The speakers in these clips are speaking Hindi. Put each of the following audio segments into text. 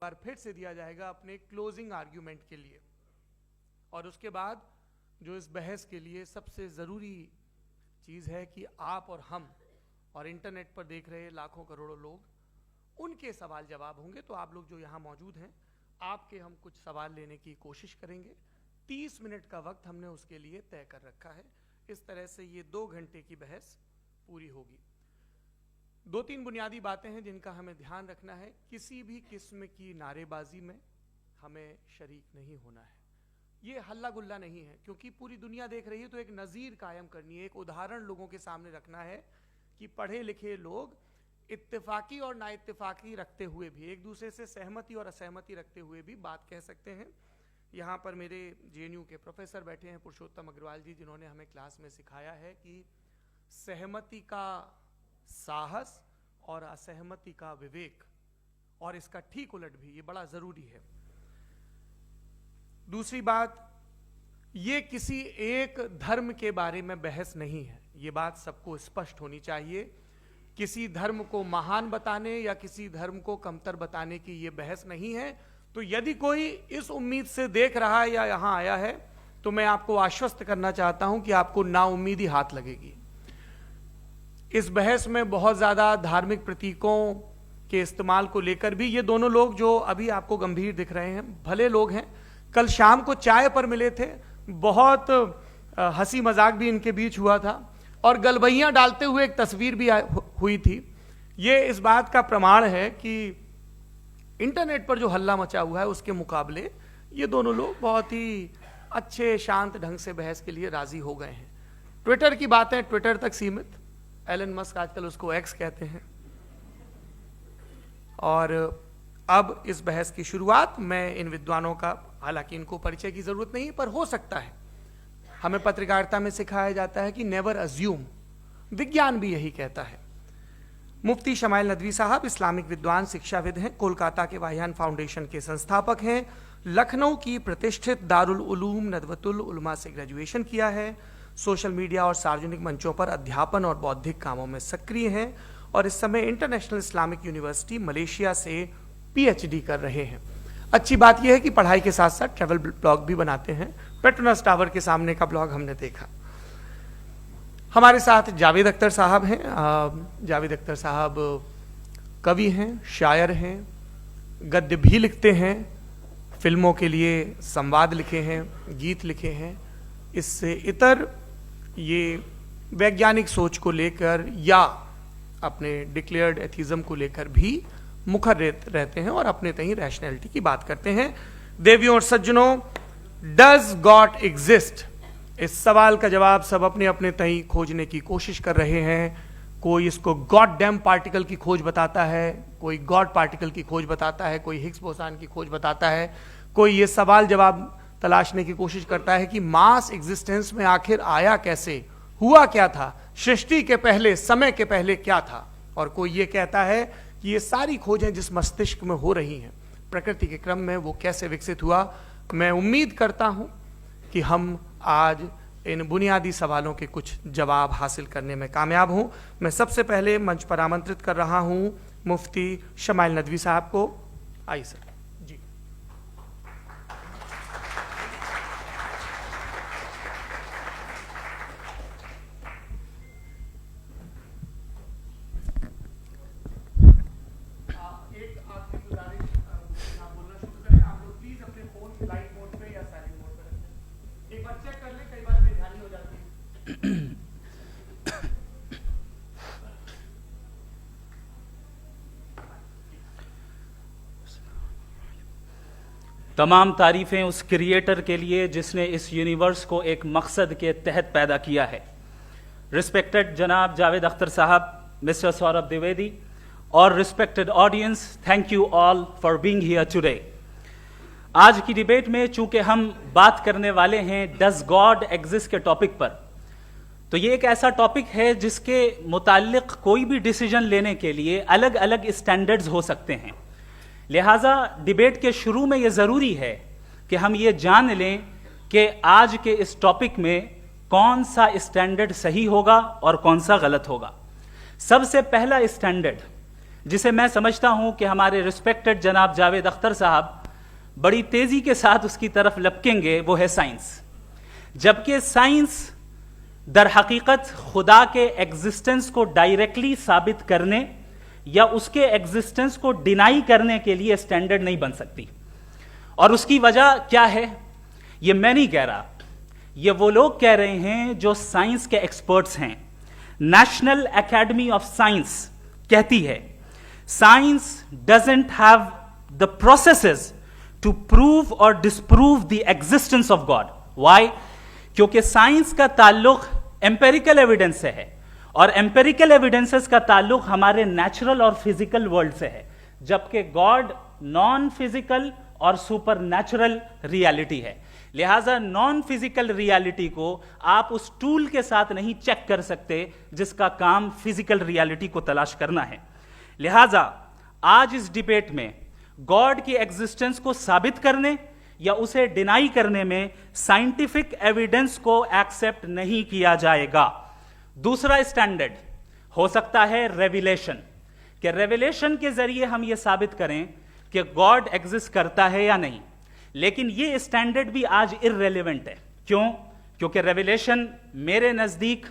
बार फिर से दिया जाएगा अपने क्लोजिंग आर्ग्यूमेंट के लिए। और उसके बाद जो इस बहस के लिए सबसे ज़रूरी चीज़ है कि आप और हम और इंटरनेट पर देख रहे लाखों करोड़ों लोग, उनके सवाल जवाब होंगे। तो आप लोग जो यहाँ मौजूद हैं, आपके हम कुछ सवाल लेने की कोशिश करेंगे। 30 मिनट का वक्त हमने उसके लिए तय कर रखा है। इस तरह से ये 2 घंटे की बहस पूरी होगी। 2-3 बुनियादी बातें हैं जिनका हमें ध्यान रखना है। किसी भी किस्म की नारेबाजी में हमें शरीक नहीं होना है। ये हल्ला गुल्ला नहीं है, क्योंकि पूरी दुनिया देख रही है, तो एक नज़ीर कायम करनी है, एक उदाहरण लोगों के सामने रखना है कि पढ़े लिखे लोग इत्तेफाकी और नाइत्तेफाकी रखते हुए भी, एक दूसरे से सहमति और असहमति रखते हुए भी बात कह सकते हैं। यहाँ पर मेरे JNU के प्रोफेसर बैठे हैं, पुरुषोत्तम अग्रवाल जी, जिन्होंने हमें क्लास में सिखाया है कि सहमति का साहस और असहमति का विवेक, और इसका ठीक उलट भी, ये बड़ा जरूरी है। दूसरी बात, ये किसी एक धर्म के बारे में बहस नहीं है, ये बात सबको स्पष्ट होनी चाहिए। किसी धर्म को महान बताने या किसी धर्म को कमतर बताने की ये बहस नहीं है। तो यदि कोई इस उम्मीद से देख रहा है या यहां आया है, तो मैं आपको आश्वस्त करना चाहता हूं कि आपको नाउम्मीदी हाथ लगेगी। इस बहस में बहुत ज्यादा धार्मिक प्रतीकों के इस्तेमाल को लेकर भी ये दोनों लोग जो अभी आपको गंभीर दिख रहे हैं, भले लोग हैं, कल शाम को चाय पर मिले थे, बहुत हंसी मजाक भी इनके बीच हुआ था, और गलबैयां डालते हुए एक तस्वीर भी हुई थी। ये इस बात का प्रमाण है कि इंटरनेट पर जो हल्ला मचा हुआ है उसके मुकाबले ये दोनों लोग बहुत ही अच्छे शांत ढंग से बहस के लिए राजी हो गए हैं। ट्विटर की बातें ट्विटर तक सीमित, एलन मस्क आजकल उसको एक्स कहते हैं। और अब इस बहस की शुरुआत मैं इन विद्वानों का, हालांकि इनको परिचय की जरूरत नहीं, पर हो सकता है, हमें पत्रकारिता में सिखाया जाता है कि नेवर अज्यूम, विज्ञान भी यही कहता है। मुफ्ती शमाइल नदवी साहब इस्लामिक विद्वान, शिक्षाविद हैं, कोलकाता के वाहियान फाउंडेशन के संस्थापक हैं, लखनऊ की प्रतिष्ठित दारुल उलूम नदवतुल उलमा से ग्रेजुएशन किया है, सोशल मीडिया और सार्वजनिक मंचों पर अध्यापन और बौद्धिक कामों में सक्रिय हैं, और इस समय इंटरनेशनल इस्लामिक यूनिवर्सिटी मलेशिया से PhD कर रहे हैं। अच्छी बात यह है कि पढ़ाई के साथ साथ ट्रैवल ब्लॉग भी बनाते हैं। पेट्रोनस टावर के सामने का ब्लॉग हमने देखा। हमारे साथ जावेद अख्तर साहब हैं। जावेद अख्तर साहब कवि हैं, शायर हैं, गद्य भी लिखते हैं, फिल्मों के लिए संवाद लिखे हैं, गीत लिखे हैं। इससे इतर ये वैज्ञानिक सोच को लेकर या अपने डिक्लेयर्ड एथिज्म को लेकर भी मुखर रहते हैं और अपने तहीं रैशनैलिटी की बात करते हैं। देवियों और सज्जनों, डज गॉड एग्जिस्ट? इस सवाल का जवाब सब अपने अपने तहीं खोजने की कोशिश कर रहे हैं। कोई इसको गॉड डैम पार्टिकल की खोज बताता है, कोई गॉड पार्टिकल की खोज बताता है, कोई हिग्स बोसान की खोज बताता है, कोई ये सवाल जवाब तलाशने की कोशिश करता है कि मास एग्जिस्टेंस में आखिर आया कैसे, हुआ क्या था, सृष्टि के पहले, समय के पहले क्या था। और कोई ये कहता है कि ये सारी खोजें जिस मस्तिष्क में हो रही हैं प्रकृति के क्रम में, वो कैसे विकसित हुआ। मैं उम्मीद करता हूं कि हम आज इन बुनियादी सवालों के कुछ जवाब हासिल करने में कामयाब हों। मैं सबसे पहले मंच पर आमंत्रित कर रहा हूं मुफ्ती शमाइल नदवी साहब को। आइए सर। जी, तमाम तारीफ़ें उस क्रिएटर के लिए जिसने इस यूनिवर्स को एक मकसद के तहत पैदा किया है। रिस्पेक्टेड जनाब जावेद अख्तर साहब, मिस्टर सौरभ द्विवेदी, और respected audience, thank you all for being here today. आज की डिबेट में चूंकि हम बात करने वाले हैं डज गॉड एग्जिस्ट के टॉपिक पर, तो ये एक ऐसा टॉपिक है जिसके मुताल्लिक कोई भी डिसीजन लेने के लिए अलग अलग स्टैंडर्ड्स हो सकते हैं। लिहाजा डिबेट के शुरू में यह जरूरी है कि हम ये जान लें कि आज के इस टॉपिक में कौन सा स्टैंडर्ड सही होगा और कौन सा गलत होगा। सबसे पहला स्टैंडर्ड जिसे मैं समझता हूं कि हमारे रिस्पेक्टेड जनाब जावेद अख्तर साहब बड़ी तेजी के साथ उसकी तरफ लपकेंगे, वो है साइंस। जबकि साइंस दर हकीकत खुदा के एग्जिस्टेंस को डायरेक्टली साबित करने या उसके एग्जिस्टेंस को डिनाई करने के लिए स्टैंडर्ड नहीं बन सकती। और उसकी वजह क्या है, ये मैं नहीं कह रहा, ये वो लोग कह रहे हैं जो साइंस के एक्सपर्ट्स हैं। नेशनल एकेडमी ऑफ साइंस कहती है science doesn't have the processes to prove और disprove the existence of God. Why? क्योंकि साइंस का ताल्लुक एम्पेरिकल एविडेंस से है और एम्पेरिकल एविडेंसेस का ताल्लुक हमारे नेचुरल और फिजिकल वर्ल्ड से है, जबकि गॉड नॉन फिजिकल और सुपर नेचुरल रियलिटी है। लिहाजा नॉन फिजिकल रियलिटी को आप उस टूल के साथ नहीं चेक कर सकते जिसका काम फिजिकल रियलिटी को तलाश करना है। लिहाजा आज इस डिबेट में गॉड की एग्जिस्टेंस को साबित करने या उसे डिनाई करने में साइंटिफिक एविडेंस को एक्सेप्ट नहीं किया जाएगा। दूसरा स्टैंडर्ड हो सकता है रेविलेशन, कि रेविलेशन के जरिए हम यह साबित करें कि गॉड एग्जिस्ट करता है या नहीं। लेकिन यह स्टैंडर्ड भी आज इररेलेवेंट है। क्यों? क्योंकि रेविलेशन मेरे नजदीक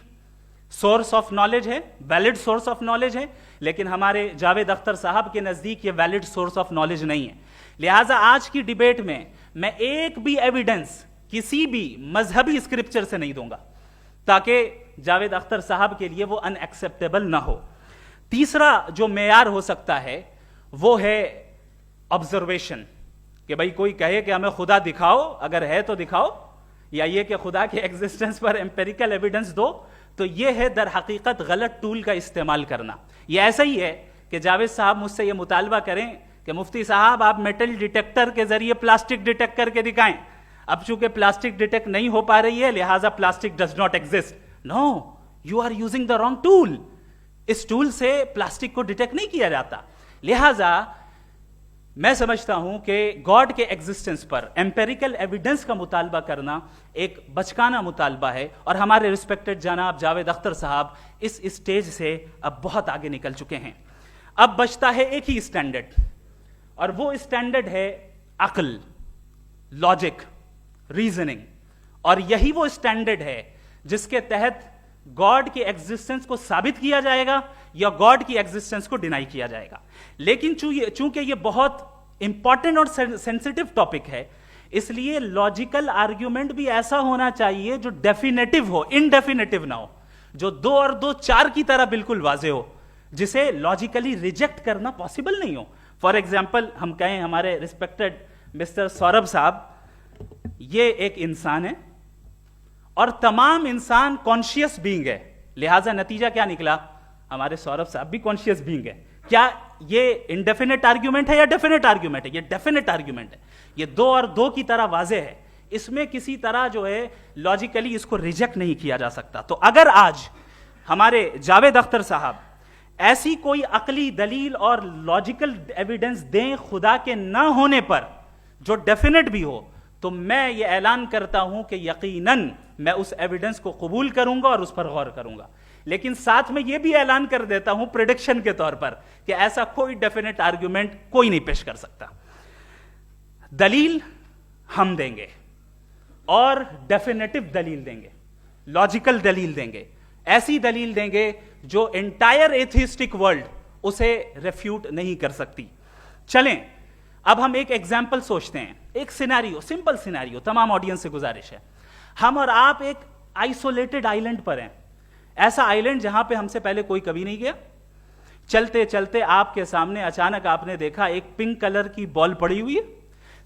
सोर्स ऑफ नॉलेज है, वैलिड सोर्स ऑफ नॉलेज है, लेकिन हमारे जावेद अख्तर साहब के नजदीक यह वैलिड सोर्स ऑफ नॉलेज नहीं है। लिहाजा आज की डिबेट में मैं एक भी एविडेंस किसी भी मजहबी स्क्रिप्चर से नहीं दूंगा ताकि जावेद अख्तर साहब के लिए वो अनएक्सेप्टेबल ना हो। तीसरा जो मेयार हो सकता है वो है ऑब्जर्वेशन, कि भाई कोई कहे कि हमें खुदा दिखाओ, अगर है तो दिखाओ, या ये कि खुदा के एग्जिस्टेंस पर एम्पेरिकल एविडेंस दो, तो ये है दर हकीकत गलत टूल का इस्तेमाल करना। ये ऐसा ही है कि जावेद साहब मुझसे ये मुतालबा करें कि मुफ्ती साहब आप मेटल डिटेक्टर के जरिए प्लास्टिक डिटेक्ट करके दिखाएं। अब चूंकि प्लास्टिक डिटेक्ट नहीं हो पा रही है लिहाजा plastic does not exist. No, you are using the wrong tool. इस टूल से प्लास्टिक को डिटेक्ट नहीं किया जाता। लिहाजा मैं समझता हूं कि गॉड के एग्जिस्टेंस पर एम्पेरिकल एविडेंस का मुतालबा करना एक बचकाना मुतालबा है, और हमारे रिस्पेक्टेड जनाब जावेद अख्तर साहब इस स्टेज से अब बहुत आगे निकल चुके हैं। अब बचता है एक ही स्टैंडर्ड, और वो स्टैंडर्ड है अक्ल, लॉजिक, रीजनिंग। और यही वो स्टैंडर्ड है जिसके तहत गॉड की एग्जिस्टेंस को साबित किया जाएगा या गॉड की एग्जिस्टेंस को डिनाई किया जाएगा। लेकिन चूंकि ये बहुत इंपॉर्टेंट और सेंसिटिव टॉपिक है, इसलिए लॉजिकल आर्ग्यूमेंट भी ऐसा होना चाहिए जो डेफिनेटिव हो, इनडेफिनेटिव ना हो, जो 2 और 2 4 की तरह बिल्कुल वाजे हो, जिसे लॉजिकली रिजेक्ट करना पॉसिबल नहीं हो। फॉर एग्जाम्पल हम कहें हमारे रिस्पेक्टेड मिस्टर सौरभ साहब, ये एक इंसान है और तमाम इंसान कॉन्शियस बीइंग है, लिहाजा नतीजा क्या निकला, हमारे सौरभ साहब भी कॉन्शियस बीइंग है। क्या ये इनडेफिनेट आर्ग्यूमेंट है या डेफिनेट आर्ग्यूमेंट है? ये डेफिनेट आर्ग्यूमेंट है। ये 2 और 2 की तरह वाजे है, इसमें किसी तरह जो है लॉजिकली इसको रिजेक्ट नहीं किया जा सकता। तो अगर आज हमारे जावेद अख्तर साहब ऐसी कोई अकली दलील और लॉजिकल एविडेंस दें खुदा के ना होने पर जो डेफिनेट भी हो, तो मैं ये ऐलान करता हूं कि यकीनन मैं उस एविडेंस को कबूल करूंगा और उस पर गौर करूंगा। लेकिन साथ में यह भी ऐलान कर देता हूं प्रेडिक्शन के तौर पर कि ऐसा कोई डेफिनेट आर्ग्यूमेंट कोई नहीं पेश कर सकता। दलील हम देंगे और डेफिनेटिव दलील देंगे, लॉजिकल दलील देंगे, ऐसी दलील देंगे जो एंटायर एथिस्टिक वर्ल्ड उसे रेफ्यूट नहीं कर सकती। चलें अब हम एक एग्जाम्पल सोचते हैं, एक सिनेरियो, सिंपल सिनेरियो, तमाम ऑडियंस से गुजारिश है, हम और आप एक आइसोलेटेड आइलैंड पर हैं, ऐसा आइलैंड जहां पे हमसे पहले कोई कभी नहीं गया। चलते चलते आपके सामने अचानक आपने देखा एक पिंक कलर की बॉल पड़ी हुई है।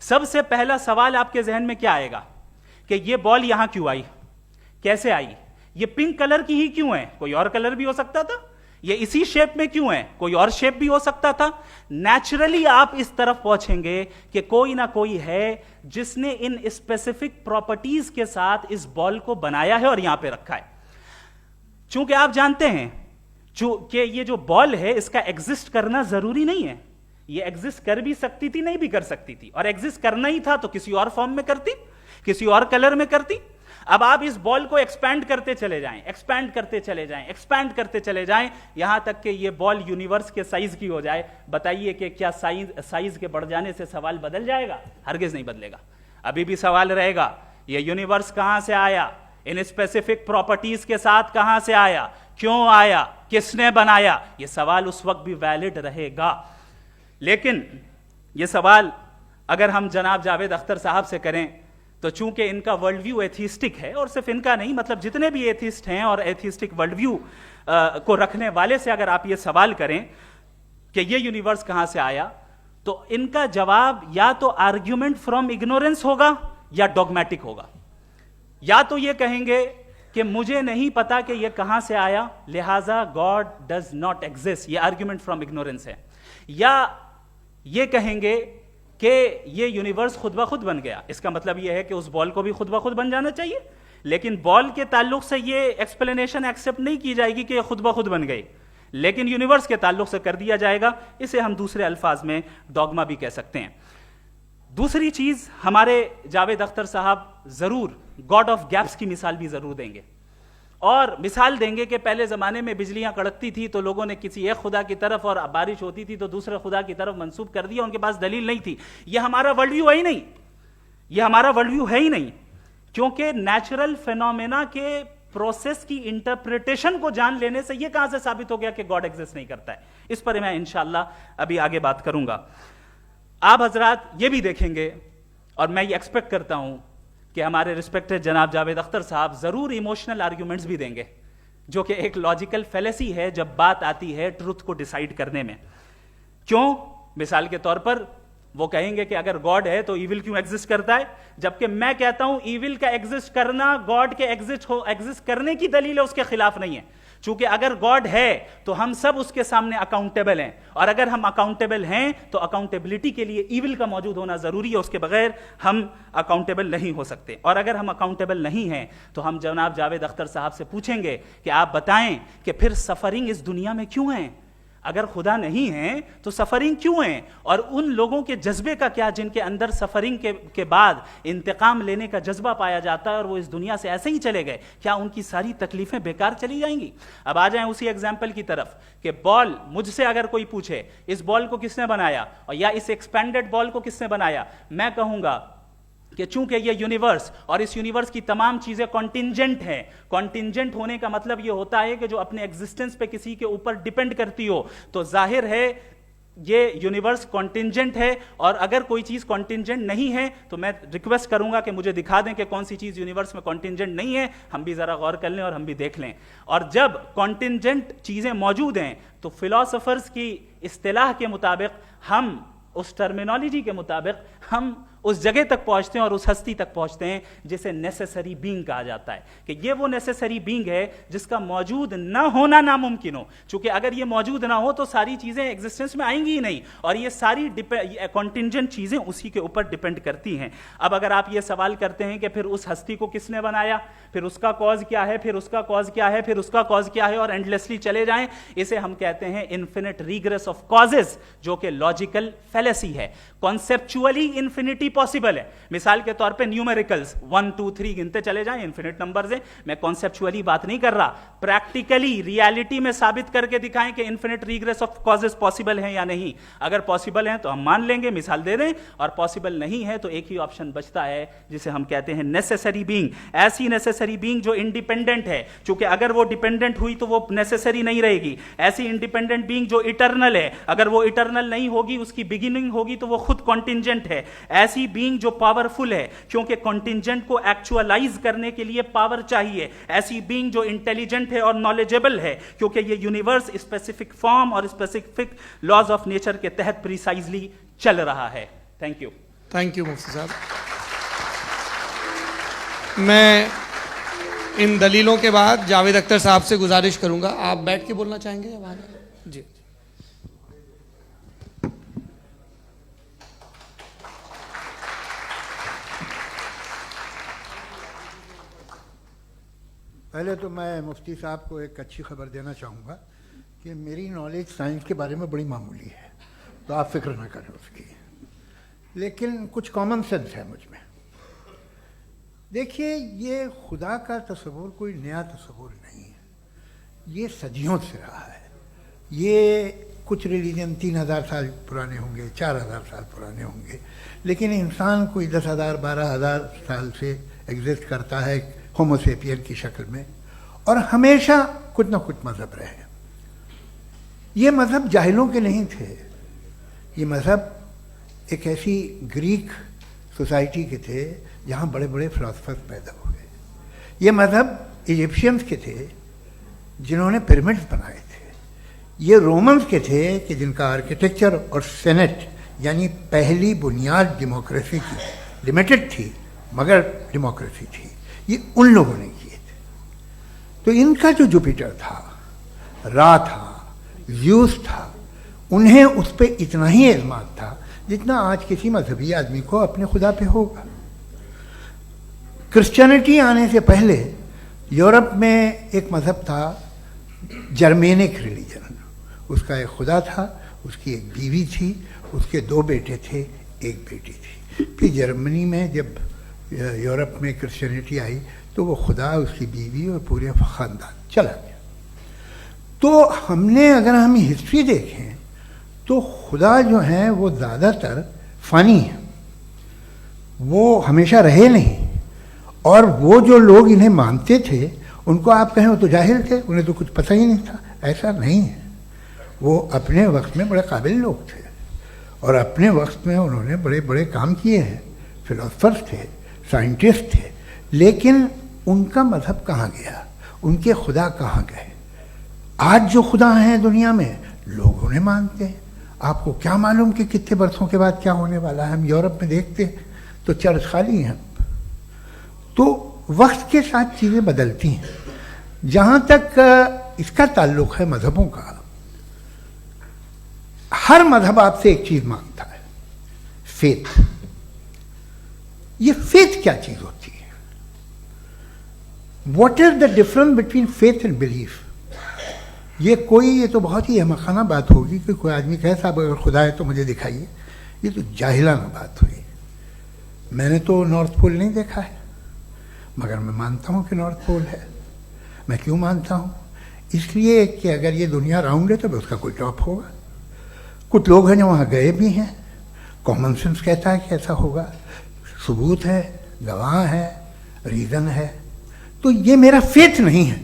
सबसे पहला सवाल आपके जहन में क्या आएगा कि ये बॉल यहां क्यों आई, कैसे आई, ये पिंक कलर की ही क्यों है, कोई और कलर भी हो सकता था, ये इसी शेप में क्यों है, कोई और शेप भी हो सकता था। नेचुरली आप इस तरफ पहुंचेंगे कि कोई ना कोई है जिसने इन स्पेसिफिक प्रॉपर्टीज के साथ इस बॉल को बनाया है और यहां पे रखा है। चूंकि आप जानते हैं कि ये जो बॉल है इसका एग्जिस्ट करना जरूरी नहीं है, ये एग्जिस्ट कर भी सकती थी, नहीं भी कर सकती थी, और एग्जिस्ट करना ही था तो किसी और फॉर्म में करती, किसी और कलर में करती। अब आप इस बॉल को एक्सपैंड करते चले जाएं, एक्सपैंड करते चले जाएं, एक्सपैंड करते चले जाएं, यहां तक कि ये बॉल यूनिवर्स के साइज की हो जाए। बताइए कि क्या साइज के बढ़ जाने से सवाल बदल जाएगा? हरगिज नहीं बदलेगा। अभी भी सवाल रहेगा, ये यूनिवर्स कहां से आया, इन स्पेसिफिक प्रॉपर्टीज के साथ कहां से आया, क्यों आया, किसने बनाया, ये सवाल उस वक्त भी वैलिड रहेगा। लेकिन ये सवाल अगर हम जनाब जावेद अख्तर साहब से करें तो चूंकि इनका वर्ल्ड व्यू एथिस्टिक है, और सिर्फ इनका नहीं, मतलब जितने भी एथिस्ट हैं और एथिस्टिक वर्ल्ड व्यू को रखने वाले से अगर आप ये सवाल करें कि ये यूनिवर्स कहां से आया, तो इनका जवाब या तो आर्ग्यूमेंट फ्रॉम इग्नोरेंस होगा या डॉगमेटिक होगा। या तो ये कहेंगे कि मुझे नहीं पता कि ये कहां से आया, लिहाजा गॉड डज नॉट एग्जिस्ट, ये आर्ग्यूमेंट फ्रॉम इग्नोरेंस है, या ये कहेंगे कि ये यूनिवर्स खुद ब खुद बन गया। इसका मतलब ये है कि उस बॉल को भी खुद ब खुद बन जाना चाहिए, लेकिन बॉल के ताल्लुक से ये एक्सप्लेनेशन एक्सेप्ट नहीं की जाएगी कि ये खुद ब खुद बन गई, लेकिन यूनिवर्स के ताल्लुक से कर दिया जाएगा। इसे हम दूसरे अल्फाज में डॉगमा भी कह सकते हैं। दूसरी चीज, हमारे जावेद अख्तर साहब जरूर गॉड ऑफ गैप्स की मिसाल भी जरूर देंगे, और मिसाल देंगे कि पहले जमाने में बिजलियां कड़कती थी तो लोगों ने किसी एक खुदा की तरफ, और बारिश होती थी तो दूसरे खुदा की तरफ मंसूब कर दिया, उनके पास दलील नहीं थी। यह हमारा वर्ल्ड व्यू है ही नहीं, यह हमारा वर्ल्ड व्यू है ही नहीं, क्योंकि नेचुरल फेनोमेना के प्रोसेस की इंटरप्रिटेशन को जान लेने से यह कहां से साबित हो गया कि गॉड एग्जिस्ट नहीं करता है। इस पर मैं इंशाअल्लाह अभी आगे बात करूंगा। आप हजरात ये भी देखेंगे, और मैं ये एक्सपेक्ट करता हूं कि हमारे रिस्पेक्टेड जनाब जावेद अख्तर साहब जरूर इमोशनल आर्ग्यूमेंट्स भी देंगे, जो कि एक लॉजिकल फेलेसी है जब बात आती है ट्रुथ को डिसाइड करने में। क्यों? मिसाल के तौर पर वो कहेंगे कि अगर गॉड है तो ईविल क्यों एग्जिस्ट करता है, जबकि मैं कहता हूं ईविल का एग्जिस्ट करना गॉड के एग्जिस्ट करने की दलील है, उसके खिलाफ नहीं है। चूंकि अगर गॉड है तो हम सब उसके सामने अकाउंटेबल हैं, और अगर हम अकाउंटेबल हैं तो अकाउंटेबिलिटी के लिए ईविल का मौजूद होना जरूरी है, उसके बगैर हम अकाउंटेबल नहीं हो सकते। और अगर हम अकाउंटेबल नहीं हैं तो हम जनाब जावेद अख्तर साहब से पूछेंगे कि आप बताएं कि फिर सफरिंग इस दुनिया में क्यों है? अगर खुदा नहीं है तो सफरिंग क्यों है? और उन लोगों के जज्बे का क्या जिनके अंदर सफरिंग के बाद इंतकाम लेने का जज्बा पाया जाता है और वो इस दुनिया से ऐसे ही चले गए, क्या उनकी सारी तकलीफें बेकार चली जाएंगी? अब आ जाएं उसी एग्जाम्पल की तरफ कि बॉल, मुझसे अगर कोई पूछे इस बॉल को किसने बनाया, और या इस एक्सपेंडेड बॉल को किसने बनाया, मैं कहूंगा कि चूंकि ये यूनिवर्स और इस यूनिवर्स की तमाम चीजें कॉन्टिंजेंट हैं। कॉन्टिंजेंट होने का मतलब ये होता है कि जो अपने एग्जिस्टेंस पे किसी के ऊपर डिपेंड करती हो, तो जाहिर है ये यूनिवर्स कॉन्टिंजेंट है। और अगर कोई चीज कॉन्टिंजेंट नहीं है तो मैं रिक्वेस्ट करूंगा कि मुझे दिखा दें कि कौन सी चीज यूनिवर्स में कॉन्टिंजेंट नहीं है, हम भी जरा गौर कर लें और हम भी देख लें। और जब कॉन्टिंजेंट चीजें मौजूद हैं तो फिलोसोफर्स की इस्तिलाह के मुताबिक, हम उस टर्मिनोलॉजी के मुताबिक हम उस जगह तक पहुंचते हैं और उस हस्ती तक पहुंचते हैं जिसे नेसेसरी बीइंग कहा जाता है, कि ये वो नेसेसरी बीइंग है जिसका मौजूद ना होना नामुमकिन हो। क्योंकि अगर ये मौजूद ना हो तो सारी चीजें एग्जिस्टेंस में आएंगी ही नहीं, और ये सारी कॉन्टिंजेंट चीजें उसी के ऊपर डिपेंड करती हैं। अब अगर आप ये सवाल करते हैं कि फिर उस हस्ती को किसने बनाया, फिर उसका कॉज क्या है, फिर उसका कॉज क्या है, फिर उसका कॉज क्या है, और एंडलेसली चले जाएं, इसे हम कहते हैं इन्फिनिट रीग्रेस ऑफ कॉजेस, जो कि लॉजिकल फेलेसी है। कॉन्सेप्चुअली इन्फिनिटी पॉसिबल है। मिसाल के तौर पे न्यूमेरिकल्स 1 2 3 गिनते चले जाएं, इन्फिनिट नंबर्स हैं। मैं कॉन्सेप्चुअली बात नहीं कर रहा, प्रैक्टिकली रियलिटी में साबित करके दिखाएं कि infinite regress of causes possible हैं या नहीं। अगर पॉसिबल हैं तो हम मान लेंगे, मिसाल दे दें, और पॉसिबल नहीं है तो एक ही ऑप्शन बचता है जिसे हम कहते हैं नेसेसरी बीइंग। ऐसी नेसेसरी बीइंग जो इंडिपेंडेंट है, क्योंकि अगर वो डिपेंडेंट हुई तो वो नेसेसरी नहीं रहेगी। ऐसी इंडिपेंडेंट बीइंग जो इटर्नल है, अगर वो इटर्नल नहीं होगी, उसकी बिगिनिंग होगी तो वो खुद कॉन्टिंजेंट है। ऐसी बीइंग जो पावरफुल है, क्योंकि कॉन्टिंजेंट को एक्चुअलाइज करने के लिए पावर चाहिए। ऐसी बीइंग जो इंटेलिजेंट है और नॉलेजेबल है, क्योंकि ये यूनिवर्स स्पेसिफिक फॉर्म और स्पेसिफिक लॉज ऑफ नेचर के तहत प्रिसाइजली चल रहा है। थैंक यू मुफ्ती साहब। मैं इन दलीलों के बाद जावेद अख्तर साहब से गुजारिश करूंगा, आप बैठ के बोलना चाहेंगे या वहां? जी। पहले तो मैं मुफ्ती साहब को एक अच्छी खबर देना चाहूँगा कि मेरी नॉलेज साइंस के बारे में बड़ी मामूली है, तो आप फिक्र ना करें उसकी, लेकिन कुछ कॉमन सेंस है मुझ में। देखिए, ये खुदा का तस्वुर कोई नया तस्वुर नहीं है, ये सदियों से रहा है। ये कुछ रिलीजन 3000 साल पुराने होंगे, 4000 साल पुराने होंगे, लेकिन इंसान कोई 10,000 12,000 साल से एग्जिस्ट करता है होमोसेपियन की शक्ल में, और हमेशा कुछ ना कुछ मज़हब रहे। ये मज़हब जाहिलों के नहीं थे, ये मज़हब एक ऐसी ग्रीक सोसाइटी के थे जहाँ बड़े बड़े फिलोसफर्स पैदा हुए। ये मज़हब इजिप्शियंस के थे जिन्होंने पिरामिड्स बनाए थे। ये रोमन्स के थे कि जिनका आर्किटेक्चर और सेनेट यानी पहली बुनियाद डेमोक्रेसी की लिमिटेड थी मगर डेमोक्रेसी थी, ये उन लोगों ने किए थे। तो इनका जो जुपिटर था, रा था, ज़्यूस था, उन्हें उस पर इतना ही एतमाद था जितना आज किसी मजहबी आदमी को अपने खुदा पे होगा। क्रिश्चियनिटी आने से पहले यूरोप में एक मज़हब था जर्मेनिक रिलीजन। उसका एक खुदा था, उसकी एक बीवी थी, उसके 2 बेटे थे, एक बेटी थी। फिर जर्मनी में जब यूरोप में क्रिश्चियनिटी आई तो वो खुदा, उसकी बीवी और पूरे ख़ानदान चला गया। तो हमने अगर हम हिस्ट्री देखें तो खुदा जो हैं वो ज़्यादातर फ़नी हैं, वो हमेशा रहे नहीं। और वो जो लोग इन्हें मानते थे उनको आप कहें वो तो जाहिल थे, उन्हें तो कुछ पता ही नहीं था, ऐसा नहीं है। वो अपने वक्त में बड़े काबिल लोग थे और अपने वक्त में उन्होंने बड़े बड़े काम किए हैं, फिलोसफर्स थे, साइंटिस्ट थे। लेकिन उनका मज़हब कहाँ गया, उनके खुदा कहाँ गए? आज जो खुदा हैं दुनिया में लोग उन्हें मानते हैं। आपको क्या मालूम कि कितने बरसों के बाद क्या होने वाला है? हम यूरोप में देखते हैं तो चर्च खाली हैं। तो वक्त के साथ चीज़ें बदलती हैं। जहाँ तक इसका ताल्लुक़ है मज़हबों का, हर मज़हब आपसे एक चीज़ मांगता है, फेथ। ये फेथ क्या चीज़ होती है? What is the difference between faith and belief? ये तो बहुत ही अहमखाना बात होगी कि कोई आदमी कहे साहब अगर खुदा है तो मुझे दिखाइए। ये तो जाहिलाना बात हुई। मैंने तो नॉर्थ पोल नहीं देखा है, मगर मैं मानता हूँ कि नॉर्थ पोल है। मैं क्यों मानता हूँ? इसलिए कि अगर ये दुनिया राउंड है तो उसका कोई टॉप होगा। कुछ लोग हैं जो वहाँ गए भी हैं, कॉमन सेंस कहता है कि ऐसा होगा, सबूत है, गवाह है, रीज़न है। तो ये मेरा फेथ नहीं है।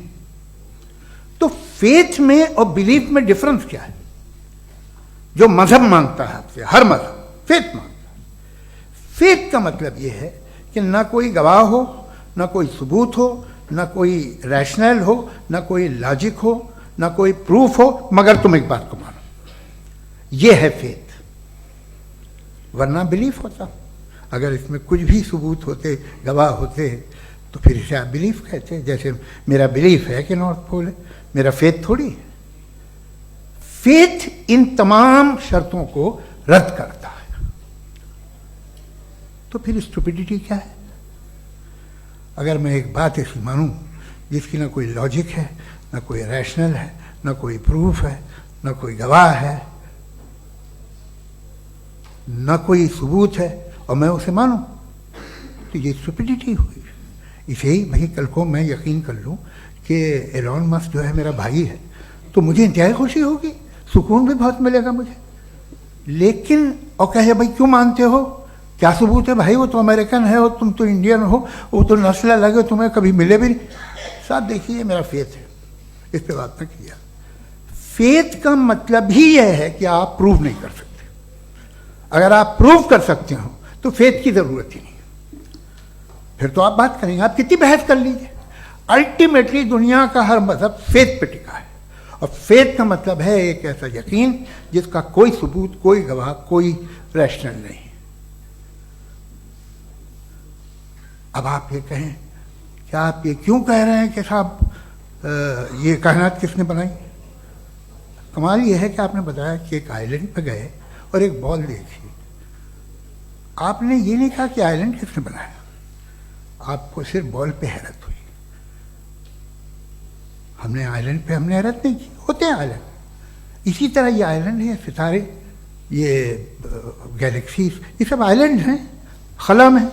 तो फेथ में और बिलीफ में डिफरेंस क्या है? जो मजहब मांगता है आपसे, हर मजहब फेथ मांगता है। फेथ का मतलब ये है कि ना कोई गवाह हो, ना कोई सबूत हो, ना कोई रैशनल हो, ना कोई लॉजिक हो, ना कोई प्रूफ हो, मगर तुम एक बात को मानो। ये है फेथ। वरना बिलीफ होता। अगर इसमें कुछ भी सबूत होते, गवाह होते, तो फिर इसे आप बिलीफ कहते। जैसे मेरा बिलीफ है कि नॉर्थ पोल है, मेरा फेथ थोड़ी है। फेथ इन तमाम शर्तों को रद्द करता है। तो फिर स्टुपिडिटी क्या है? अगर मैं एक बात ऐसी मानूं जिसकी ना कोई लॉजिक है, ना कोई रैशनल है, ना कोई प्रूफ है, ना कोई गवाह है, ना कोई सबूत है, और मैं उसे मानूं, तो ये स्टुपिडिटी हुई। इसे ही भाई कल को मैं यकीन कर लूं कि एलॉन मस्क जो है मेरा भाई है, तो मुझे इंतहाई खुशी होगी, सुकून भी बहुत मिलेगा मुझे। लेकिन और कहे भाई क्यों मानते हो, क्या सबूत है? भाई वो तो अमेरिकन है और तुम तो इंडियन हो, वो तो नस्ल अलग है, तुम्हें कभी मिले भी नहीं। साहब देखिए मेरा फेथ है, इस पर बात न किया। फेथ का मतलब ही यह है कि आप प्रूव नहीं कर सकते। अगर आप प्रूव कर सकते हो तो फेथ की जरूरत ही नहीं, फिर तो आप बात करेंगे, आप कितनी बहस कर लीजिए। अल्टीमेटली दुनिया का हर मजहब फेथ पे टिका है, और फेथ का मतलब है एक ऐसा यकीन जिसका कोई सबूत, कोई गवाह, कोई रैशनल नहीं। अब आप ये कहें, क्या आप ये क्यों कह रहे हैं कि साहब ये कायनात किसने बनाई? कमाल ये है कि आपने बताया कि एक आइलैंड पर गए और एक बॉल देखी। आपने ये नहीं कहा कि आइलैंड किसने बनाया, आपको सिर्फ बॉल पे हैरत हुई। हमने आइलैंड पे हमने हैरत नहीं की, होते हैं आइलैंड। इसी तरह ये आइलैंड है, सितारे, ये गैलेक्सीज, ये सब आइलैंड हैं, खला में।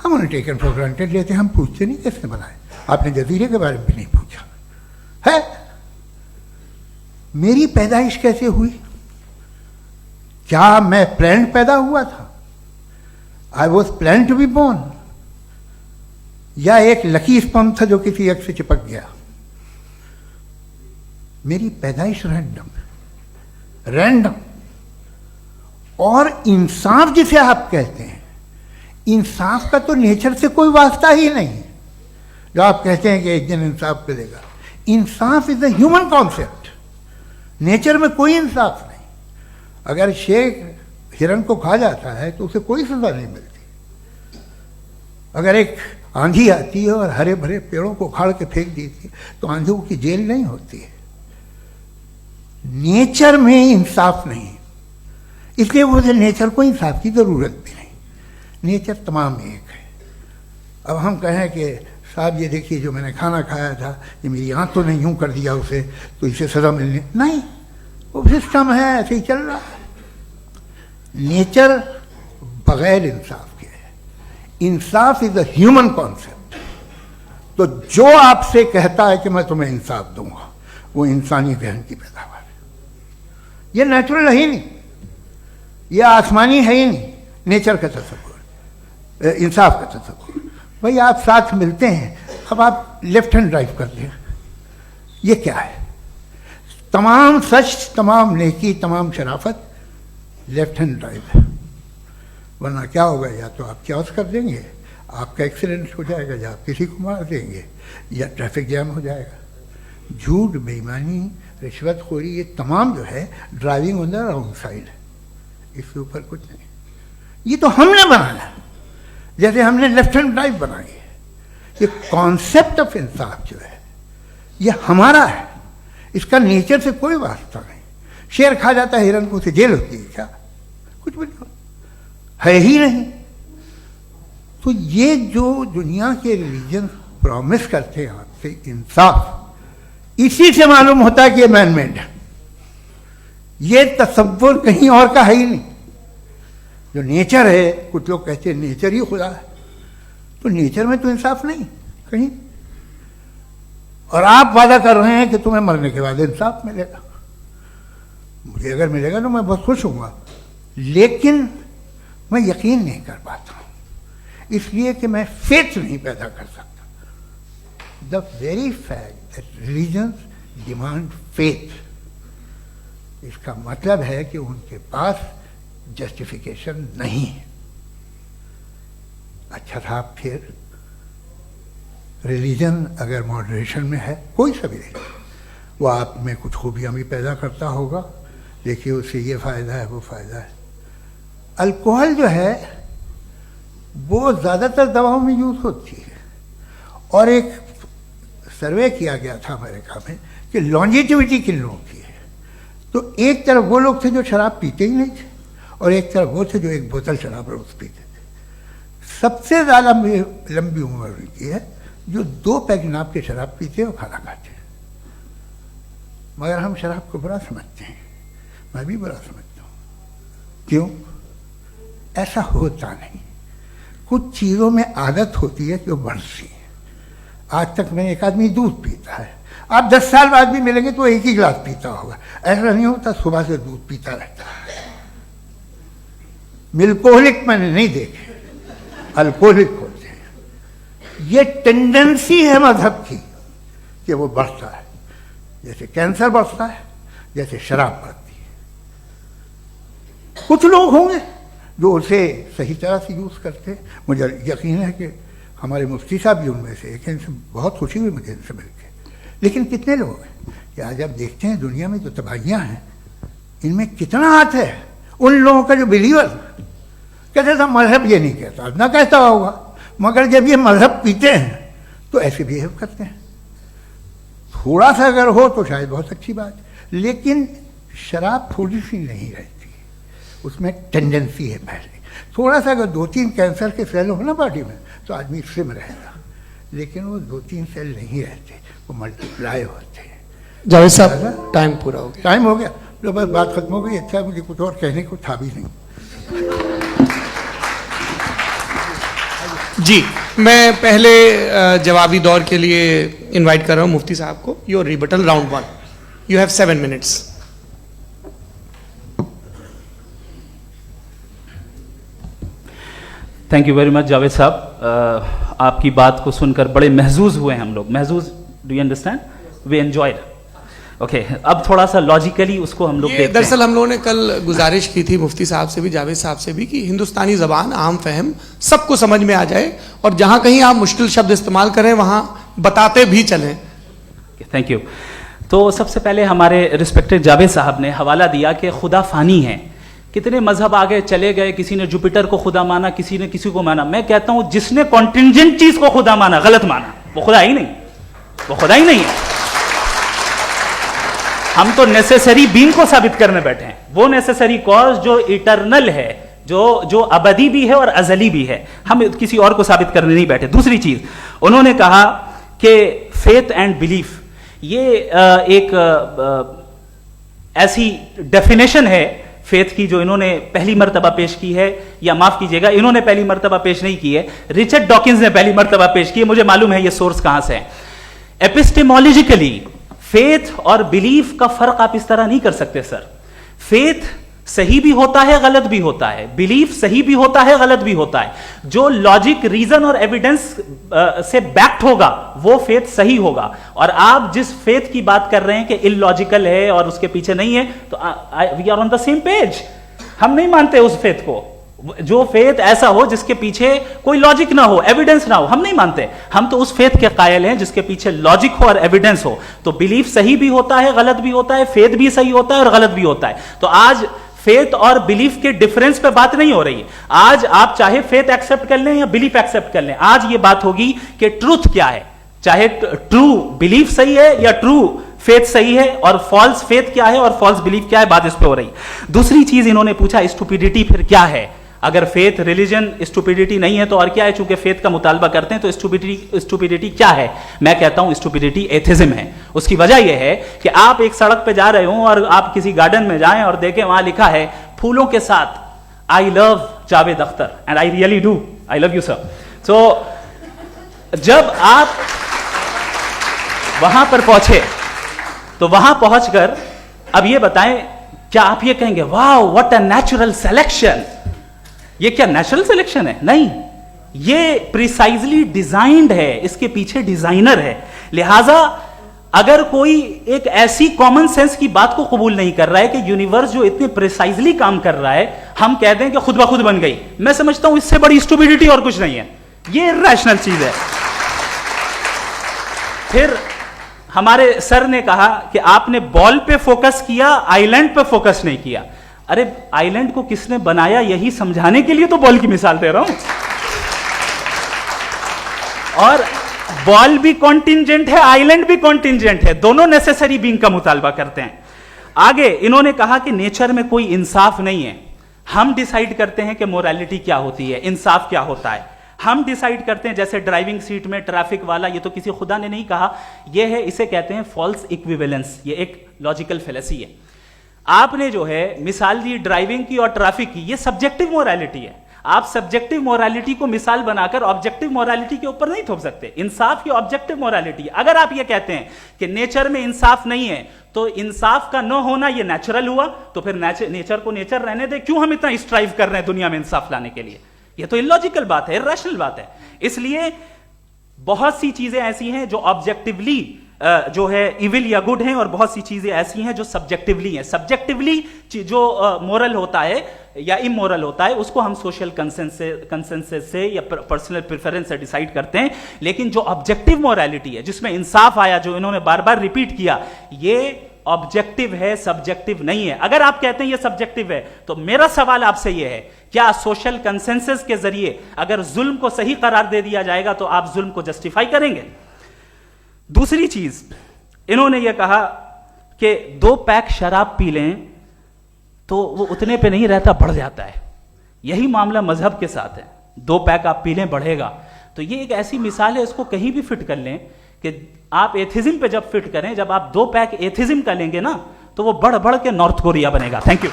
हम उन्हें टेकन फॉर ग्रांटेड लेते हैं, हम पूछते नहीं कैसे बनाए। आपने जजीरे के बारे में भी नहीं पूछा है। मेरी पैदाइश कैसे हुई? क्या मैं प्लान पैदा हुआ था? I was plan to be born, या एक लकी स्पर्म था जो किसी एग से चिपक गया? मेरी पैदाइश रैंडम। और इंसाफ जिसे आप कहते हैं, इंसाफ का तो नेचर से कोई वास्ता ही नहीं है। जो आप कहते हैं कि एक दिन इंसाफ मिलेगा, इंसाफ is a human concept, nature में कोई इंसाफ नहीं। अगर शेर हिरन को खा जाता है तो उसे कोई सजा नहीं मिलती। अगर एक आंधी आती है और हरे भरे पेड़ों को उखाड़ के फेंक देती है तो आंधियों की जेल नहीं होती है। नेचर में इंसाफ नहीं, इसलिए वो नेचर को इंसाफ की जरूरत भी नहीं। नेचर तमाम एक है। अब हम कहें कि साहब ये देखिए जो मैंने खाना खाया था, ये मेरी आंख तो नहीं यूं कर दिया उसे, तो इसे सजा मिलनी नहीं, वो सिस्टम है, ऐसे ही चल रहा है। नेचर बगैर इंसाफ के है। इंसाफ इज अ ह्यूमन कॉन्सेप्ट। तो जो आपसे कहता है कि मैं तुम्हें इंसाफ दूंगा, वो इंसानी जहन की पैदावार है। ये नेचुरल है ही नहीं, ये आसमानी है ही नहीं। नेचर का तसव्वुर, इंसाफ का तसव्वुर। भाई आप साथ मिलते हैं, अब आप लेफ्ट हैंड ड्राइव करते हैं, ये क्या है? तमाम सच, तमाम नेकी, तमाम शराफत लेफ्ट हैंड ड्राइव है। वरना क्या होगा, या तो आप क्रॉस कर देंगे, आपका एक्सीडेंट हो जाएगा, या आप किसी को मार देंगे, या ट्रैफिक जैम हो जाएगा। झूठ, बेईमानी, रिश्वतखोरी, ये तमाम जो है driving on the wrong side है। इसके ऊपर कुछ नहीं। ये तो हमने बनाया, जैसे हमने लेफ्ट हैंड ड्राइव बनाई है। ये कॉन्सेप्ट ऑफ इंसाफ जो है ये हमारा है, इसका नेचर से कोई वास्ता नहीं। शेर खा जाता है हिरन को, उसे जेल होती है क्या? कुछ भी नहीं, है ही नहीं। तो ये जो दुनिया के रिलीजन प्रॉमिस करते हैं आपसे इंसाफ, इसी से मालूम होता है कि ये मैन मेड है। ये तसव्वुर कहीं और का है ही नहीं। जो नेचर है, कुछ लोग कहते हैं नेचर ही खुदा है, तो नेचर में तो इंसाफ नहीं कहीं। और आप वादा कर रहे हैं कि तुम्हें मरने के बाद इंसाफ मिलेगा। मुझे अगर मिलेगा तो मैं बहुत खुश होऊंगा, लेकिन मैं यकीन नहीं कर पाता हूं, इसलिए कि मैं फेथ नहीं पैदा कर सकता। The very fact that religions demand faith, इसका मतलब है कि उनके पास जस्टिफिकेशन नहीं है। अच्छा साहब, फिर रिलीजन अगर मॉडरेशन में है, कोई सा भी नहीं, वो आप में कुछ खूबियां भी पैदा करता होगा, देखिए उससे ये फ़ायदा है, वो फ़ायदा है। अल्कोहल जो है वो ज़्यादातर दवाओं में यूज़ होती है, और एक सर्वे किया गया था अमेरिका में कि लॉन्जेटिविटी किन लोगों की है। तो एक तरफ वो लोग थे जो शराब पीते ही नहीं थे, और एक तरफ वो थे जो एक बोतल शराब रोज़ पीते थे। सबसे ज़्यादा लंबी उम्र उनकी है जो 2 पैक नाप के शराब पीते हैं और खाना खाते हैं। मगर हम शराब को बुरा समझते हैं, मैं भी बुरा समझता हूँ। क्यों? ऐसा होता नहीं। कुछ चीज़ों में आदत होती है जो बढ़ती है। आज तक में एक आदमी दूध पीता है, आप 10 साल बाद भी मिलेंगे तो एक ही गिलास पीता होगा। ऐसा नहीं होता, सुबह से दूध पीता रहता है। मिल्कोहलिक मैंने नहीं देखे, अल्कोहलिक होते हैं। ये टेंडेंसी है मजहब की कि वो बढ़ता है, जैसे कैंसर बढ़ता है, जैसे शराब बढ़ती है। कुछ लोग होंगे जो उसे सही तरह से यूज़ करते हैं। मुझे यकीन है कि हमारे मुफ्ती साहब भी उनमें से एक, इनसे बहुत खुशी हुई मुझे इनसे मिलकर। लेकिन कितने लोग हैं कि आज आप देखते हैं दुनिया में जो तबाहियाँ हैं, इनमें कितना हाथ है उन लोगों का जो बिलीवर कहते था मजहब ये नहीं कहता, ना कहता होगा, मगर जब ये मजहब पीते हैं तो ऐसे बिहेव करते हैं। थोड़ा सा अगर हो तो शायद बहुत अच्छी बात, लेकिन शराब थोड़ी सी नहीं रहती, उसमें टेंडेंसी है। पहले थोड़ा सा अगर 2-3 कैंसर के सेल हो ना बॉडी में तो आदमी स्लिम रहेगा, लेकिन वो 2-3 सेल नहीं रहते, वो मल्टीप्लाई होते हैं। जावेद साहब, टाइम पूरा हो गया। टाइम हो गया, तो बस बात खत्म हो गई। अच्छा, मुझे कुछ और कहने को था भी नहीं। जी, मैं पहले जवाबी दौर के लिए इनवाइट कर रहा हूं मुफ्ती साहब को। Your rebuttal round 1, you have 7 minutes। Thank you very much Javed साहब, आपकी बात को सुनकर बड़े महजूज हुए हम लोग। महजूज, do you understand? We enjoyed. Okay, अब थोड़ा सा लॉजिकली उसको हम लोग देखते हैं। दरअसल हम लोगों ने कल गुजारिश की थी मुफ्ती साहब से भी, जावेद साहब से भी, कि हिंदुस्तानी जबान आम फहम सबको समझ में आ जाए और जहां कहीं आप मुश्किल शब्द इस्तेमाल करें वहां बताते भी चलें। Thank you. तो सबसे पहले हमारे रिस्पेक्टेड जावेद साहब ने हवाला दिया कि खुदा फानी है। कितने मजहब आगे चले गए, किसी ने जुपिटर को खुदा माना, किसी ने किसी को माना। मैं कहता हूं जिसने कॉन्टिंजेंट चीज को खुदा माना, गलत माना, वो खुदा ही नहीं, वो खुदा ही नहीं है। हम तो नेसेसरी बीइंग को साबित करने बैठे हैं, वो नेसेसरी कॉज जो इटरनल है, जो अबदी भी है और अजली भी है। हम किसी और को साबित करने नहीं बैठे। दूसरी चीज उन्होंने कहा कि फेथ एंड बिलीफ, ये एक ऐसी डेफिनेशन है फेथ की जो इन्होंने पहली मर्तबा पेश की है, या माफ कीजिएगा इन्होंने पहली मर्तबा पेश नहीं की है, रिचर्ड डॉकिंस ने पहली मर्तबा पेश की है। मुझे मालूम है ये सोर्स कहां से है। एपिस्टेमोलॉजिकली फेथ और बिलीफ का फर्क आप इस तरह नहीं कर सकते सर। फेथ सही भी होता है, गलत भी होता है। बिलीफ सही भी होता है, गलत भी होता है। जो लॉजिक, रीजन और एविडेंस से बैक्ड होगा वो फेथ सही होगा। और आप जिस फेथ की बात कर रहे हैं कि इलॉजिकल है और उसके पीछे नहीं है, तो we are on the same page. हम नहीं मानते उस फेथ को, जो फेथ ऐसा हो जिसके पीछे कोई लॉजिक ना हो, एविडेंस ना हो, हम नहीं मानते। हम तो उस फेथ के कायल हैं जिसके पीछे लॉजिक हो और एविडेंस हो। तो बिलीफ सही भी होता है, गलत भी होता है, फेथ भी सही होता है और गलत भी होता है। तो आज फेथ और बिलीफ के डिफरेंस पे बात नहीं हो रही है। आज आप चाहे फेथ एक्सेप्ट कर लें या बिलीफ एक्सेप्ट कर लें, आज ये बात होगी कि ट्रूथ क्या है, चाहे ट्रू बिलीफ सही है या ट्रू फेथ सही है, और फॉल्स फेथ क्या है और फॉल्स बिलीफ क्या है, बात इस पे हो रही। दूसरी चीज इन्होंने पूछा स्टुपिडिटी फिर क्या है। अगर फेथ रिलीजन स्टुपिडिटी नहीं है तो और क्या है? चूंकि फेथ का मुतालबा करते हैं तो स्टुपिडिटी क्या है? मैं कहता हूं स्टुपिडिटी एथिज्म है। उसकी वजह यह है कि आप एक सड़क पे जा रहे हो और आप किसी गार्डन में जाएं और देखें वहां लिखा है फूलों के साथ I love Javed Akhtar, and I really do, I love you sir. So जब आप वहां पर पहुंचे तो वहां पहुंचकर अब ये बताएं, क्या आप ये कहेंगे वाह व्हाट अ नेचुरल सिलेक्शन? ये क्या नेचुरल सिलेक्शन है? नहीं, ये प्रिसाइजली डिजाइंड है, इसके पीछे डिजाइनर है। लिहाजा अगर कोई एक ऐसी कॉमन सेंस की बात को कबूल नहीं कर रहा है कि यूनिवर्स जो इतने प्रिसाइजली काम कर रहा है, हम कह दें कि खुद ब खुद बन गई, मैं समझता हूं इससे बड़ी स्टुपिडिटी और कुछ नहीं है। ये रैशनल चीज है। फिर हमारे सर ने कहा कि आपने बॉल पे फोकस किया, आइलैंड पे फोकस नहीं किया। अरे आइलैंड को किसने बनाया यही समझाने के लिए तो बॉल की मिसाल दे रहा हूं। और बॉल भी कॉन्टिंजेंट है, आइलैंड भी कॉन्टिंजेंट है, दोनों नेसेसरी बीइंग का मुतालबा करते हैं। आगे इन्होंने कहा कि नेचर में कोई इंसाफ नहीं है। हम डिसाइड करते हैं कि मोरालिटी क्या होती है, इंसाफ क्या होता है। हम डिसाइड करते हैं, जैसे ड्राइविंग सीट में ट्रैफिक वाला, ये तो किसी खुदा ने नहीं कहा, ये है, इसे कहते हैं फॉल्स इक्विवेलेंस। ये एक लॉजिकल फेलेसी है। आपने जो है मिसाल दी ड्राइविंग की और ट्रैफिक की, ये सब्जेक्टिव मोरालिटी है। आप सब्जेक्टिव मोरालिटी को मिसाल बनाकर ऑब्जेक्टिव मोरालिटी के ऊपर नहीं थोप सकते। इंसाफ की ऑब्जेक्टिव मोरालिटी। अगर आप ये कहते हैं कि नेचर में इंसाफ नहीं है, तो इंसाफ का न होना ये नेचुरल हुआ, तो फिर नेचर को नेचर रहने दे। क्यों हम इतना स्ट्राइव कर रहे हैं दुनिया में इंसाफ लाने के लिए? ये तो इलॉजिकल बात है, इरैशनल बात है। इसलिए बहुत सी चीजें ऐसी हैं जो ऑब्जेक्टिवली जो है इविल या गुड हैं, और बहुत सी चीजें ऐसी हैं जो सब्जेक्टिवली हैं। सब्जेक्टिवली जो मोरल होता है या इमोरल होता है, उसको हम सोशल कंसेंसस से या पर्सनल प्रेफरेंस से डिसाइड करते हैं। लेकिन जो ऑब्जेक्टिव मोरालिटी है, जिसमें इंसाफ आया, जो इन्होंने बार बार रिपीट किया, ये ऑब्जेक्टिव है, सब्जेक्टिव नहीं है। अगर आप कहते हैं ये सब्जेक्टिव है, तो मेरा सवाल आपसे ये है, क्या सोशल कंसेंसस के जरिए अगर जुल्म को सही करार दे दिया जाएगा तो आप जुल्म को जस्टिफाई करेंगे? दूसरी चीज इन्होंने यह कहा कि 2 पैक शराब पी लें तो वो उतने पे नहीं रहता, बढ़ जाता है। यही मामला मजहब के साथ है। 2 पैक आप पी लें, बढ़ेगा। तो ये एक ऐसी मिसाल है, इसको कहीं भी फिट कर लें कि आप एथिज्म पे जब फिट करें, जब आप 2 पैक एथिज्म का लेंगे ना, तो वो बढ़ बढ़ के नॉर्थ कोरिया बनेगा। Thank you.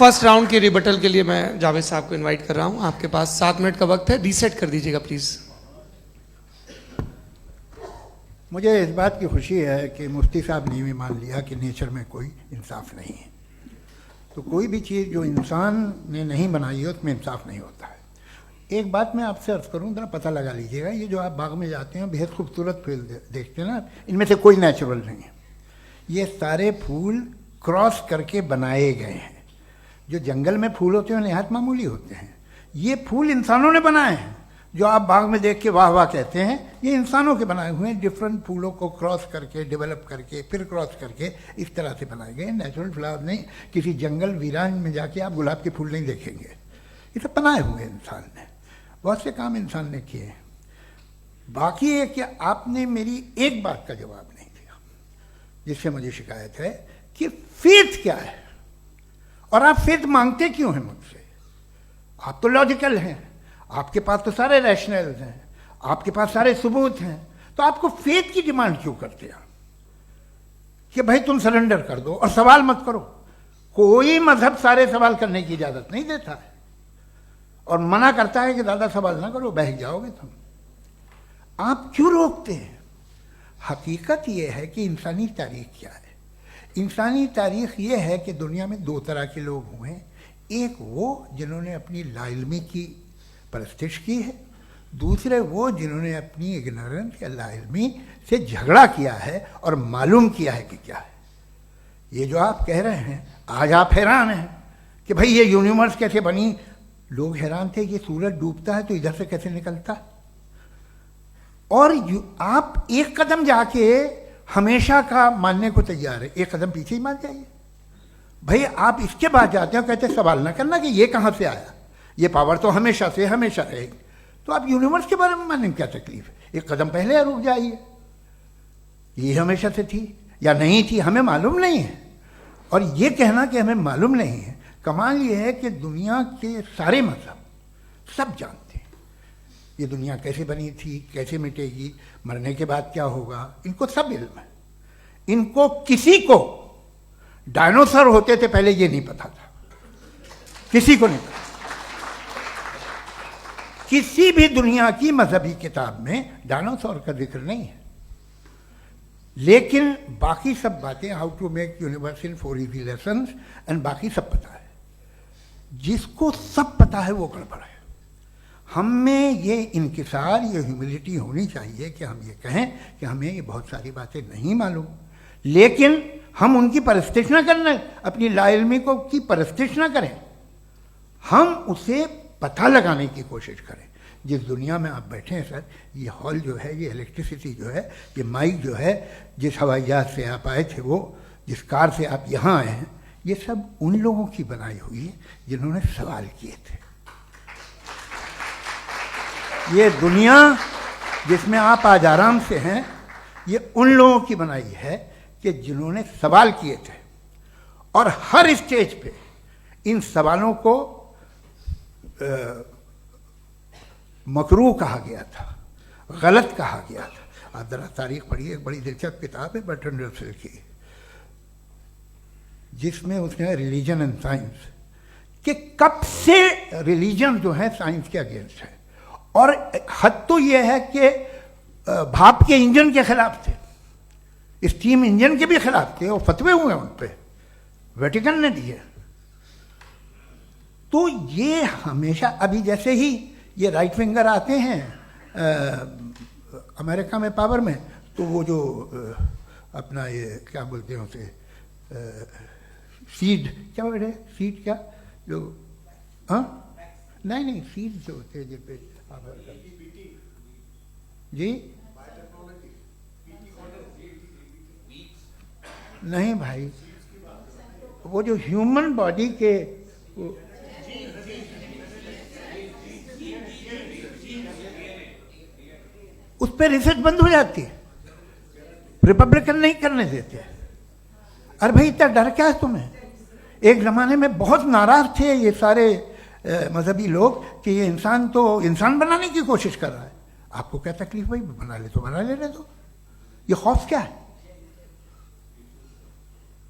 फर्स्ट राउंड के रिबटल के लिए मैं जावेद साहब को इनवाइट कर रहा हूं। आपके पास 7 मिनट का वक्त है, रीसेट कर दीजिएगा प्लीज। मुझे इस बात की खुशी है कि मुफ्ती साहब ने भी मान लिया कि नेचर में कोई इंसाफ नहीं है। तो कोई भी चीज़ जो इंसान ने नहीं बनाई है उसमें इंसाफ नहीं होता है। एक बात मैं आपसे अर्ज़ करूँ, जरा पता लगा लीजिएगा, ये जो आप बाग में जाते हैं बेहद खूबसूरत फूल देखते हैं ना, इनमें से कोई नेचुरल नहीं है। ये सारे फूल क्रॉस करके बनाए गए हैं। जो जंगल में फूल होते हैं निहायत मामूली होते हैं, ये फूल इंसानों ने बनाए हैं। जो आप बाग में देख के वाह वाह कहते हैं, ये इंसानों के बनाए हुए हैं। डिफरेंट फूलों को क्रॉस करके, डेवलप करके, फिर क्रॉस करके इस तरह से बनाए गए। नेचुरल फ्लावर नहीं। किसी जंगल वीरान में जाके आप गुलाब के फूल नहीं देखेंगे। ये सब बनाए हुए इंसान ने, बहुत से काम इंसान ने किए हैं। बाकी है कि आपने मेरी एक बात का जवाब नहीं दिया, जिससे मुझे शिकायत है कि फेथ क्या है और आप फेथ मांगते क्यों हैं मुझसे। आप तो लॉजिकल हैं, आपके पास तो सारे रैशनल्स हैं, आपके पास सारे सबूत हैं, तो आपको फेथ की डिमांड क्यों करते हैं कि भाई तुम सरेंडर कर दो और सवाल मत करो। कोई मजहब सारे सवाल करने की इजाजत नहीं देता है और मना करता है कि ज़्यादा सवाल ना करो, बह जाओगे तुम। आप क्यों रोकते हैं? हकीकत यह है कि इंसानी तारीख क्या है। इंसानी तारीख ये है कि दुनिया में 2 तरह के लोग हुए हैं। एक वो जिन्होंने अपनी लाइल्मी की परस्तिश की है, दूसरे वो जिन्होंने अपनी इग्नोरेंस या लाइल्मी से झगड़ा किया है और मालूम किया है कि क्या है। ये जो आप कह रहे हैं, आज आप हैरान हैं कि भाई ये यूनिवर्स कैसे बनी। लोग हैरान थे कि सूरज डूबता है तो इधर से कैसे निकलता। और आप एक कदम जाके हमेशा का मानने को तैयार है, एक कदम पीछे ही मान जाइए। भाई आप इसके बाद जाते हो, कहते सवाल ना करना कि ये कहाँ से आया, ये पावर तो हमेशा से हमेशा रहेगी। तो आप यूनिवर्स के बारे में मानने में क्या तकलीफ है? एक कदम पहले रुक जाइए। ये हमेशा से थी या नहीं थी हमें मालूम नहीं है। और ये कहना कि हमें मालूम नहीं है, कमाल ये है कि दुनिया के सारे मजहब सब जानते हैं ये दुनिया कैसे बनी थी, कैसे मिटेगी, मरने के बाद क्या होगा, इनको सब इल्म है। इनको किसी को डायनासोर होते थे पहले ये नहीं पता था, किसी को नहीं पता। किसी भी दुनिया की मजहबी किताब में डायनासोर का जिक्र नहीं है। लेकिन बाकी सब बातें, how to make universe in 4 easy lessons and बाकी सब पता है। जिसको सब पता है वो गड़बड़ है। हम में ये इंकिसार, ये ह्यूमिलिटी होनी चाहिए कि हम ये कहें कि हमें ये बहुत सारी बातें नहीं मालूम, लेकिन हम उनकी परस्तिश ना करना, अपनी लाइल्मी को की परस्तिश ना करें, हम उसे पता लगाने की कोशिश करें। जिस दुनिया में आप बैठे हैं सर, ये हॉल जो है, ये इलेक्ट्रिसिटी जो है, ये माइक जो है, जिस हवाई जहाज से आप आए थे, वो जिस कार से आप यहाँ आए हैं, ये सब उन लोगों की बनाई हुई है जिन्होंने सवाल किए थे। ये दुनिया जिसमें आप आज आराम से हैं, ये उन लोगों की बनाई है कि जिन्होंने सवाल किए थे। और हर स्टेज पे इन सवालों को मकरूह कहा गया था, गलत कहा गया था। आप जरा तारीख पढ़िए, एक बड़ी दिलचस्प किताब है बर्ट्रैंड रसेल की, जिसमें उसने रिलीजन एंड साइंस कि कब से रिलीजन जो है साइंस के अगेंस्ट है। और हद तो यह है कि भाप के इंजन के खिलाफ थे, स्टीम इंजन के भी खिलाफ थे, और फतवे हुए उन पर, वेटिकन ने दिए। तो ये हमेशा, अभी जैसे ही ये राइट विंगर आते हैं अमेरिका में पावर में, तो वो जो अपना ये क्या बोलते हैं उसे, सीड क्या बोलते हैं, सीड क्या जो, हाँ नहीं सीड जो होते हैं जिन पे जी नहीं भाई, वो जो ह्यूमन बॉडी के उस पर रिसर्च बंद हो जाती है, रिपब्लिकन नहीं करने देते। अरे भाई इतना डर क्या है तुम्हें? एक ज़माने में बहुत नाराज थे ये सारे मजहबी लोग कि ये इंसान तो इंसान बनाने की कोशिश कर रहा है। आपको क्या तकलीफ भाई, बना ले तो बना लेने दो, ये खौफ क्या है?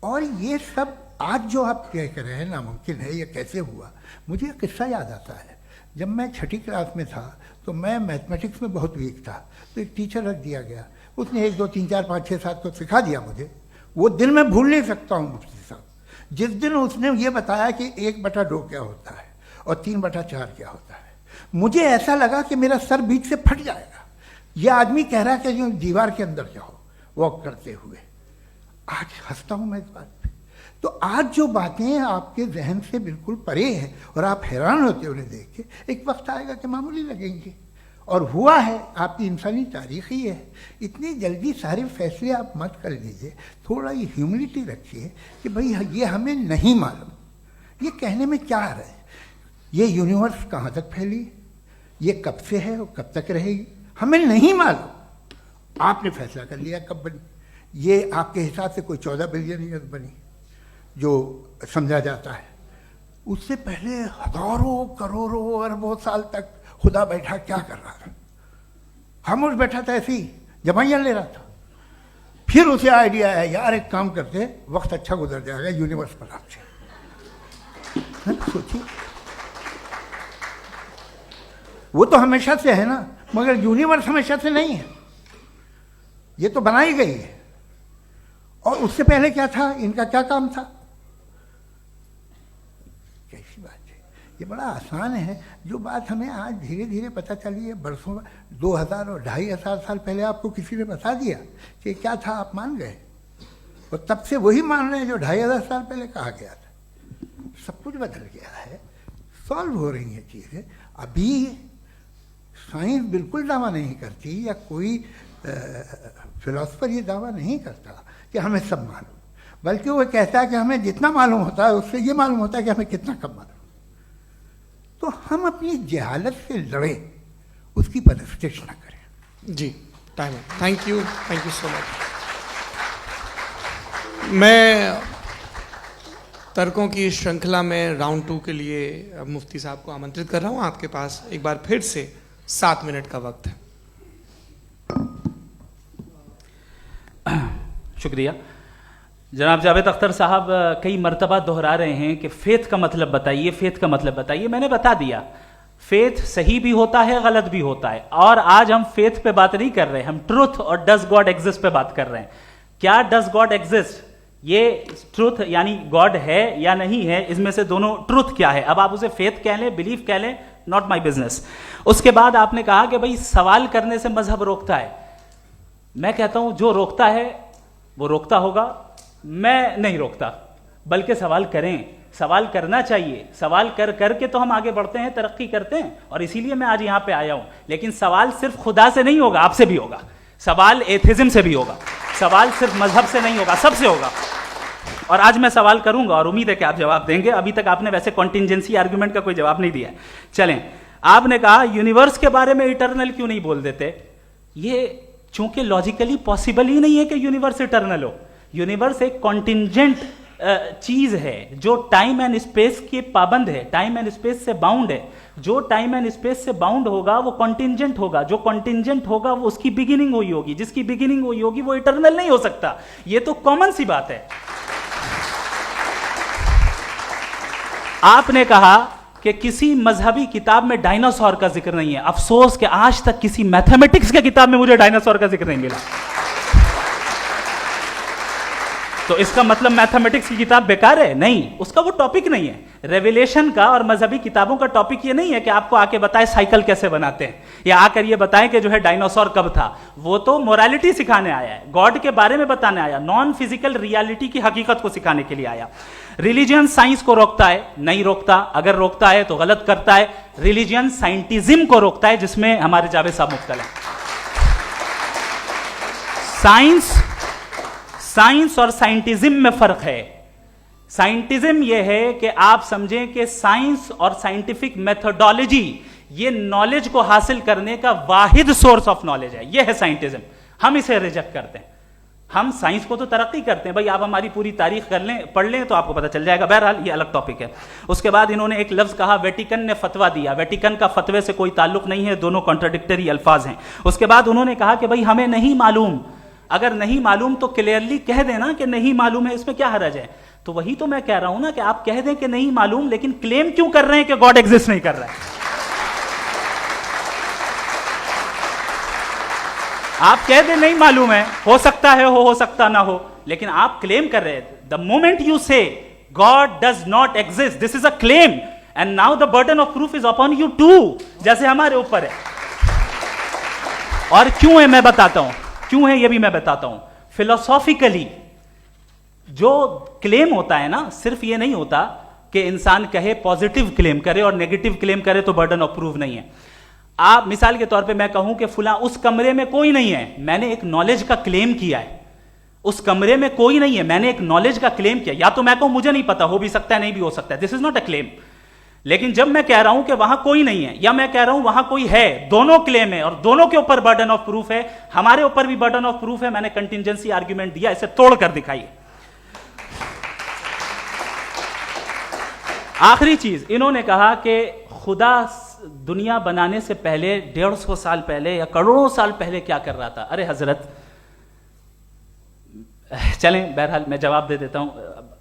और ये सब आज जो आप कह रहे हैं नामुमकिन है, ये कैसे हुआ? मुझे एक किस्सा याद आता है। जब मैं 6ठी क्लास में था तो मैं मैथमेटिक्स में बहुत वीक था, तो एक टीचर रख दिया गया, उसने 1 2 3 4 5 6 7 को सिखा दिया मुझे। वो दिन मैं भूल नहीं सकता हूँ मुफ्ती साहब, जिस दिन उसने ये बताया कि 1/2 क्या होता है और 3/4 क्या होता है, मुझे ऐसा लगा कि मेरा सर बीच से फट जाएगा। ये आदमी कह रहा है कि जो दीवार के अंदर जाओ वॉक करते हुए। आज हंसता हूँ मैं इस बात पे। तो आज जो बातें आपके जहन से बिल्कुल परे हैं और आप हैरान होते हो उन्हें देख के, एक वक्त आएगा कि मामूली लगेंगे। और हुआ है, आपकी इंसानी तारीख ही है। इतनी जल्दी सारे फैसले आप मत कर लीजिए, थोड़ा ये ह्यूमिलिटी रखिए कि भाई ये हमें नहीं मालूम। ये कहने में क्या आ रहा है? ये यूनिवर्स कहाँ तक फैली, ये कब से है और कब तक रहेगी, हमें नहीं मालूम। आपने फैसला कर लिया कब बनी। ये आपके हिसाब से कोई 14 बिलियन ईयर बनी जो समझा जाता है। उससे पहले हजारों करोड़ों अरबों साल तक खुदा बैठा क्या कर रहा था? खामोश बैठा था, ऐसी जमाइयाँ ले रहा था। फिर उसे आइडिया आया, यार एक काम करते, वक्त अच्छा गुजर जाएगा, यूनिवर्स पर आपसे सोचिए। वो तो हमेशा से है ना, मगर यूनिवर्स हमेशा से नहीं है, ये तो बनाई गई है। और उससे पहले क्या था, इनका क्या काम था? कैसी बात है, ये बड़ा आसान है। जो बात हमें आज धीरे धीरे पता चली है, बरसों 2000 और 2500 साल पहले आपको किसी ने बता दिया कि क्या था, आप मान गए और तब से वही मान रहे हैं जो 2500 साल पहले कहा गया था। सब कुछ बदल गया है, सॉल्व हो रही हैं चीज़ें। अभी साइंस बिल्कुल दावा नहीं करती, या कोई फिलोसफर ये दावा नहीं करता कि हमें सब मालूम, बल्कि वो कहता है कि हमें जितना मालूम होता है उससे ये मालूम होता है कि हमें कितना कम मालूम। तो हम अपनी जहालत से लड़ें, उसकी परस्तिश न करें। जी, टाइम है। Thank you so much. मैं तर्कों की श्रृंखला में राउंड 2 के लिए मुफ्ती साहब को आमंत्रित कर रहा हूँ। आपके पास एक बार फिर से 7 मिनट का वक्त है। शुक्रिया। जनाब जावेद अख्तर साहब कई मर्तबा दोहरा रहे हैं कि फेथ का मतलब बताइए, फेथ का मतलब बताइए। मैंने बता दिया, फेथ सही भी होता है, गलत भी होता है। और आज हम फेथ पे बात नहीं कर रहे, हम ट्रुथ और डज गॉड एग्जिस्ट पे बात कर रहे हैं। क्या डज गॉड एग्जिस्ट, ये ट्रुथ यानी गॉड है या नहीं है, इसमें से दोनों ट्रुथ क्या है। अब आप उसे फेथ कह लें, बिलीफ कह लें, नॉट माई बिजनेस। उसके बाद आपने कहा कि भाई सवाल करने से मजहब रोकता है। मैं कहता हूं जो रोकता है वो रोकता होगा, मैं नहीं रोकता, बल्कि सवाल करें, सवाल करना चाहिए। सवाल कर करके तो हम आगे बढ़ते हैं, तरक्की करते हैं, और इसीलिए मैं आज यहां पे आया हूं। लेकिन सवाल सिर्फ खुदा से नहीं होगा, आपसे भी होगा। सवाल एथिज्म से भी होगा, सवाल सिर्फ मजहब से नहीं होगा, सबसे होगा। और आज मैं सवाल करूंगा और उम्मीद है कि आप जवाब देंगे। अभी तक आपने वैसे कॉन्टिंजेंसी आर्ग्यूमेंट का कोई जवाब नहीं दिया। चलें, आपने कहा यूनिवर्स के बारे में इटर्नल क्यों नहीं बोल देते। ये चूंकि लॉजिकली पॉसिबल ही नहीं है कि यूनिवर्स इटर्नल हो। यूनिवर्स एक कॉन्टिंजेंट चीज है जो टाइम एंड स्पेस के पाबंद है, टाइम एंड स्पेस से बाउंड है। जो टाइम एंड स्पेस से बाउंड होगा वो कॉन्टिंजेंट होगा, जो कॉन्टिंजेंट होगा वो उसकी बिगिनिंग हुई होगी, जिसकी बिगिनिंग हुई होगी वो इटर्नल नहीं हो सकता। ये तो कॉमन सी बात है। आपने कहा कि किसी मजहबी किताब में डायनासोर का जिक्र नहीं है। अफसोस कि आज तक किसी मैथमेटिक्स के किताब में मुझे डायनासोर का जिक्र नहीं मिला। तो इसका मतलब मैथमेटिक्स की किताब बेकार है? नहीं, उसका वो टॉपिक नहीं है। रेवलेशन का और मजहबी किताबों का टॉपिक ये नहीं है कि आपको आके बताए साइकिल कैसे बनाते हैं, या आकर ये बताएं कि जो है डायनासोर कब था। वो तो मोरालिटी सिखाने आया है, गॉड के बारे में बताने आया, नॉन फिजिकल रियलिटी की हकीकत को सिखाने के लिए आया। रिलीजियन साइंस को रोकता है? नहीं रोकता। अगर रोकता है तो गलत करता है। रिलीजियन साइंटिज्म को रोकता है, जिसमें हमारे जावेद साहब मुब्तला हैं। साइंस और साइंटिज्म में फर्क है। साइंटिज्म यह है कि आप समझें कि साइंस और साइंटिफिक मेथोडोलॉजी ये नॉलेज को हासिल करने का वाहिद सोर्स ऑफ नॉलेज है। यह है साइंटिज्म। हम इसे रिजेक्ट करते हैं। हम साइंस को तो तरक्की करते हैं, भाई आप हमारी पूरी तारीख कर लें, पढ़ लें तो आपको पता चल जाएगा। बहरहाल ये अलग टॉपिक है। उसके बाद इन्होंने एक लफ्ज कहा, वेटिकन ने फतवा दिया। वेटिकन का फतवे से कोई ताल्लुक नहीं है, दोनों कॉन्ट्राडिक्टरी अल्फाज हैं। उसके बाद उन्होंने कहा कि भाई हमें नहीं मालूम। अगर नहीं मालूम तो क्लियरली कह देना कि नहीं मालूम है, इसमें क्या हरज है। तो वही तो मैं कह रहा हूं ना कि आप कह दें कि नहीं मालूम, लेकिन क्लेम क्यों कर रहे हैं कि गॉड एग्जिस्ट नहीं कर रहा है? आप कह दें नहीं मालूम है, हो सकता है हो सकता ना हो, लेकिन आप क्लेम कर रहे हैं. The moment you say God does not exist, this is a claim, and now the burden of proof is upon you too, जैसे हमारे ऊपर है. और क्यों है मैं बताता हूं, क्यों है ये भी मैं बताता हूं. फिलोसॉफिकली जो क्लेम होता है ना, सिर्फ ये नहीं होता कि इंसान कहे पॉजिटिव क्लेम करे और नेगेटिव क्लेम करे तो बर्डन ऑफ प्रूफ नहीं है. आप मिसाल के तौर पे मैं कहूं कि फुला उस कमरे में कोई नहीं है, मैंने एक नॉलेज का क्लेम किया है. उस कमरे में कोई नहीं है, मैंने एक नॉलेज का क्लेम किया. या तो मैं कहूं मुझे नहीं पता, हो भी सकता है नहीं भी हो सकता है, this is not a claim. लेकिन जब मैं कह रहा हूं कि वहां कोई नहीं है, या मैं कह रहा हूं वहां कोई है, दोनों क्लेम है और दोनों के ऊपर बर्डन ऑफ प्रूफ है. हमारे ऊपर भी बर्डन ऑफ प्रूफ है, मैंने कंटिजेंसी आर्ग्यूमेंट दिया, इसे तोड़कर दिखाइए. आखिरी चीज, इन्होंने कहा कि खुदा दुनिया बनाने से पहले 150 साल पहले या करोड़ों साल पहले क्या कर रहा था. अरे हजरत, चलें बहरहाल मैं जवाब दे देता हूं.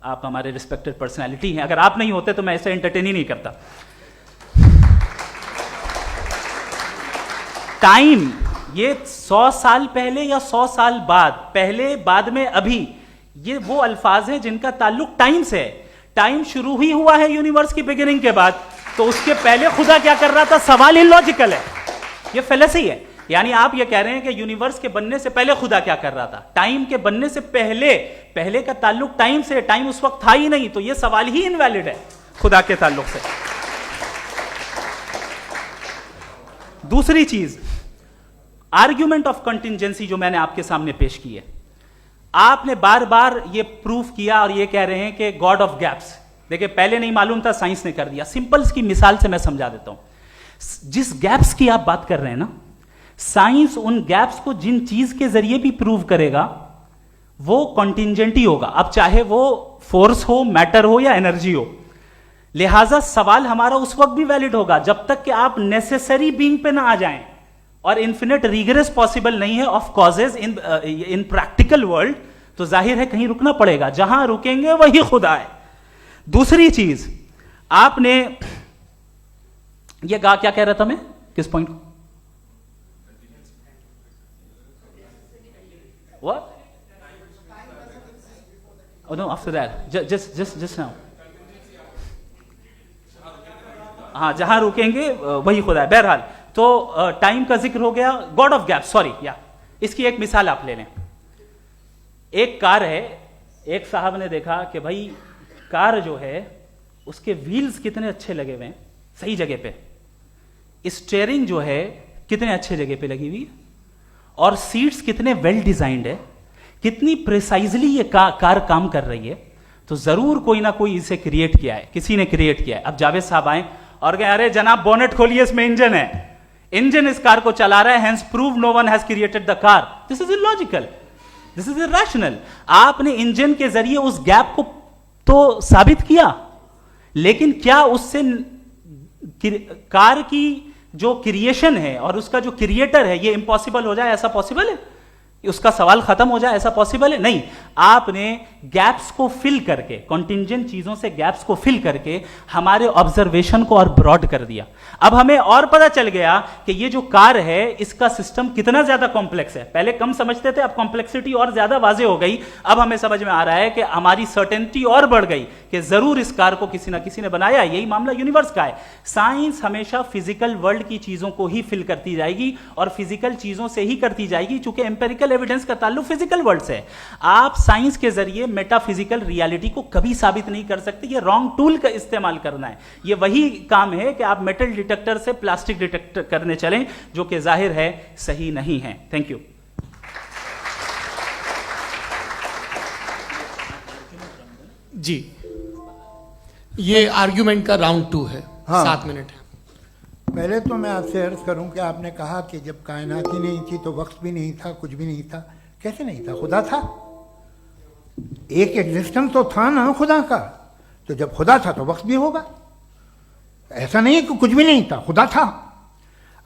आप हमारे रिस्पेक्टेड पर्सनालिटी हैं, अगर आप नहीं होते तो मैं ऐसे एंटरटेन ही नहीं करता. टाइम, ये 100 साल पहले या 100 साल बाद, पहले बाद में अभी, ये वो अल्फाज हैं जिनका ताल्लुक टाइम से है. टाइम शुरू ही हुआ है यूनिवर्स की बिगिनिंग के बाद, तो उसके पहले खुदा क्या कर रहा था? सवाल इलॉजिकल है, ये फेलेसी है. यानी आप ये कह रहे हैं कि यूनिवर्स के बनने से पहले खुदा क्या कर रहा था? टाइम के बनने से पहले, पहले का ताल्लुक टाइम से, टाइम उस वक्त था ही नहीं, तो ये सवाल ही इनवैलिड है खुदा के ताल्लुक से. दूसरी चीज, आर्ग्यूमेंट ऑफ कंटिजेंसी जो मैंने आपके सामने पेश की है, आपने बार बार ये प्रूफ किया और ये कह रहे हैं कि गॉड ऑफ गैप्स. देखिए, पहले नहीं मालूम था, साइंस ने कर दिया. सिंपल्स की मिसाल से मैं समझा देता हूं. जिस गैप्स की आप बात कर रहे हैं ना, साइंस उन गैप्स को जिन चीज के जरिए भी प्रूव करेगा वो कॉन्टिंजेंट ही होगा. अब चाहे वो फोर्स हो, मैटर हो या एनर्जी हो. लिहाजा सवाल हमारा उस वक्त भी वैलिड होगा जब तक कि आप नेसेसरी बीइंग पे ना आ जाएं. और इन्फिनिट रिगरेस पॉसिबल नहीं है of causes in practical world, तो जाहिर है कहीं रुकना पड़ेगा. जहां रुकेंगे वही खुदा है. दूसरी चीज, आपने ये कहा, क्या कह रहा था मैं, किस पॉइंट को? What? Oh no, after that. Just now. हाँ, जहां रुकेंगे वही खुदा है. बहरहाल, तो टाइम का जिक्र हो गया. गॉड ऑफ गैप, सॉरी, या इसकी एक मिसाल आप ले लें. एक कार है, एक साहब ने देखा कि भाई कार जो है उसके व्हील्स कितने अच्छे लगे हुए हैं, सही जगह पे. स्टीयरिंग जो है कितने अच्छे जगह पे लगी हुई है, और सीट्स कितने वेल डिजाइंड है, कितनी प्रिसाइजली ये कार काम कर रही है. तो जरूर कोई ना कोई इसे क्रिएट किया है, किसी ने क्रिएट किया है. अब जावेद साहब आए और कहे, अरे जनाब बोनेट खोलिए, इसमें इंजन है, इंजन इस कार को चला रहा है, hence prove no one has created the car. This is illogical, this is irrational. आपने इंजन के जरिए उस गैप को तो साबित किया, लेकिन क्या उससे कार की जो क्रिएशन है और उसका जो क्रिएटर है ये इम्पॉसिबल हो जाए? ऐसा पॉसिबल है? उसका सवाल खत्म हो जाए, ऐसा पॉसिबल है? नहीं. आपने गैप्स को फिल करके, कॉन्टिंजेंट चीजों से गैप्स को फिल करके हमारे ऑब्जर्वेशन को और ब्रॉड कर दिया. अब हमें और पता चल गया कि ये जो कार है इसका सिस्टम कितना ज्यादा कॉम्प्लेक्स है. पहले कम समझते थे, अब कॉम्प्लेक्सिटी और ज्यादा वाजे हो गई. अब हमें समझ में आ रहा है कि हमारी सर्टेनिटी और बढ़ गई कि जरूर इस कार को किसी ना किसी ने बनाया. यही मामला यूनिवर्स का है. साइंस हमेशा फिजिकल वर्ल्ड की चीजों को ही फिल करती जाएगी और फिजिकल चीजों से ही करती जाएगी, चूंकि एम्पेरिकल एविडेंस का ताल्लुक फिजिकल वर्ल्ड से है. आप साइंस के जरिए मेटाफिजिकल रियलिटी को कभी साबित नहीं कर सकते. ये रॉन्ग टूल का इस्तेमाल करना है. ये वही काम है कि आप मेटल डिटेक्टर से प्लास्टिक डिटेक्टर करने चलें, जो कि जाहिर है सही नहीं है. Thank you. जी, ये आर्ग्यूमेंट का राउंड 2 है. हाँ. 7 मिनट है. पहले तो मैं आपसे अर्ज करूं कि आपने कहा कि जब कायनात ही नहीं थी तो वक्त भी नहीं था, कुछ भी नहीं था. कैसे नहीं था? खुदा था. एक एग्जिस्टेंस तो था ना खुदा का. तो जब खुदा था तो वक्त भी होगा. ऐसा नहीं है कि कुछ भी नहीं था, खुदा था.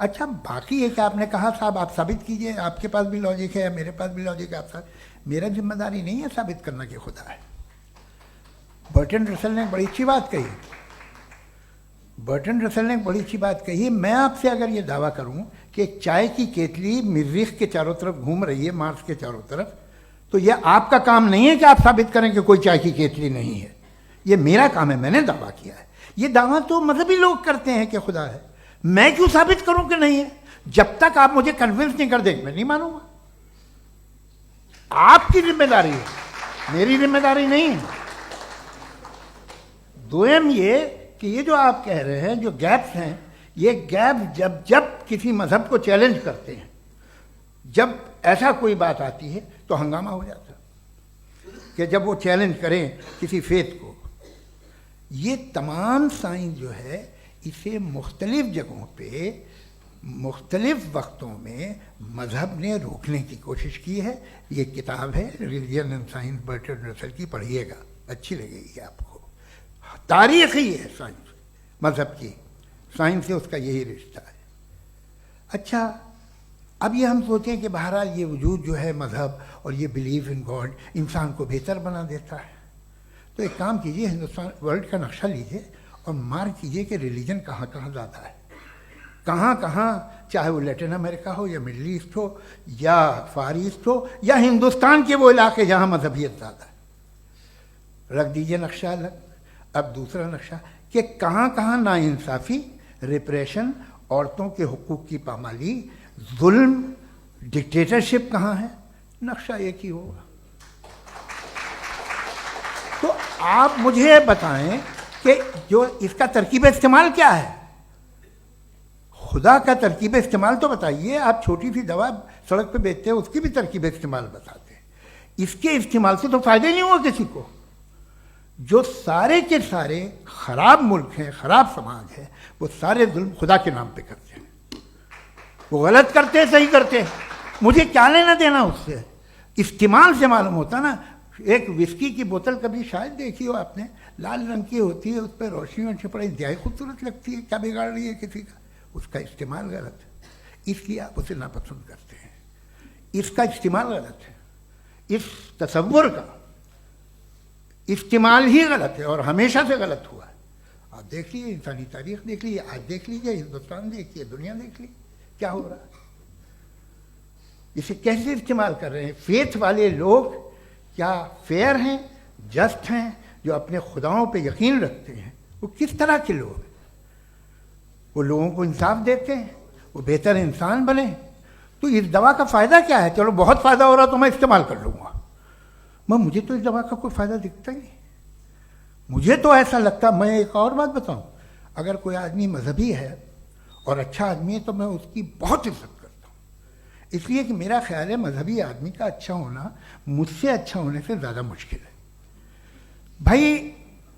अच्छा, बाकी एक आपने कहा साहब आप साबित कीजिए, आपके पास भी लॉजिक है या मेरे पास भी लॉजिक है. आप मेरा जिम्मेदारी नहीं है साबित करना कि खुदा है. बर्टन रसल ने एक बड़ी अच्छी बात कही। बर्टन रसल ने एक बड़ी अच्छी बात कही। मैं आपसे अगर ये दावा करूं कि एक चाय की केतली मरीख के चारों तरफ घूम रही है, मार्स के चारों तरफ, तो यह आपका काम नहीं है कि आप साबित करें कि कोई चाय की केतली नहीं है। ये मेरा काम है, मैंने दावा किया है। ये दावा तो मजहबी लोग करते हैं कि खुदा है, मैं क्यों साबित करूं कि नहीं है? जब तक आप मुझे कन्विंस नहीं कर देंगे मैं नहीं मानूंगा। आपकी जिम्मेदारी है, मेरी जिम्मेदारी नहीं है। दोयम ये कि ये जो आप कह रहे हैं, जो गैप्स हैं, ये गैप जब जब किसी मजहब को चैलेंज करते हैं, जब ऐसा कोई बात आती है तो हंगामा हो जाता है कि जब वो चैलेंज करें किसी फेथ को। ये तमाम साइंस जो है इसे मुख्तलिफ जगहों पे मुख्तलिफ वक्तों में मजहब ने रोकने की कोशिश की है। ये किताब है religion and science, Burton Russell की, पढ़िएगा, अच्छी लगेगी आपको। तारीख ही है साइंस, मजहब की साइंस से उसका यही रिश्ता है। अच्छा, अब ये हम सोचें कि बहरहाल ये वजूद जो है मजहब और ये बिलीव इन गॉड इंसान को बेहतर बना देता है, तो एक काम कीजिए, हिंदुस्तान वर्ल्ड का नक्शा लीजिए और मार्क कीजिए कि रिलीजन कहाँ कहाँ ज़्यादा है, कहाँ कहाँ, चाहे वो लैटिन अमेरिका हो या मिडल ईस्ट हो या फार ईस्ट हो या हिंदुस्तान के वो इलाके जहाँ मजहबियत ज़्यादा है। रख दीजिए नक्शा अलग। अब दूसरा नक्शा कि कहाँ कहाँ नाइंसाफ़ी, रिप्रेशन, औरतों के हुकूक की पामाली, जुल्म, डिक्टेटरशिप कहाँ है, नक्शा एक ही होगा। तो आप मुझे बताएं कि जो इसका तरकीब इस्तेमाल क्या है, खुदा का तरकीब इस्तेमाल तो बताइए। आप छोटी सी दवा सड़क पे बेचते हैं, उसकी भी तरकीब इस्तेमाल बताते हैं। इसके इस्तेमाल से तो फायदा नहीं हुआ किसी को। जो सारे के सारे खराब मुल्क हैं, खराब समाज है, वो सारे जुल्म खुदा के नाम पे करते हैं। वो गलत करते हैं, सही करते हैं, मुझे क्या लेना देना उससे। इस्तेमाल से मालूम होता ना। एक विस्की की बोतल कभी शायद देखी हो आपने, लाल रंग की होती है, उस पर रोशनी और छिपड़ा इंतहाई खूबसूरत लगती है, क्या बिगाड़ रही है किसी का? उसका इस्तेमाल गलत है, इसलिए आप उसे नापसंद करते हैं। इसका इस्तेमाल गलत है, इस तसव्वुर का इस्तेमाल ही गलत है और हमेशा से गलत हुआ है। आप देख लीजिए, इंसानी तारीख देख लीजिए, आज देख लीजिए, हिंदुस्तान देखिए, दुनिया देख लीजिए, क्या हो रहा है। इसे कैसे इस्तेमाल कर रहे हैं फेथ वाले लोग? क्या फेयर हैं, जस्ट हैं, जो अपने खुदाओं पे यकीन रखते हैं? वो किस तरह के लोग हैं? वो लोगों को इंसाफ देते हैं, वो बेहतर इंसान बने। तो इस दवा का फ़ायदा क्या है? चलो बहुत फ़ायदा हो रहा तो मैं इस्तेमाल कर लूँगा, मैं मुझे तो इस दवा का कोई फ़ायदा दिखता ही नहीं। मुझे तो ऐसा लगता, मैं एक और बात बताऊं, अगर कोई आदमी मजहबी है और अच्छा आदमी है तो मैं उसकी बहुत इज्जत करता हूँ, इसलिए कि मेरा ख्याल है मजहबी आदमी का अच्छा होना मुझसे अच्छा होने से ज़्यादा मुश्किल है। भाई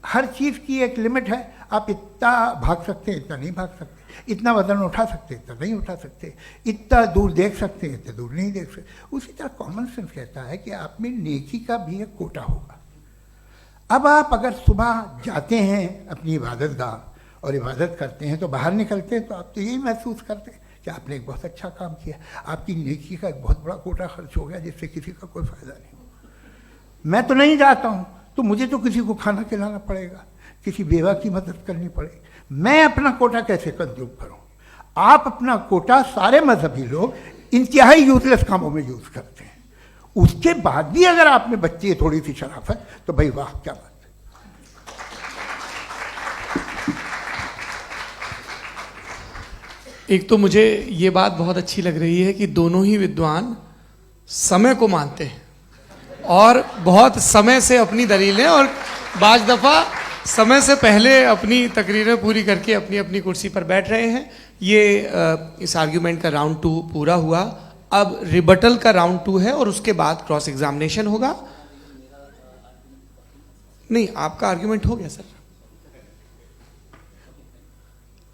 हर चीज़ की एक लिमिट है। आप इतना भाग सकते हैं, इतना नहीं भाग सकते, इतना वजन उठा सकते, इतना नहीं उठा सकते, इतना दूर देख सकते हैं, इतना दूर नहीं देख सकते। उसी तरह कॉमन सेंस कहता है कि आप में नेकी का भी एक कोटा होगा। अब आप अगर सुबह जाते हैं अपनी इबादत गाह और इबादत करते हैं तो बाहर निकलते हैं तो आप तो यही महसूस करते हैं कि आपने एक बहुत अच्छा काम किया, आपकी नेकी का एक बहुत बड़ा कोटा खर्च हो गया जिससे किसी का कोई फ़ायदा नहीं। मैं तो नहीं जाता हूँ तो मुझे तो किसी को खाना खिलाना पड़ेगा, किसी बेवा की मदद करनी पड़ेगी। मैं अपना कोटा कैसे कंज्यूम करूं? आप अपना कोटा, सारे मजहबी लोग इंतहाई यूजलेस कामों में यूज करते हैं। उसके बाद भी अगर आप में बच्ची है थोड़ी सी शराफत, तो भाई वाह क्या बात है। एक तो मुझे ये बात बहुत अच्छी लग रही है कि दोनों ही विद्वान समय को मानते हैं और बहुत समय से अपनी दलीलें और बाज दफ़ा समय से पहले अपनी तकरीरें पूरी करके अपनी अपनी कुर्सी पर बैठ रहे हैं। ये इस आर्ग्यूमेंट का राउंड 2 पूरा हुआ। अब रिबटल का राउंड 2 है और उसके बाद क्रॉस एग्जामिनेशन होगा। नहीं, आपका आर्ग्यूमेंट हो गया सर।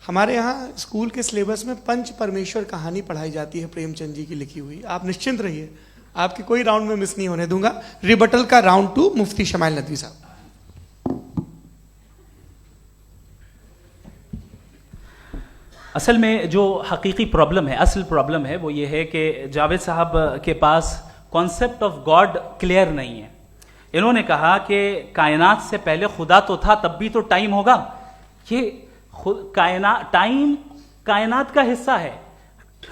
हमारे यहाँ स्कूल के सिलेबस में पंच परमेश्वर कहानी पढ़ाई जाती है, प्रेमचंद जी की लिखी हुई। आप निश्चिंत रहिए, आपके कोई राउंड में मिस नहीं होने दूंगा। रिबटल का राउंड 2, मुफ्ती शमाइल नदवी साहब। असल में जो हकीकी प्रॉब्लम है, असल प्रॉब्लम है, वो ये है कि जावेद साहब के पास कॉन्सेप्ट ऑफ गॉड क्लियर नहीं है। इन्होंने कहा कि कायनात से पहले खुदा तो था, तब भी तो टाइम होगा। ये टाइम कायनात का हिस्सा है।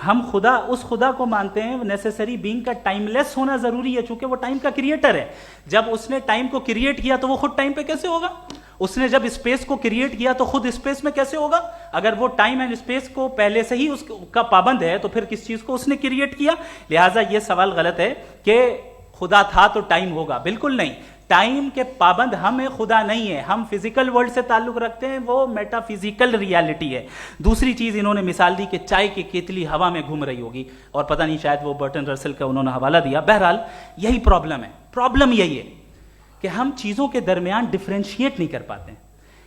हम खुदा, उस खुदा को मानते हैं, नेसेसरी बीइंग का टाइमलेस होना जरूरी है, चूंकि वो टाइम का क्रिएटर है। जब उसने टाइम को क्रिएट किया तो वो खुद टाइम पे कैसे होगा? उसने जब स्पेस को क्रिएट किया तो खुद स्पेस में कैसे होगा? अगर वो टाइम एंड स्पेस को पहले से ही उसका पाबंद है तो फिर किस चीज को उसने क्रिएट किया? लिहाजा ये सवाल गलत है कि खुदा था तो टाइम होगा। बिल्कुल नहीं, टाइम के पाबंद हम है, खुदा नहीं है। हम फिजिकल वर्ल्ड से ताल्लुक रखते हैं, वो मेटाफिजिकल रियलिटी है। दूसरी चीज इन्होंने मिसाल दी कि चाय की केतली हवा में घूम रही होगी, और पता नहीं शायद वो बर्टन रसल का उन्होंने हवाला दिया। बहरहाल यही प्रॉब्लम है। प्रॉब्लम यही है कि हम चीजों के दरमियान डिफरेंशिएट नहीं कर पाते।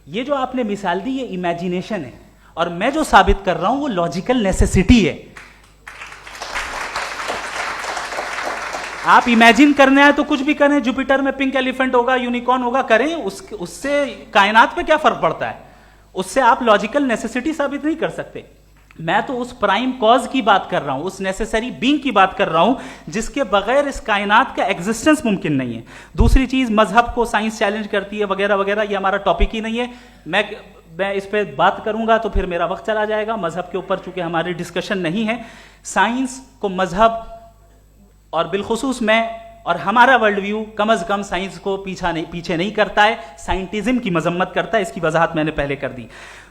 ये जो आपने मिसाल दी ये इमेजिनेशन है, और मैं जो साबित कर रहा हूं वो लॉजिकल नेसेसिटी है। आप इमेजिन करने आए तो कुछ भी करें, जुपिटर में पिंक एलिफेंट होगा, यूनिकॉर्न होगा, करें, उससे कायनात पे क्या फर्क पड़ता है? उससे आप लॉजिकल नेसेसिटी साबित नहीं कर सकते। मैं तो उस प्राइम कॉज की बात कर रहा हूं, उस नेसेसरी बीइंग की बात कर रहा हूं जिसके बगैर इस कायनात का एग्जिस्टेंस मुमकिन नहीं है। दूसरी चीज, मजहब को साइंस चैलेंज करती है वगैरह वगैरह, ये हमारा टॉपिक ही नहीं है। मैं इस पर बात करूंगा तो फिर मेरा वक्त चला जाएगा। मजहब के ऊपर चूंकि हमारी डिस्कशन नहीं है, साइंस को मजहब और बिलखुसूस मैं और हमारा वर्ल्ड व्यू कम अज कम साइंस को पीछे नहीं करता है, साइंटिज्म की मजम्मत करता है। इसकी वजाहत मैंने पहले कर दी।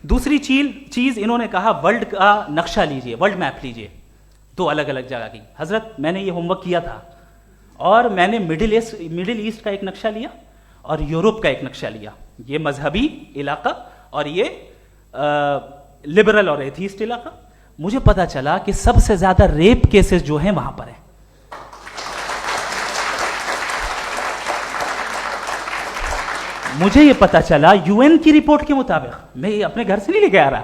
दूसरी चीज इन्होंने कहा वर्ल्ड का नक्शा लीजिए, वर्ल्ड मैप लीजिए, दो अलग अलग जगह की। हजरत मैंने ये होमवर्क किया था, और मैंने मिडिल ईस्ट का एक नक्शा लिया और यूरोप का एक नक्शा लिया। ये मजहबी इलाका और ये लिबरल और एथीस्ट इलाका। मुझे पता चला कि सबसे ज्यादा रेप केसेस जो हैं वहां पर है। मुझे ये पता चला यूएन की रिपोर्ट के मुताबिक, मैं ये अपने घर से नहीं लेके आ रहा,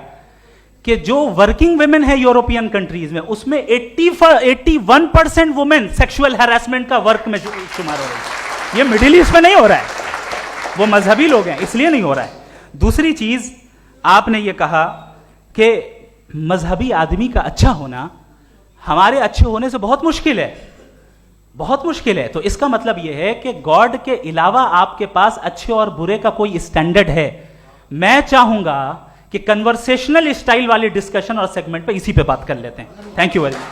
कि जो वर्किंग वुमेन है यूरोपियन कंट्रीज में, उसमें 81% वुमेन सेक्सुअल हैरेसमेंट का वर्क में शुमार हो रही है। ये मिडिल ईस्ट में नहीं हो रहा है, वो मजहबी लोग हैं इसलिए नहीं हो रहा है। दूसरी चीज, आपने ये कहा कि मजहबी आदमी का अच्छा होना हमारे अच्छे होने से बहुत मुश्किल है, बहुत मुश्किल है। तो इसका मतलब यह है कि गॉड के अलावा आपके पास अच्छे और बुरे का कोई स्टैंडर्ड है। मैं चाहूंगा कि कन्वर्सेशनल स्टाइल वाली डिस्कशन और सेगमेंट पे इसी पे बात कर लेते हैं। Thank you very much.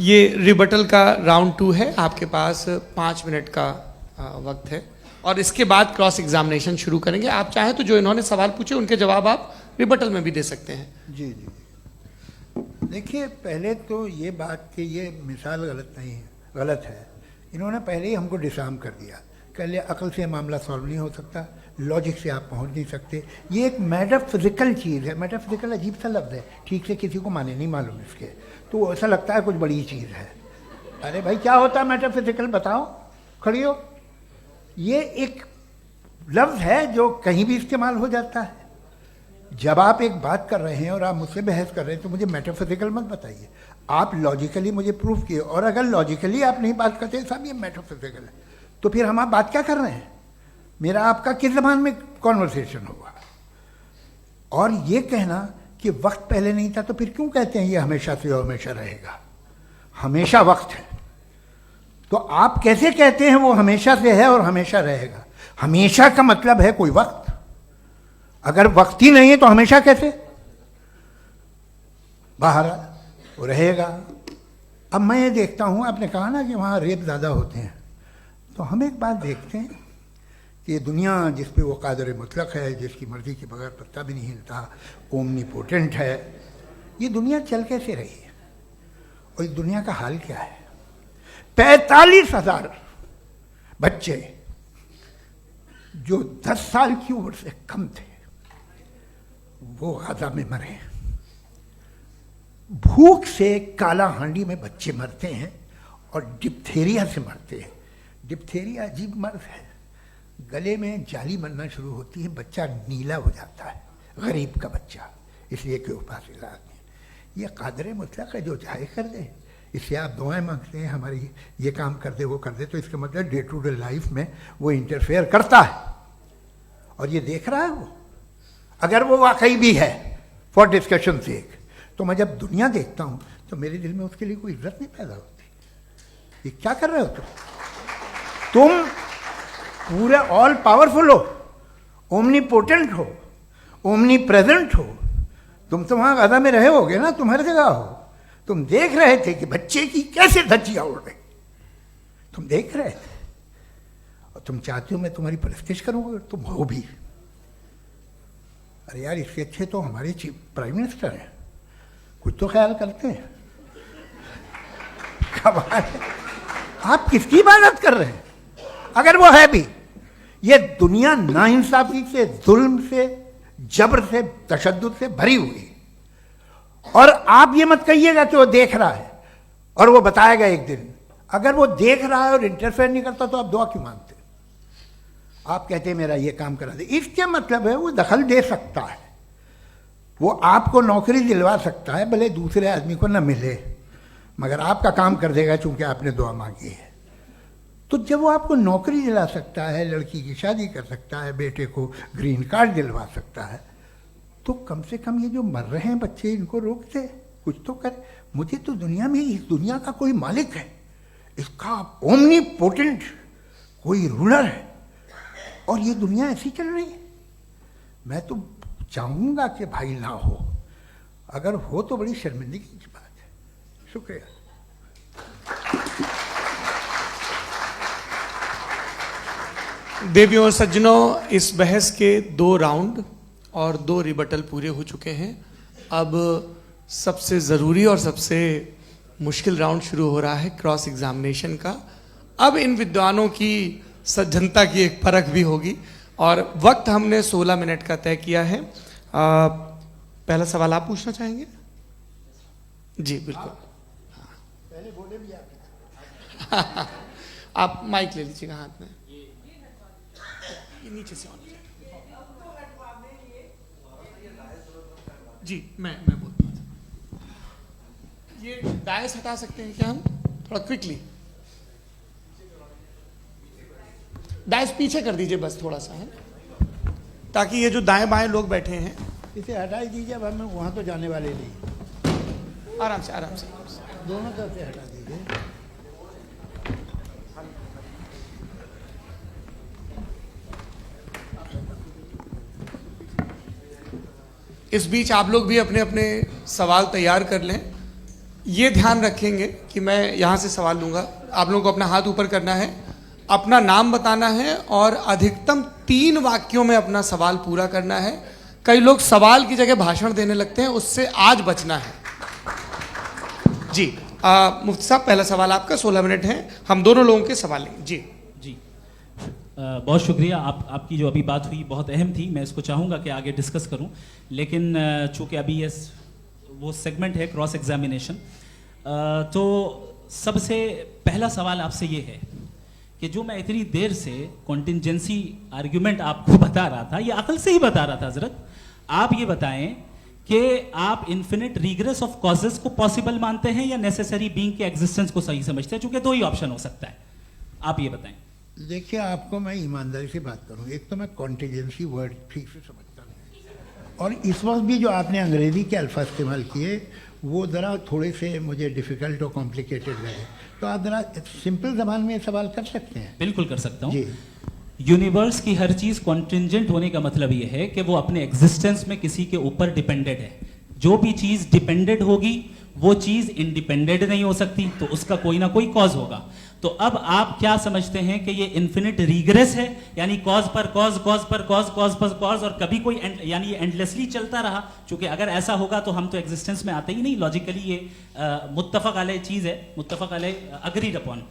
ये रिबटल का राउंड 2 है। आपके पास 5 मिनट का वक्त है, और इसके बाद क्रॉस एग्जामिनेशन शुरू करेंगे। आप चाहें तो जो इन्होंने सवाल पूछे उनके जवाब आप रिबटल में भी दे सकते हैं। जी जी, देखिए, पहले तो ये बात कि ये मिसाल गलत नहीं है, गलत है। इन्होंने पहले ही हमको डिसार्म कर दिया। कह लिया अकल से मामला सॉल्व नहीं हो सकता, लॉजिक से आप पहुंच नहीं सकते। ये एक मेटाफिजिकल चीज़ है। मेटाफिजिकल अजीब सा लफ्ज़ है, ठीक से किसी को माने नहीं मालूम इसके, तो ऐसा लगता है कुछ बड़ी चीज़ है। अरे भाई, क्या होता है मेटाफिजिकल, बताओ, खड़ी हो। ये एक लफ्ज़ है जो कहीं भी इस्तेमाल हो जाता है। जब आप एक बात कर रहे हैं और आप मुझसे बहस कर रहे हैं तो मुझे मेटाफिजिकल मत बताइए, आप लॉजिकली मुझे प्रूफ किए। और अगर लॉजिकली आप नहीं बात करते साहब ये मेटाफिजिकल है, तो फिर हम आप बात क्या कर रहे हैं? मेरा आपका किस ज़बान में कॉन्वर्सेशन होगा? और ये कहना कि वक्त पहले नहीं था, तो फिर क्यों कहते हैं ये हमेशा से और हमेशा रहेगा? हमेशा वक्त है, तो आप कैसे कहते हैं वो हमेशा से है और हमेशा रहेगा? हमेशा का मतलब है कोई वक्त, अगर वक्त ही नहीं है तो हमेशा कैसे? बाहर वो रहेगा। अब मैं ये देखता हूँ, आपने कहा ना कि वहाँ रेप ज़्यादा होते हैं, तो हम एक बात देखते हैं कि ये दुनिया जिस पे वो कादर मुतलक है, जिसकी मर्ज़ी के बगैर पत्ता भी नहीं हिलता, ओमनीपोटेंट है, ये दुनिया चल कैसे रही है? और इस दुनिया का हाल क्या है? 45,000 बच्चे जो 10 साल की उम्र से कम थे वो गाजा में मरे। भूख से काला हांडी में बच्चे मरते हैं और डिप्थेरिया से मरते हैं। डिप्थेरिया अजीब मर्ज है, गले में जाली बनना शुरू होती है, बच्चा नीला हो जाता है, गरीब का बच्चा, इसलिए कि उपास इलाज में। ये कादर मुतलक है जो चाहे कर दे, इससे आप दुआएं मांगते हैं हमारी ये काम कर दे वो कर दे, तो इसका मतलब डे टू डे लाइफ में वो इंटरफेयर करता है और ये देख रहा है वो। अगर वो वाकई भी है फॉर डिस्कशन सेक, तो मैं जब दुनिया देखता हूँ तो मेरे दिल में उसके लिए कोई इज्जत नहीं पैदा होती। ये क्या कर रहे हो तुम पूरे ऑल पावरफुल हो, ओमनीपोटेंट हो, ओमनी प्रेजेंट हो। तुम तो वहां गाजा में रहे होगे ना, तुम हर जगह हो। तुम देख रहे थे कि बच्चे की कैसे धज्जियां उड़ रही, तुम देख रहे थे, और तुम चाहते हो मैं तुम्हारी परस्तिश करूंगा, तुम हो भी। अरे यार, इसके अच्छे तो हमारे चीफ प्राइम मिनिस्टर हैं, कुछ तो ख्याल करते हैं। कमाल है, आप किसकी इबादत कर रहे हैं? अगर वो है भी, ये दुनिया नाइंसाफी से, जुल्म से, जबर से, तशद्दुद से भरी हुई है। और आप ये मत कहिएगा कि वो देख रहा है और वो बताएगा एक दिन। अगर वो देख रहा है और इंटरफेयर नहीं करता तो आप दुआ क्यों मांगते? आप कहते हैं मेरा ये काम करा दे, इसके मतलब है वो दखल दे सकता है, वो आपको नौकरी दिलवा सकता है, भले दूसरे आदमी को न मिले, मगर आपका काम कर देगा चूंकि आपने दुआ मांगी है। तो जब वो आपको नौकरी दिला सकता है, लड़की की शादी कर सकता है, बेटे को ग्रीन कार्ड दिलवा सकता है, तो कम से कम ये जो मर रहे हैं बच्चे, इनको रोक दे, कुछ तो करे। मुझे तो दुनिया में, इस दुनिया का कोई मालिक है, इसका ओमनीपोटेंट कोई रूलर है, और ये दुनिया ऐसी चल रही है। मैं तो चाहूंगा कि भाई ना हो, अगर हो तो बड़ी शर्मिंदगी की बात है। शुक्रिया। देवियों और सज्जनों, इस बहस के 2 राउंड और 2 रिबटल पूरे हो चुके हैं। अब सबसे ज़रूरी और सबसे मुश्किल राउंड शुरू हो रहा है, क्रॉस एग्जामिनेशन का। अब इन विद्वानों की सज्जनता की एक परख भी होगी, और वक्त हमने 16 मिनट का तय किया है। पहला सवाल आप पूछना चाहेंगे? जी बिल्कुल। पहले बोले भी आप माइक ले लीजिएगा हाथ में, ये नीचे से ऑन जी। मैं बोलता हूँ, ये डायस हटा सकते हैं क्या हम थोड़ा क्विकली? डायस पीछे कर दीजिए बस थोड़ा सा, है, ताकि ये जो दाएं बाएं लोग बैठे हैं, इसे हटा ही दीजिए। अब हम वहां तो जाने वाले नहीं, आराम से आराम से दोनों तरफ से हटा दीजिए। इस बीच आप लोग भी अपने अपने सवाल तैयार कर लें। ये ध्यान रखेंगे कि मैं यहाँ से सवाल लूँगा, आप लोगों को अपना हाथ ऊपर करना है, अपना नाम बताना है, और अधिकतम 3 वाक्यों में अपना सवाल पूरा करना है। कई लोग सवाल की जगह भाषण देने लगते हैं, उससे आज बचना है। जी मुफ्ती साहब, पहला सवाल आपका, 16 मिनट हैं, हम दोनों लोगों के सवाल लेंगे। जी जी बहुत शुक्रिया। आपकी जो अभी बात हुई बहुत अहम थी, मैं इसको चाहूँगा कि आगे डिस्कस करूँ, लेकिन चूँकि अभी ये वो सेगमेंट है क्रॉस एग्जामिनेशन, तो सबसे पहला सवाल आपसे ये है कि जो मैं इतनी देर से कॉन्टिंजेंसी आर्ग्यूमेंट आपको बता रहा था, ये अकल से ही बता रहा था हजरत, आप ये बताएं कि आप इन्फिनिट रिग्रेस ऑफ कॉजेस को पॉसिबल मानते हैं या नेसेसरी बीइंग के एग्जिस्टेंस को सही समझते हैं? चूंकि 2 ही ऑप्शन हो सकता है, आप ये बताएं। देखिए, आपको मैं ईमानदारी से बात करूं, एक तो मैं कॉन्टिजेंसी वर्ड ठीक से समझता नहीं, और इस वक्त भी जो आपने अंग्रेजी के अल्फाज इस्तेमाल किए वो ज़रा थोड़े से मुझे डिफ़िकल्ट और कॉम्प्लिकेटेड लगे, तो आप ज़रा सिंपल ज़बान में सवाल कर सकते हैं? बिल्कुल कर सकता हूँ जी। यूनिवर्स की हर चीज कॉन्टिंजेंट होने का मतलब यह है कि वो अपने एग्जिस्टेंस में किसी के ऊपर डिपेंडेड है। जो भी चीज डिपेंडेड होगी वो चीज इंडिपेंडेंट नहीं हो सकती, तो उसका कोई ना कोई कॉज होगा। तो अब आप क्या समझते हैं कि ये इन्फिनिट रिग्रेस है, यानी कॉज पर कॉज, कॉज पर कॉज, कॉज पर कॉज, और कभी कोई यानी ये एंडलेसली चलता रहा? क्योंकि अगर ऐसा होगा तो हम तो एग्जिस्टेंस में आते ही नहीं, लॉजिकली ये मुत्तफक अलैह चीज है, मुत्तफक अलैह अग्रीड अपॉन।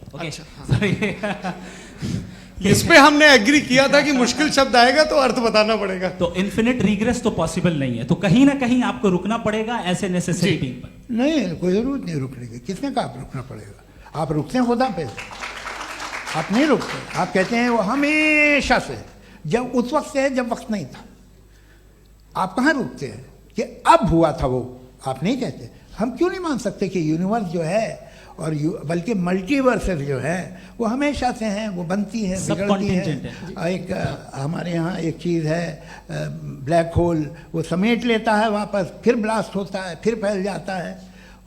इस पे हमने एग्री किया था कि मुश्किल शब्द आएगा तो अर्थ बताना पड़ेगा। तो इन्फिनिट रिग्रेस तो पॉसिबल नहीं है, तो कहीं ना कहीं आपको रुकना पड़ेगा ऐसे नेसेसरी बीइंग पर। नहीं, कोई जरूरत नहीं रुकने की। किसने कहा आप रुकना पड़ेगा? आप रुकते हैं खुदा पे, आप नहीं रुकते। आप कहते हैं वो हमेशा से, जब उस वक्त से है जब वक्त नहीं था। आप कहाँ रुकते हैं कि अब हुआ था वो? आप नहीं कहते। हम क्यों नहीं मान सकते कि यूनिवर्स जो है और बल्कि मल्टीवर्सेस जो है वो हमेशा से हैं, वो बनती है, बिगड़ती है। एक हमारे यहाँ एक चीज़ है ब्लैक होल, वो समेट लेता है वापस, फिर ब्लास्ट होता है, फिर फैल जाता है,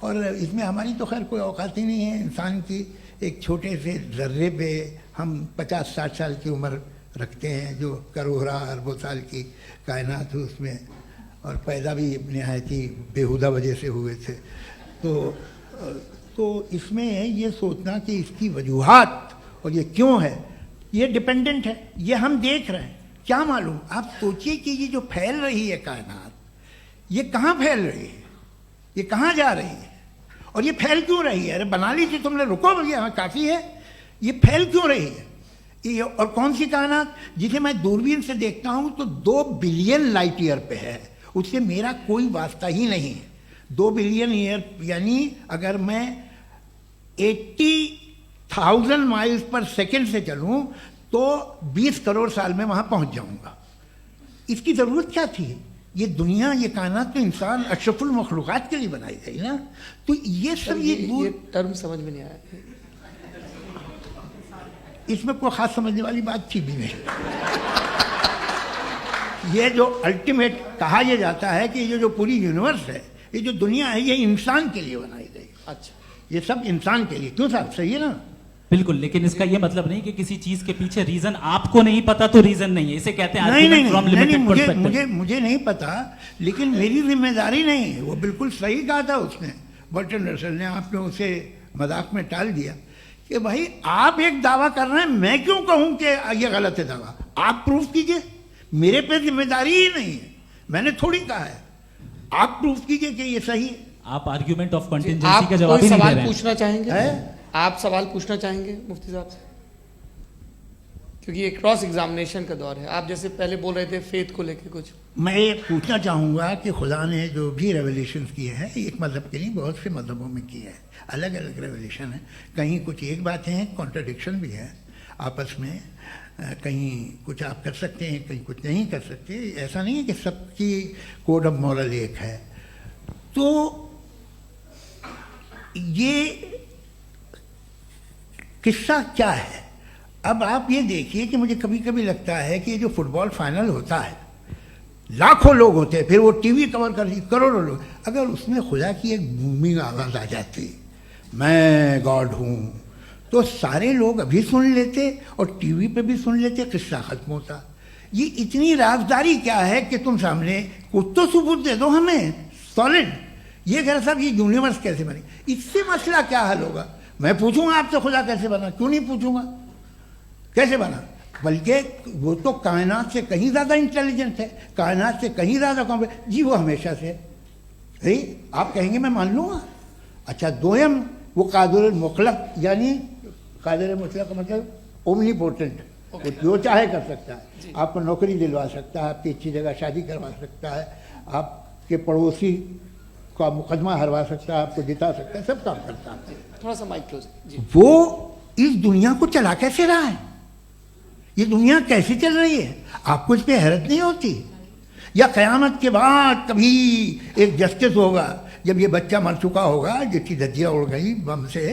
और इसमें हमारी तो खैर कोई औकात ही नहीं है। इंसान की एक छोटे से जर्रे पे हम 50-60 साल की उम्र रखते हैं, जो करोड़ों अरबों साल की कायनात है उसमें, और पैदा भी नहायत ही बेहुदा वजह से हुए थे। तो इसमें ये सोचना कि इसकी वजूहात और ये क्यों है, ये डिपेंडेंट है, ये हम देख रहे हैं। क्या मालूम, आप सोचिए कि ये जो फैल रही है कायनात, ये कहाँ फैल रही है, ये कहाँ जा रही है, और ये फैल क्यों रही है? अरे बना ली थी तुमने, रुको भैया, हाँ काफ़ी है। ये फैल क्यों रही है? ये और कौन सी कायनात जिसे मैं दूरबीन से देखता हूँ तो 2 बिलियन लाइट ईयर पे है, उससे मेरा कोई वास्ता ही नहीं है। 2 बिलियन ईयर यानी अगर मैं 80,000 माइल्स पर सेकेंड से चलूँ तो 20 करोड़ साल में वहाँ पहुँच जाऊँगा। इसकी ज़रूरत क्या थी? ये दुनिया, ये कायनात तो इंसान अशरफुल मखलूक़ात के लिए बनाई गई ना। तो ये सब ये टर्म समझ में नहीं आया। इसमें कोई खास समझने वाली बात थी भी नहीं। ये जो अल्टीमेट कहा यह जाता है कि ये जो पूरी यूनिवर्स है, ये जो दुनिया है, ये इंसान के लिए बनाई गई। अच्छा, ये सब इंसान के लिए। क्यों साहब, सही है ना? बिल्कुल, लेकिन इसका ये मतलब नहीं कि किसी चीज के पीछे रीजन आपको नहीं पता तो रीजन नहीं है, इसे कहते हैं नहीं, from limited perspective। मुझे नहीं पता, लेकिन मेरी जिम्मेदारी नहीं है। वो बिल्कुल सही कहा था उसने, बर्टन रसल ने। आपने उसे मजाक में टाल दिया कि भाई आप एक दावा कर रहे हैं, मैं क्यों कहूं कि ये गलत है दावा? आप प्रूफ कीजिए, मेरे पे जिम्मेदारी ही नहीं है, मैंने थोड़ी कहा है। आप प्रूफ कीजिए कि ये सही है। आप आर्ग्यूमेंट ऑफ कंटिंजेंसी का जवाब ही नहीं दे सवाल रहे हैं। पूछना चाहेंगे? है? आप सवाल पूछना चाहेंगे मुफ्ती साहब से? क्योंकि ये क्रॉस एग्जामिनेशन का दौर है। आप जैसे पहले बोल रहे थे फेथ को लेके कुछ। मैं ये पूछना चाहूँगा कि खुदा ने जो भी रेवलेशन किए हैं, एक मज़हब के लिए बहुत से मज़हबों में किए हैं, अलग अलग रेवलेशन है। कहीं कुछ एक बातें हैं, कॉन्ट्रडिक्शन भी है आपस में, कहीं कुछ आप कर सकते हैं, कहीं कुछ नहीं कर सकते। ऐसा नहीं है कि सबकी कोड ऑफ मॉरल एक है। तो ये किस्सा क्या है? अब आप ये देखिए कि मुझे कभी कभी लगता है कि ये जो फुटबॉल फाइनल होता है, लाखों लोग होते हैं, फिर वो टीवी कवर कर करोड़ों लोग, अगर उसमें खुदा की एक बूमिंग आवाज़ आ जाती, मैं गॉड हूँ, तो सारे लोग अभी सुन लेते और टीवी पे भी सुन लेते, किस्सा खत्म होता। ये इतनी राजदारी क्या है कि तुम सामने कुछ तो सबूत दे दो हमें सॉलिड। ये कह साहब ये यूनिवर्स कैसे बनी, इससे मसला क्या हल होगा? मैं पूछूंगा आपसे खुदा कैसे बना? क्यों नहीं पूछूंगा कैसे बना? बल्कि वो तो कायनात से कहीं ज़्यादा इंटेलिजेंट है, कायनात से कहीं ज़्यादा कॉम्प्लेक्स। जी वो हमेशा से है, आप कहेंगे मैं मान लूँगा। अच्छा, दोयम वो कादिर मुतलक, यानी कादिर मुतलक का मतलब ओमनीपोटेंट, वो जो चाहे कर सकता है। आपको नौकरी दिलवा सकता है, आपकी अच्छी जगह शादी करवा सकता है, आपके पड़ोसी का मुकदमा हरवा सकता है, आपको जिता सकता है, सब काम करता है। थोड़ा सा माइक क्लोज जी। वो इस दुनिया को चला कैसे रहा है? ये दुनिया कैसे चल रही है? आपको इस पर हैरत नहीं होती? या क़यामत के बाद कभी एक जस्टिस होगा, जब ये बच्चा मर चुका होगा, जिसकी धज्जियाँ उड़ गई बम से,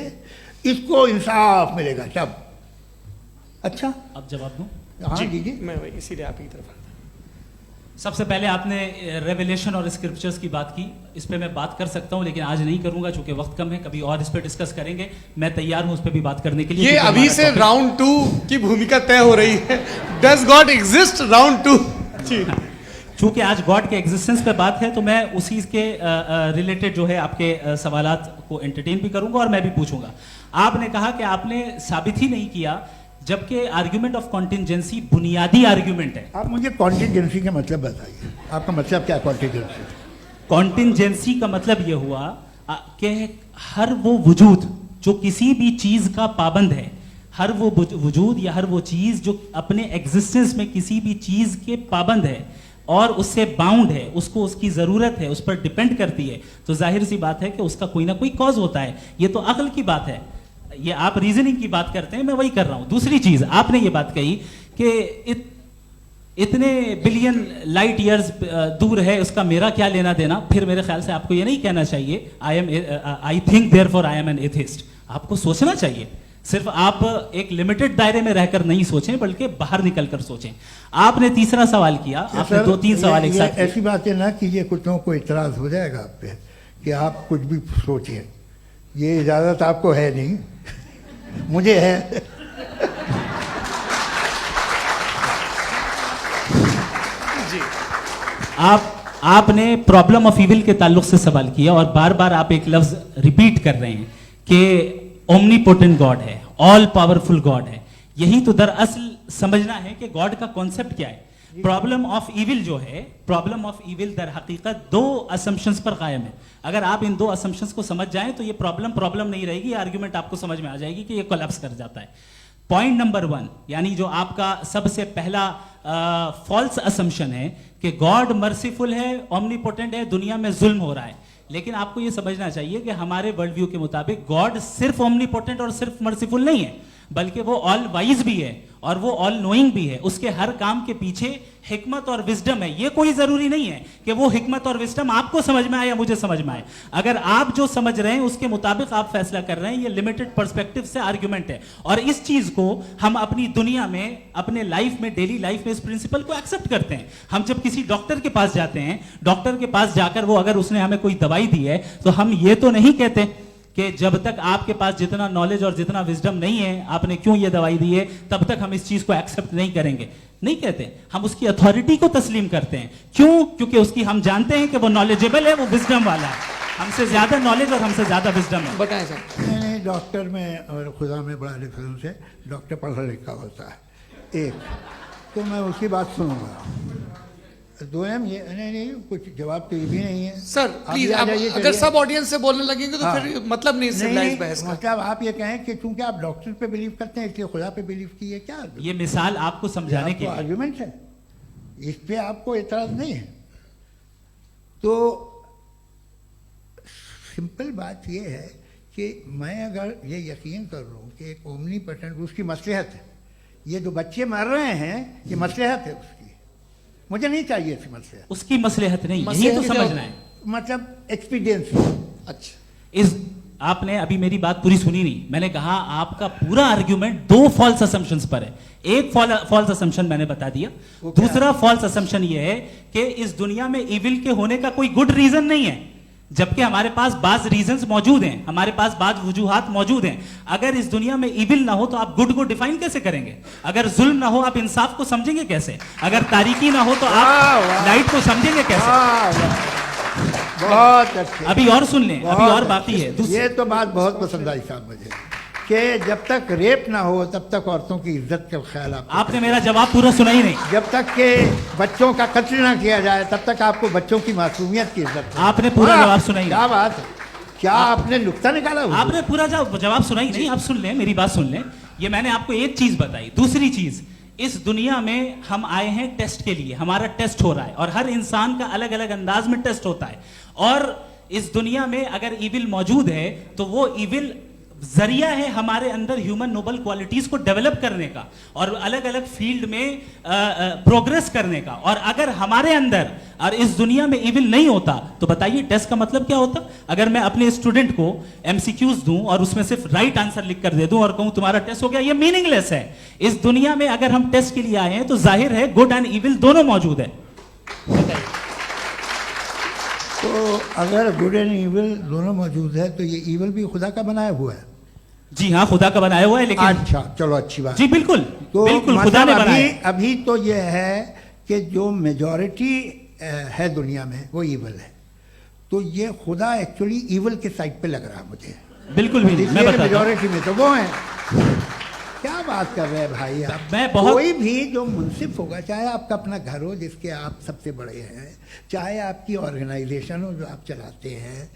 इसको इंसाफ मिलेगा तब? अच्छा, अब जवाब दूं? हाँ दीजिए। मैं वही इसीलिए आप ही तरफ। सबसे पहले आपने रेवलेशन और स्क्रिप्चर्स की बात की, इस पे मैं बात कर सकता हूं, लेकिन आज नहीं करूंगा चूंकि वक्त कम है। कभी और इस पे डिस्कस करेंगे, मैं तैयार हूं उस पे भी बात करने के लिए। ये अभी से राउंड 2 की भूमिका तय हो रही है। Does God exist round 2? जी, चूंकि आज गॉड के एग्जिस्टेंस पे बात है, तो मैं उसी के रिलेटेड जो है आपके सवालात को एंटरटेन भी करूंगा और मैं भी पूछूंगा। आपने कहा कि आपने साबित ही नहीं किया, जबकि आर्ग्यूमेंट ऑफ कॉन्टिंजेंसी बुनियादी आर्ग्यूमेंट है। आप मुझे कॉन्टिंजेंसी का मतलब बताइए, आपका मतलब क्या? कॉन्टिंजेंसी कॉन्टिंजेंसी का मतलब यह हुआ कि हर वो वजूद जो किसी भी चीज का पाबंद है, हर वो वजूद या हर वो चीज जो अपने एग्जिस्टेंस में किसी भी चीज के पाबंद है और उससे बाउंड है, उसको उसकी जरूरत है, उस पर डिपेंड करती है, तो जाहिर सी बात है कि उसका कोई ना कोई कॉज होता है। ये तो अक्ल की बात है। ये आप रीजनिंग की बात करते हैं, मैं वही कर रहा हूं। दूसरी चीज, आपने ये बात कही कि इतने बिलियन लाइट ईयर्स दूर है, उसका मेरा क्या लेना देना। फिर मेरे ख्याल से आपको ये नहीं कहना चाहिए I think therefore I am an atheist. आपको सोचना चाहिए, सिर्फ आप एक लिमिटेड दायरे में रहकर नहीं सोचें, बल्कि बाहर निकलकर सोचें। आपने तीसरा सवाल किया, आपने 2-3 सवाल एक साथ। ऐसी बातें ना कीजिए, कुछ लोगों को इतराज हो जाएगा आप पे कि आप कुछ भी सोचें, ये इजाज़त आपको है नहीं, मुझे है। जी, आपने प्रॉब्लम ऑफ इविल के ताल्लुक से सवाल किया और बार बार आप एक लफ्ज रिपीट कर रहे हैं कि ओमनीपोटेंट गॉड है, ऑल पावरफुल गॉड है। यही तो दरअसल समझना है कि गॉड का कॉन्सेप्ट क्या है। प्रॉब्लम ऑफ इविल जो है, प्रॉब्लम ऑफ इविल दर हकीकत दो असम्पशंस पर कायम है। अगर आप इन दो असम्पशंस को समझ जाएं तो ये प्रॉब्लम नहीं रहेगी, आर्ग्यूमेंट आपको समझ में आ जाएगी कि ये कोलैप्स कर जाता है। पॉइंट नंबर 1, यानी जो आपका सबसे पहला फॉल्स असम्पशन है कि गॉड मर्सीफुल है, ओमनीपोटेंट है, दुनिया में जुल्म हो रहा है। लेकिन आपको यह समझना चाहिए कि हमारे वर्ल्ड व्यू के मुताबिक गॉड सिर्फ ओमनीपोटेंट और सिर्फ मर्सीफुल नहीं है, बल्कि वो ऑल वाइज भी है और वो ऑल नोइंग भी है। उसके हर काम के पीछे हिकमत और विजडम है। ये कोई जरूरी नहीं है कि वो हिकमत और विजडम आपको समझ में आए या मुझे समझ में आए। अगर आप जो समझ रहे हैं उसके मुताबिक आप फैसला कर रहे हैं, ये लिमिटेड पर्सपेक्टिव से आर्ग्यूमेंट है। और इस चीज को हम अपनी दुनिया में, अपने लाइफ में, डेली लाइफ में इस प्रिंसिपल को एक्सेप्ट करते हैं। हम जब किसी डॉक्टर के पास जाते हैं, डॉक्टर के पास जाकर वो अगर उसने हमें कोई दवाई दी है तो हम ये तो नहीं कहते कि जब तक आपके पास जितना नॉलेज और जितना विजडम नहीं है, आपने क्यों ये दवाई दी है, तब तक हम इस चीज को एक्सेप्ट नहीं करेंगे। नहीं कहते, हम उसकी अथॉरिटी को तस्लीम करते हैं। क्यों? क्योंकि उसकी हम जानते हैं कि वो नॉलेजेबल है, वो विजडम वाला है, हमसे ज्यादा नॉलेज और हमसे ज्यादा विजडम है। बताएं सर। नहीं, डॉक्टर में और खुदा में बड़ा डिफरेंस है। डॉक्टर पढ़ा लिखा होता है, एक तो मैं उसकी बात सुनूंगा। दो ये नहीं, कुछ जवाब तो ये भी नहीं है सर प्लीज, आप अगर सब ऑडियंस से बोलने लगेंगे तो फिर मतलब नहीं सिविलाइज्ड बहस का। मतलब आप ये कहें कि चूंकि आप डॉक्टर पे बिलीव करते हैं इसलिए खुदा पे बिलीव किए, क्या ये मिसाल आपको समझाने के लिए आर्गुमेंट है, इस पे आपको एतराज नहीं है। तो सिंपल बात ये है कि मैं अगर ये यकीन कर लूँ कि एक ओमनीपोटेंट, उसकी मसलहत है, ये जो बच्चे मर रहे हैं ये मसलहत है उसकी, मुझे नहीं चाहिए थी मसलहत। उसकी मसलहत नहीं, यही तो समझना है, मतलब एक्सपीरियंस। अच्छा, इस आपने अभी मेरी बात पूरी सुनी नहीं। मैंने कहा आपका पूरा आर्ग्यूमेंट दो फॉल्स असम्पशंस पर है। एक फॉल्स असम्पशन मैंने बता दिया, दूसरा फॉल्स असम्पशन ये है कि इस दुनिया में इविल के होने का कोई गुड रीजन नहीं है, जबकि हमारे पास बाज रीजंस मौजूद हैं, हमारे पास बाज वजूहात मौजूद हैं। अगर इस दुनिया में इविल ना हो तो आप गुड को डिफाइन कैसे करेंगे? अगर जुल्म ना हो आप इंसाफ को समझेंगे कैसे? अगर तारीकी ना हो तो आप लाइट को समझेंगे कैसे? बहुत अच्छे। अभी और सुन लें, अभी और बाकी है। ये तो बात बहुत पसंद आई साहब मुझे, कि जब तक रेप ना हो तब तक औरतों की इज्जत का ख्याल आपने मेरा जवाब पूरा सुना ही नहीं। जब तक के बच्चों का कत्ल ना किया जाए तब तक आपको बच्चों की मासूमियत की इज्जत। आपने पूरा जवाब सुना ही नहीं। क्या बात है, क्या आपने नुक्ता निकाला? आपने पूरा जवाब सुना ही नहीं। आप सुन लें, मेरी बात सुन लें। ये मैंने आपको एक चीज बताई। दूसरी चीज, इस दुनिया में हम आए हैं टेस्ट के लिए, हमारा टेस्ट हो रहा है और हर इंसान का अलग अलग अंदाज में टेस्ट होता है। और इस दुनिया में अगर इविल मौजूद है तो वो इविल जरिया है हमारे अंदर ह्यूमन नोबल क्वालिटीज को डेवलप करने का और अलग अलग फील्ड में प्रोग्रेस करने का। और अगर हमारे अंदर और इस दुनिया में इविल नहीं होता तो बताइए टेस्ट का मतलब क्या होता? अगर मैं अपने स्टूडेंट को एमसीक्यूज दूं और उसमें सिर्फ राइट आंसर लिख कर दे दूं और कहूं तुम्हारा टेस्ट हो गया, ये मीनिंगलेस है। इस दुनिया में अगर हम टेस्ट के लिए आए हैं तो जाहिर है गुड एंड इविल दोनों मौजूद है। तो अगर गुड एंड इविल दोनों मौजूद है तो ये इविल भी खुदा का बनाया हुआ है। जी हाँ, खुदा का बनाया हुआ है। लेकिन अच्छा, चलो अच्छी बात। जी बिल्कुल, तो बिल्कुल खुदा ने बनाया। अभी तो ये है कि जो मेजॉरिटी है दुनिया में वो इविल है, तो ये खुदा एक्चुअली इविल के साइड पे लग रहा है मुझे। बिल्कुल भी नहीं, मैं बताता हूं। मेजॉरिटी में तो वो है। क्या बात कर रहे हैं भाई आप? कोई भी जो मुंसिफ होगा, चाहे आपका अपना घर हो जिसके आप सबसे बड़े हैं, चाहे आपकी ऑर्गेनाइजेशन हो जो आप चलाते हैं,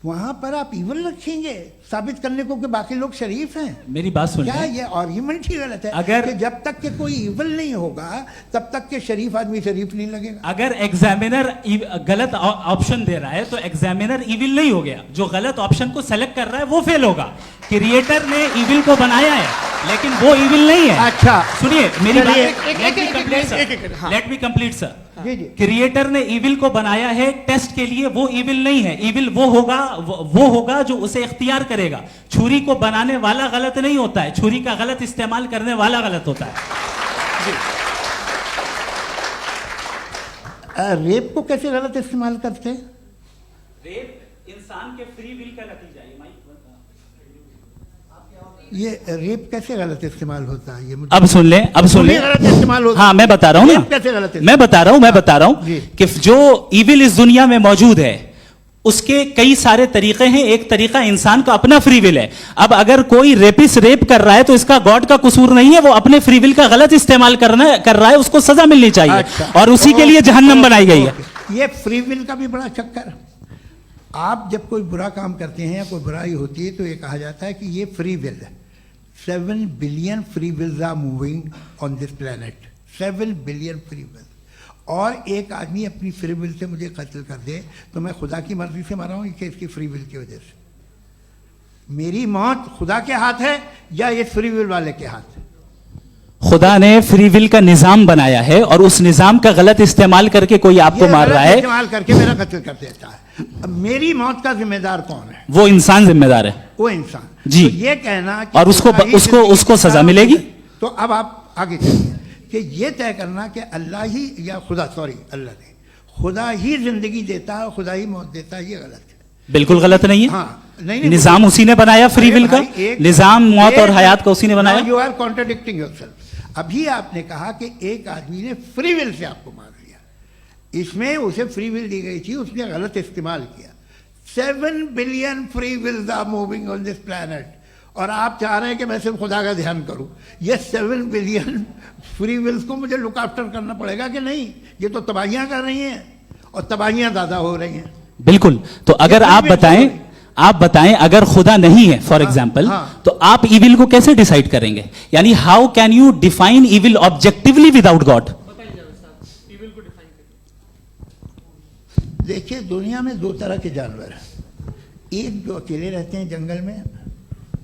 वहां पर आप इविल रखेंगे साबित करने को कि बाकी लोग शरीफ हैं। मेरी बात सुनिए, क्या ये आर्ग्यूमेंट ही गलत है? अगर कि जब तक के कोई इविल नहीं होगा तब तक के शरीफ आदमी शरीफ नहीं लगेगा। अगर एग्जामिनर गलत ऑप्शन दे रहा है तो एग्जामिनर इविल नहीं हो गया, जो गलत ऑप्शन को सेलेक्ट कर रहा है वो फेल होगा। क्रिएटर ने इविल को बनाया है लेकिन वो इविल नहीं है। अच्छा सुनिए मेरी बात, लेट मी कंप्लीट सर। जी जी। क्रिएटर ने इविल को बनाया है टेस्ट के लिए, वो इविल नहीं है। इविल वो होगा जो उसे इख्तियार करेगा। छुरी को बनाने वाला गलत नहीं होता है, छुरी का गलत इस्तेमाल करने वाला गलत होता है। रेप को कैसे गलत इस्तेमाल करते हैं? इंसान के फ्री विल का नतीजा है। ये रेप कैसे गलत इस्तेमाल होता है? ये मुझे अब सुन लें, अब सुन लें। गलत इस्तेमाल होता हाँ, मैं बता रहा हूँ ना, रेप कैसे गलत इस्तेमाल? मैं बता रहा हूँ जी। कि जो इविल इस दुनिया में मौजूद है उसके कई सारे तरीके हैं। एक तरीका इंसान का अपना फ्री विल है। अब अगर कोई रेपिस्ट रेप कर रहा है तो इसका गॉड का कसूर नहीं है, वो अपने फ्री विल का गलत इस्तेमाल कर रहा है, उसको सजा मिलनी चाहिए। अच्छा। और उसी के लिए जहन्नम बनाई गई है। ये फ्री विल का भी बड़ा चक्कर। आप जब कोई बुरा काम करते हैं या कोई बुराई होती है तो ये कहा जाता है कि ये फ्री विल है। 7 billion free wills are moving on this planet. 7 billion free will. और एक आदमी अपनी फ्री विल से मुझे कत्ल कर दे तो मैं खुदा की मर्जी से मरा हूँ कि इसकी फ्री विल की वजह से? मेरी मौत खुदा के हाथ है या ये फ्री विल वाले के हाथ है? खुदा ने फ्री विल का निजाम बनाया है और उस निजाम का गलत इस्तेमाल करके कोई आपको मार रहा है, इस्तेमाल करके मेरा कत्ल कर देता है। अब मेरी मौत का जिम्मेदार कौन है? वो इंसान जिम्मेदार है। वो इंसान। जी। तो ये कहना कि और उसको सजा मिलेगी। तो अब आप आगे चलिए कि ये तय करना कि अल्लाह ही या अल्लाह ने खुदा ही जिंदगी देता है, खुदा ही मौत देता है, ये गलत है। बिल्कुल गलत नहीं है। हाँ, नहीं, निजाम उसी ने बनाया फ्री विल का। निजाम मौत और हयात का उसी ने बनाया। You are contradicting yourself. अभी आपने कहा कि एक आदमी ने फ्री विल से आपको मार दिया, इसमें उसे फ्री विल दी गई थी, उसने गलत इस्तेमाल किया। 7 billion free wills are moving on this planet और आप चाह रहे हैं कि मैं सिर्फ खुदा का ध्यान करूं। ये 7 बिलियन फ्री विल्स को मुझे लुक आफ्टर करना पड़ेगा कि नहीं? ये तो तबाहियां कर रही हैं और तबाहियां ज़्यादा हो रही हैं। बिल्कुल। तो अगर आप बताएं अगर खुदा नहीं है फॉर एग्जाम्पल, तो आप इविल को कैसे डिसाइड करेंगे? यानी how can you define evil objectively without God? देखिए, दुनिया में 2 तरह के जानवर हैं। एक जो अकेले रहते हैं जंगल में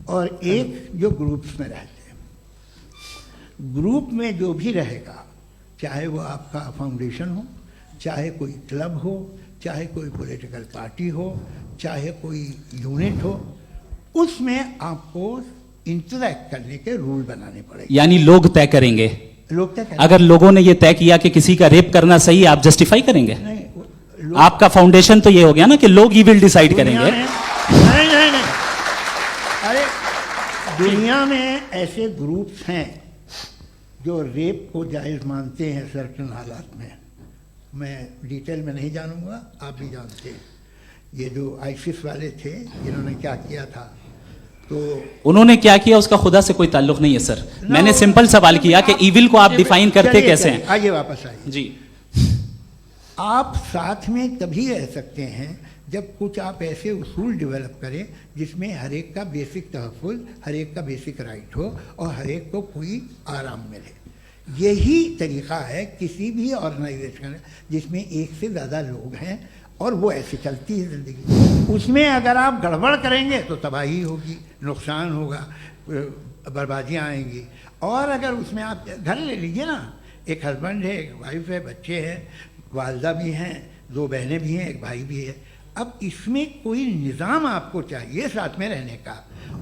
और एक जो ग्रुप्स में रहते हैं। ग्रुप में जो भी रहेगा, चाहे वो आपका फाउंडेशन हो, चाहे कोई क्लब हो, चाहे कोई पॉलिटिकल पार्टी हो, चाहे कोई यूनिट हो, उसमें आपको इंटरैक्ट करने के रूल बनाने पड़ेंगे। यानी लोग तय करेंगे। लोग तय करेंगे। अगर लोगों ने यह तय किया कि किसी का रेप करना सही है, आप जस्टिफाई करेंगे? नहीं, आपका फाउंडेशन तो ये हो गया ना कि लोग ही विल डिसाइड करेंगे। नहीं। अरे दुनिया में ऐसे ग्रुप्स हैं जो रेप को जायज़ मानते हैं सर्टेन हालात में। मैं डिटेल में नहीं जानूंगा, आप भी जानते हैं। ये जो आईसिस वाले थे, इन्होंने क्या किया था, तो उन्होंने क्या किया उसका खुदा से कोई ताल्लुक नहीं है सर। मैंने सिंपल सवाल किया कि इविल को आप डिफाइन करते कैसे हैं? आइए वापस आइए जी। आप साथ में तभी रह सकते हैं जब कुछ आप ऐसे उसूल डेवलप करें जिसमें हर एक का बेसिक तहफ़्फ़ुज़, हर एक का बेसिक राइट हो और हर एक को कोई आराम मिले। यही तरीक़ा है किसी भी ऑर्गेनाइजेशन जिसमें एक से ज़्यादा लोग हैं और वो ऐसे चलती है ज़िंदगी। उसमें अगर आप गड़बड़ करेंगे तो तबाही होगी, नुकसान होगा, बर्बादियाँ आएंगी। और अगर उसमें आप घर ले लीजिए ना, एक हस्बैंड है, एक वाइफ है, बच्चे हैं, वालदा भी हैं, 2 बहनें भी हैं, एक भाई भी है। अब इसमें कोई निज़ाम आपको चाहिए साथ में रहने का,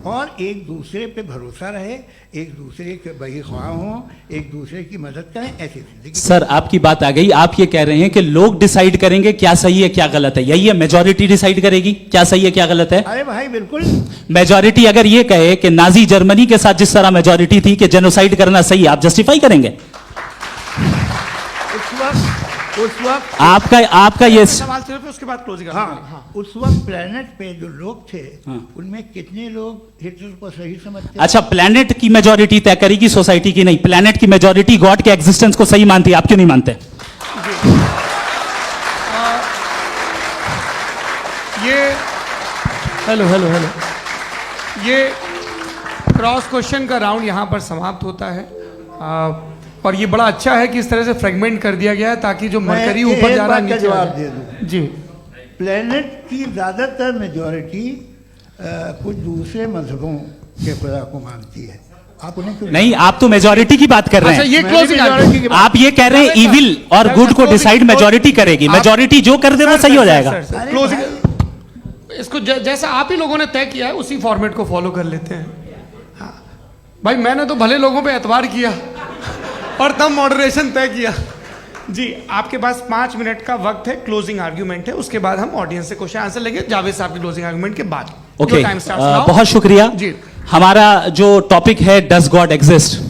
और एक दूसरे पे भरोसा रहे, एक दूसरे के बहीख्वाह हों, एक दूसरे की मदद करें, ऐसी जिंदगी। सर आपकी बात आ गई। आप ये कह रहे हैं कि लोग डिसाइड करेंगे क्या सही है क्या गलत है, यही है? मेजॉरिटी डिसाइड करेगी क्या सही है क्या गलत है? अरे भाई बिल्कुल। मेजॉरिटी अगर ये कहे कि नाजी जर्मनी के साथ जिस तरह मेजॉरिटी थी कि जेनोसाइड करना सही, आप जस्टिफाई करेंगे? उस वक्त आपका ये सवाल सिर्फ उसके बाद क्लोजिंग। हाँ, उस वक्त प्लेनेट पे जो लोग थे, उनमें कितने लोग हिटलर को सही समझते? अच्छा, प्लेनेट की मेजॉरिटी तय करेगी, सोसाइटी की नहीं। प्लेनेट की मेजॉरिटी गॉड के एग्जिस्टेंस को सही मानती है, आप क्यों नहीं मानते? हेलो ये क्रॉस क्वेश्चन का राउंड यहाँ पर समाप्त होता है। और ये बड़ा अच्छा है कि इस तरह से फ्रेगमेंट कर दिया गया है ताकि जो मरकरी ऊपर जा रहा है नीचे जवाब दे दूं। जी। प्लेनेट की ज़्यादातर मेजॉरिटी कुछ दूसरे मजहबों के खुदा को मानती है। आप उन्हें क्यों नहीं? आप तो मेजॉरिटी की बात कर रहे हैं। अच्छा, ये क्लोजिंग आप ये कह रहे हैं इविल और गुड को डिसाइड मेजॉरिटी करेगी। मेजॉरिटी जो कर दे वो सही हो जाएगा। क्लोजिंग इसको जैसा आप ही लोगों ने तय किया है उसी फॉर्मेट को फॉलो कर लेते हैं। हाँ भाई, मैंने तो भले लोगों पे एतबार किया और तब मॉडरेशन तय किया। जी, आपके पास 5 मिनट का वक्त है, क्लोजिंग आर्ग्यूमेंट है, उसके बाद हम ऑडियंस से क्वेश्चन आंसर लेंगे जावेद साहब के क्लोजिंग आर्ग्यूमेंट के बाद। Okay, time starts now. बहुत शुक्रिया जी। हमारा जो टॉपिक है डज गॉड एग्जिस्ट,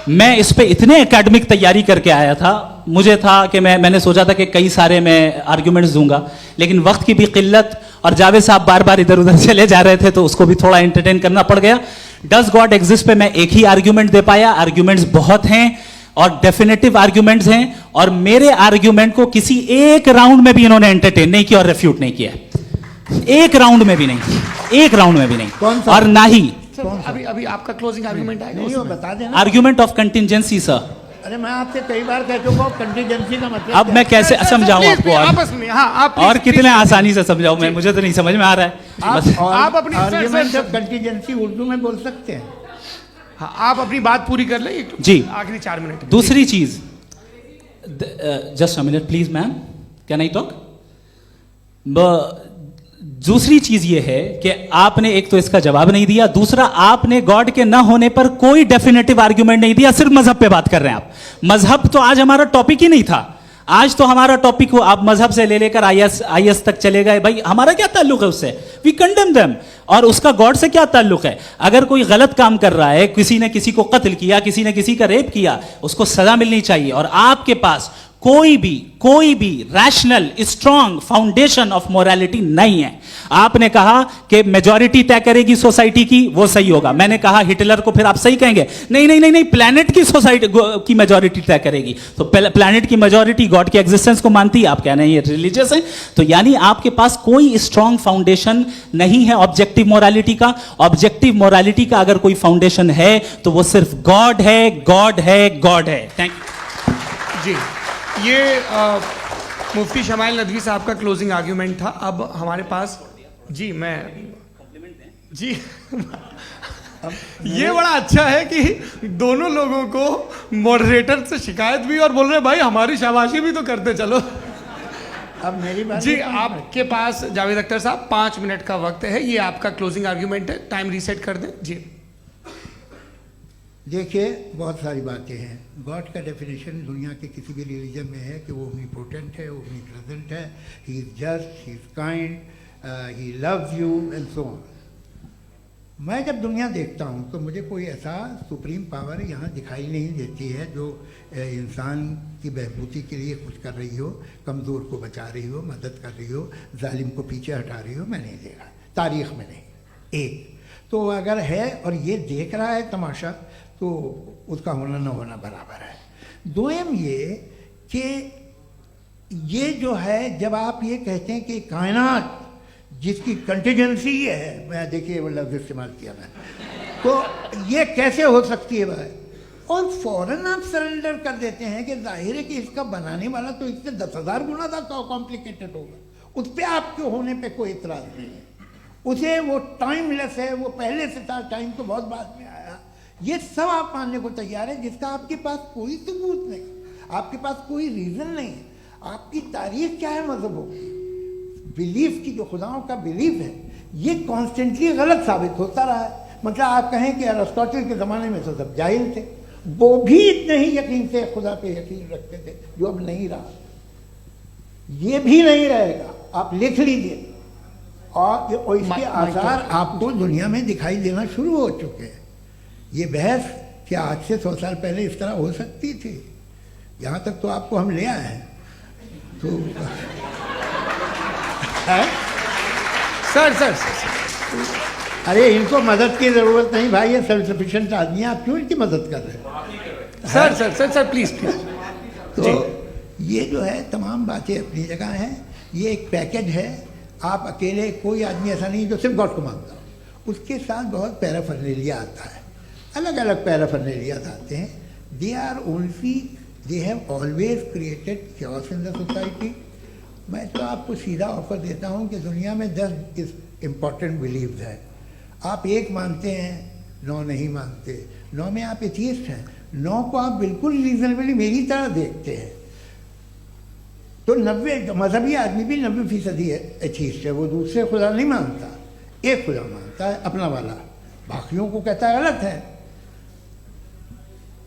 मैं इस पे इतने एकेडमिक तैयारी करके आया था, मुझे था कि मैंने सोचा था कि कई सारे मैं आर्ग्यूमेंट्स दूंगा, लेकिन वक्त की भी किल्लत और जावेद साहब बार बार इधर उधर चले जा रहे थे तो उसको भी थोड़ा एंटरटेन करना पड़ गया। डज गॉड एग्जिस्ट पे मैं एक ही आर्ग्यूमेंट दे पाया, आर्ग्यूमेंट्स बहुत हैं और डेफिनेटिव आर्ग्यूमेंट्स हैं, और मेरे आर्ग्यूमेंट को किसी एक राउंड में भी इन्होंने एंटरटेन नहीं किया और रेफ्यूट नहीं किया, एक राउंड में भी नहीं, एक राउंड में भी नहीं, और ना ही अभी अभी आपका क्लोजिंग आर्ग्यूमेंट आएगा, नहीं, वो उसमें। बता देना। Argument of contingency sir. अरे मैं आपसे कई बार कह चुका हूँ कंटीजेंसी का मतलब अब मैं कैसे सर, समझाऊं प्लीज, आपको, आपस में, हाँ, आप और प्लीज, कितने प्लीज। आसानी से समझाऊं मैं, मुझे तो नहीं समझ में आ रहा है बस। आप अपनी argument sir, of contingency Urdu में बोल सकते हैं। हाँ, आप अपनी बात पूरी कर लें जी। आखिरी 4 मिनट। दूसरी चीज, just a minute please ma'am, can I talk? दूसरी चीज ये है कि आपने एक तो इसका जवाब नहीं दिया, दूसरा आपने गॉड के ना होने पर कोई डेफिनेटिव आर्ग्यूमेंट नहीं दिया, सिर्फ मजहब पे बात कर रहे हैं आप। मजहब तो आज हमारा टॉपिक ही नहीं था, आज तो हमारा टॉपिक हो, आप मजहब से ले लेकर आईएस तक चले गए। भाई हमारा क्या ताल्लुक है उससे? We condemn them. और उसका गॉड से क्या ताल्लुक है? अगर कोई गलत काम कर रहा है, किसी ने किसी को कत्ल किया, किसी ने किसी का रेप किया, उसको सजा मिलनी चाहिए। और आपके पास कोई भी rational strong foundation of morality नहीं है। आपने कहा कि मेजॉरिटी तय करेगी सोसाइटी की, वो सही होगा। मैंने कहा हिटलर को फिर आप सही कहेंगे, नहीं नहीं नहीं नहीं, प्लैनेट की सोसाइटी की मेजॉरिटी तय करेगी। तो प्लैनेट की मेजॉरिटी गॉड के एग्जिस्टेंस को मानती है, आप कह रहे हैं ये रिलीजियस है। तो यानी आपके पास कोई स्ट्रॉन्ग फाउंडेशन नहीं है ऑब्जेक्टिव मोरालिटी का। ऑब्जेक्टिव मोरालिटी का अगर कोई फाउंडेशन है तो वो सिर्फ गॉड है, गॉड है, गॉड है। थैंक यू जी, ये मुफ्ती शमाइल नदवी साहब का क्लोजिंग आर्ग्यूमेंट था। अब हमारे पास जी, मैं जी ये बड़ा अच्छा है कि दोनों लोगों को मॉडरेटर से शिकायत भी और बोल रहे हैं भाई हमारी शाबाशी भी तो करते चलो। अब मेरी बात जी, आपके पास जावेद अख्तर साहब 5 मिनट का वक्त है, ये आपका क्लोजिंग आर्ग्यूमेंट है, टाइम रीसेट कर दें। जी देखिए, बहुत सारी बातें हैं। गॉड का डेफिनेशन दुनिया के किसी भी रिलीजन में है कि वो ओमनीपोटेंट है, ओमनीप्रेजेंट है, he is just, he is kind, he loves you and so on. मैं जब दुनिया देखता हूँ तो मुझे कोई ऐसा सुप्रीम पावर यहाँ दिखाई नहीं देती है जो इंसान की बहबूदी के लिए कुछ कर रही हो, कमज़ोर को बचा रही हो, मदद कर रही हो, जालिम को पीछे हटा रही हो। मैं नहीं देखा, तारीख़ में नहीं। एक तो अगर है और ये देख रहा है तमाशा, तो उसका होना न होना बराबर है। दोयम ये कि ये जो है, जब आप ये कहते हैं कि कायनात जिसकी कंटीजेंसी है, मैं देखिए वो लफ्ज़ इस्तेमाल किया मैं, तो ये कैसे हो सकती है भाई? और फौरन आप सरेंडर कर देते हैं कि जाहिर है कि इसका बनाने वाला तो इससे 10,000 गुना ज़्यादा कॉम्प्लिकेटेड होगा। उस पर आपके होने पे कोई इतराज़ नहीं है। उसे वो टाइमलेस है, वो पहले से था, टाइम तो बहुत बाद में आया। ये सब आप मानने को तैयार है, जिसका आपके पास कोई सबूत नहीं, आपके पास कोई रीज़न नहीं है। आपकी तारीख क्या है मज़हबों की? बिलीफ की, जो खुदाओं का बिलीफ है, ये कॉन्स्टेंटली गलत साबित होता रहा है। मतलब आप कहें कि अरिस्टोटल के ज़माने में तो सब जाहिल थे, वो भी इतने ही यकीन से खुदा पे यकीन रखते थे, जो अब नहीं रहा। ये भी नहीं रहेगा, आप लिख लीजिए। और इसके आसार आपको दुनिया में दिखाई देना शुरू हो चुके हैं। ये बहस क्या आज से 100 साल पहले इस तरह हो सकती थी? यहाँ तक तो आपको हम ले आए हैं। तो सर अरे इनको मदद की ज़रूरत नहीं भाई, ये सेल्फ सफिशिएंट आदमी है, आप क्यों इनकी मदद कर रहे हैं? Sir please. तो ये जो है तमाम बातें अपनी जगह हैं। ये एक पैकेज है। आप अकेले, कोई आदमी ऐसा नहीं जो सिर्फ गॉड को मानता हो, उसके साथ बहुत पैराफर्नेलिया आता है, अलग अलग पैराफर्नेलियाज आते हैं। They have always created chaos in the society. मैं तो आपको सीधा ऑफर देता हूँ कि दुनिया में 10 इम्पॉर्टेंट बिलीव्स हैं। आप एक मानते हैं, 9 नहीं मानते, 9 में आप एथियस्ट हैं, 9 को आप बिल्कुल रीजनेबली मेरी तरह देखते हैं। तो 90 मजहबी आदमी भी 90% एथियस्ट है, वो दूसरे खुदा नहीं मानता, एक खुदा मानता है अपना वाला, बाकियों को कहता है गलत है।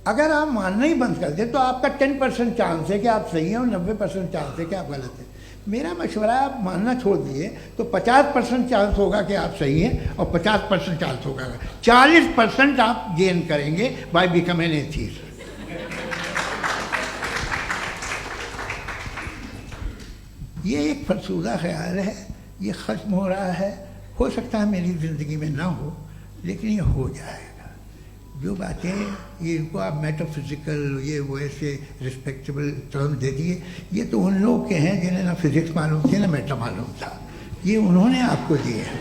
अगर आप मानना ही बंद कर दें तो आपका 10% चांस है कि आप सही हैं और 90% चांस है कि आप गलत हैं। मेरा मशवरा है आप मानना छोड़ दिए तो 50% चांस होगा कि आप सही हैं और 50% चांस होगा, 40% आप गेन करेंगे बाय बिकमिंग एथीस्ट। ये एक फरसूदा ख्याल है, ये ख़त्म हो रहा है। हो सकता है मेरी ज़िंदगी में ना हो, लेकिन ये हो जाएगा। जो बातें ये इनको आप मेटाफिज़िकल ये वो ऐसे रिस्पेक्टेबल टर्म दे दिए, ये तो उन लोग के हैं जिन्हें ना फिज़िक्स मालूम थी ना मेटा मालूम था, ये उन्होंने आपको दिए हैं।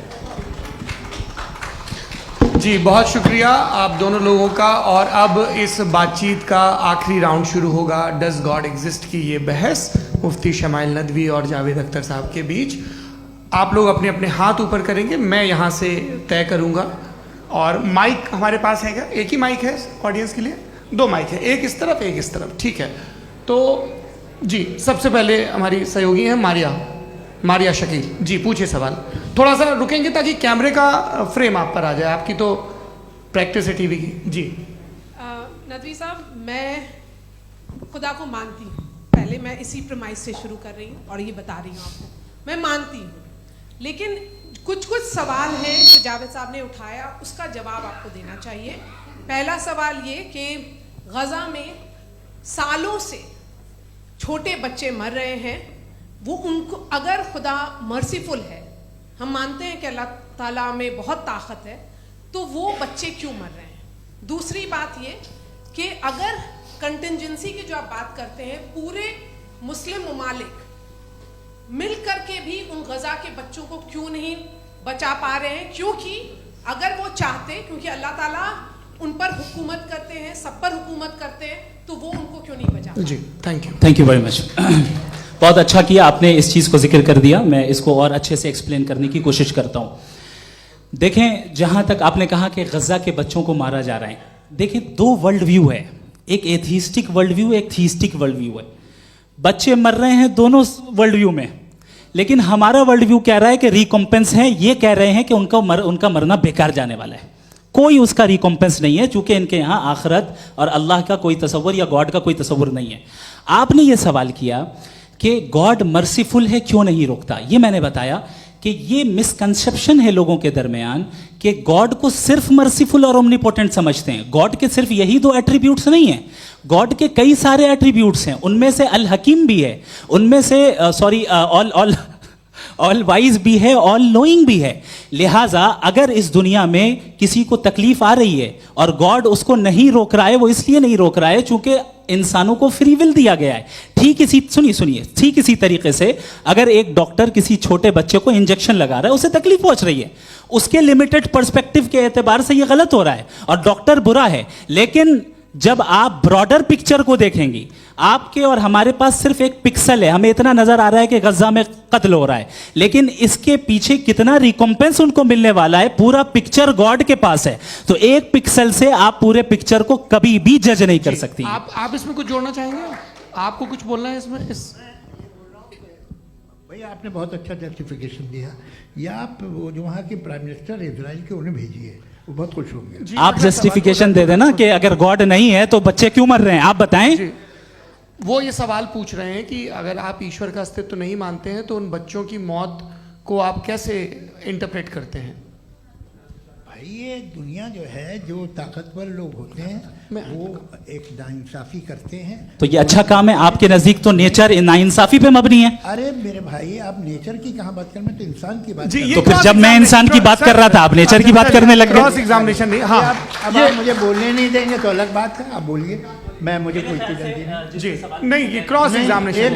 जी बहुत शुक्रिया आप दोनों लोगों का। और अब इस बातचीत का आखिरी राउंड शुरू होगा, डज गॉड एग्जिस्ट की ये बहस मुफ्ती शमाइल नदवी और जावेद अख्तर साहब के बीच। आप लोग अपने अपने हाथ ऊपर करेंगे, मैं यहाँ से तय करूँगा। और माइक हमारे पास है क्या? एक ही माइक है ऑडियंस के लिए? 2 माइक है, एक इस तरफ एक इस तरफ, ठीक है। तो जी सबसे पहले हमारी सहयोगी हैं मारिया शकील जी, पूछिए सवाल। थोड़ा सा रुकेंगे ताकि कैमरे का फ्रेम आप पर आ जाए, आपकी तो प्रैक्टिस है टीवी की। जी नदवी साहब, मैं खुदा को मानती हूँ, पहले मैं इसी प्रमाइस से शुरू कर रही हूँ और ये बता रही हूँ आपको, मैं मानती हूँ। लेकिन कुछ सवाल हैं जो जावेद साहब ने उठाया, उसका जवाब आपको देना चाहिए। पहला सवाल ये कि गज़ा में सालों से छोटे बच्चे मर रहे हैं, वो उनको अगर खुदा मर्सीफुल है, हम मानते हैं कि अल्लाह ताला में बहुत ताकत है, तो वो बच्चे क्यों मर रहे हैं? दूसरी बात ये कि अगर कंटिजेंसी की जो आप बात करते हैं, पूरे मुस्लिम ममालिक मिल करके भी उन गज़ा के बच्चों को क्यों नहीं बचा पा रहे हैं? क्योंकि अगर वो चाहते, क्योंकि अल्लाह ताला उन पर हुकूमत करते हैं, सब पर हुकूमत करते हैं, तो वो उनको क्यों नहीं बचा? जी थैंक यू वेरी मच। बहुत अच्छा किया आपने इस चीज़ को जिक्र कर दिया, मैं इसको और अच्छे से एक्सप्लेन करने की कोशिश करता हूँ। देखें, जहाँ तक आपने कहा कि गज़ा के बच्चों को मारा जा रहा है, देखें 2 वर्ल्ड व्यू है, एक एथीस्टिक वर्ल्ड व्यू, एक थीस्टिक वर्ल्ड व्यू है। बच्चे मर रहे हैं दोनों वर्ल्ड व्यू में, लेकिन हमारा वर्ल्ड व्यू कह रहा है कि रिकॉम्पेंस है, ये कह रहे हैं कि उनका मरना बेकार जाने वाला है, कोई उसका रिकॉम्पेंस नहीं है, चूंकि इनके यहाँ आखिरत और अल्लाह का कोई तसव्वुर या गॉड का कोई तसव्वुर नहीं है। आपने ये सवाल किया कि गॉड मर्सीफुल है, क्यों नहीं रोकता? ये मैंने बताया कि ये मिसकंसेप्शन है लोगों के दरमियान कि गॉड को सिर्फ मर्सीफुल और ओमनीपोटेंट समझते हैं। गॉड के सिर्फ यही 2 एट्रीब्यूट्स नहीं हैं, गॉड के कई सारे एट्रीब्यूट्स हैं, उनमें से अल हकीम भी है, उनमें से ऑल वाइज भी है, ऑल नोइंग भी है। लिहाजा अगर इस दुनिया में किसी को तकलीफ आ रही है और गॉड उसको नहीं रोक रहा है, वो इसलिए नहीं रोक रहा है चूंकि इंसानों को फ्री विल दिया गया है। ठीक इसी तरीके से अगर एक डॉक्टर किसी छोटे बच्चे को इंजेक्शन लगा रहा है, उसे तकलीफ पहुंच रही है, उसके लिमिटेड पर्सपेक्टिव के एतबार से यह गलत हो रहा है और डॉक्टर बुरा है। लेकिन जब आप ब्रॉडर पिक्चर को देखेंगी, आपके और हमारे पास सिर्फ एक पिक्सल है, हमें इतना नजर आ रहा है कि गजा में कत्ल हो रहा है, लेकिन इसके पीछे कितना रिकॉम्पेंस उनको मिलने वाला है, पूरा पिक्चर गॉड के पास है। तो एक पिक्सल से आप पूरे पिक्चर को कभी भी जज नहीं कर सकती। आप इसमें कुछ जोड़ना चाहेंगे? आपको कुछ बोलना है इसमें? भैया आपने बहुत अच्छा जस्टिफिकेशन दिया। या आप वो जो वहाँ के प्राइम मिनिस्टर इजराइल के उन्हें भेजिए, वो बहुत खुश होंगे। आप जस्टिफिकेशन दे देना कि अगर गॉड नहीं है तो बच्चे क्यों मर रहे हैं, आप बताएं। वो ये सवाल पूछ रहे हैं कि अगर आप ईश्वर का अस्तित्व नहीं मानते हैं तो उन बच्चों की मौत को आप कैसे इंटरप्रेट करते हैं? भाई ये दुनिया जो है, जो ताकतवर लोग होते हैं वो एक नाइंसाफी करते हैं। तो ये अच्छा काम है आपके नजदीक, तो नेचर नाइंसाफी पे मबनी है। अरे मेरे भाई, आप नेचर की कहाँ बात कर रहे हैं, तो इंसान की बात जी, कर। तो फिर जब मैं इंसान की बात कर रहा था, आप नेचर की बात करने लग गए। क्रॉस एग्जामिनेशन नहीं। हाँ, अब आप मुझे बोलने नहीं देंगे तो अलग बात है, आप बोलिए, मुझे कोई जल्दी नहीं। जी नहीं, ये क्रॉस एग्जामिनेशन।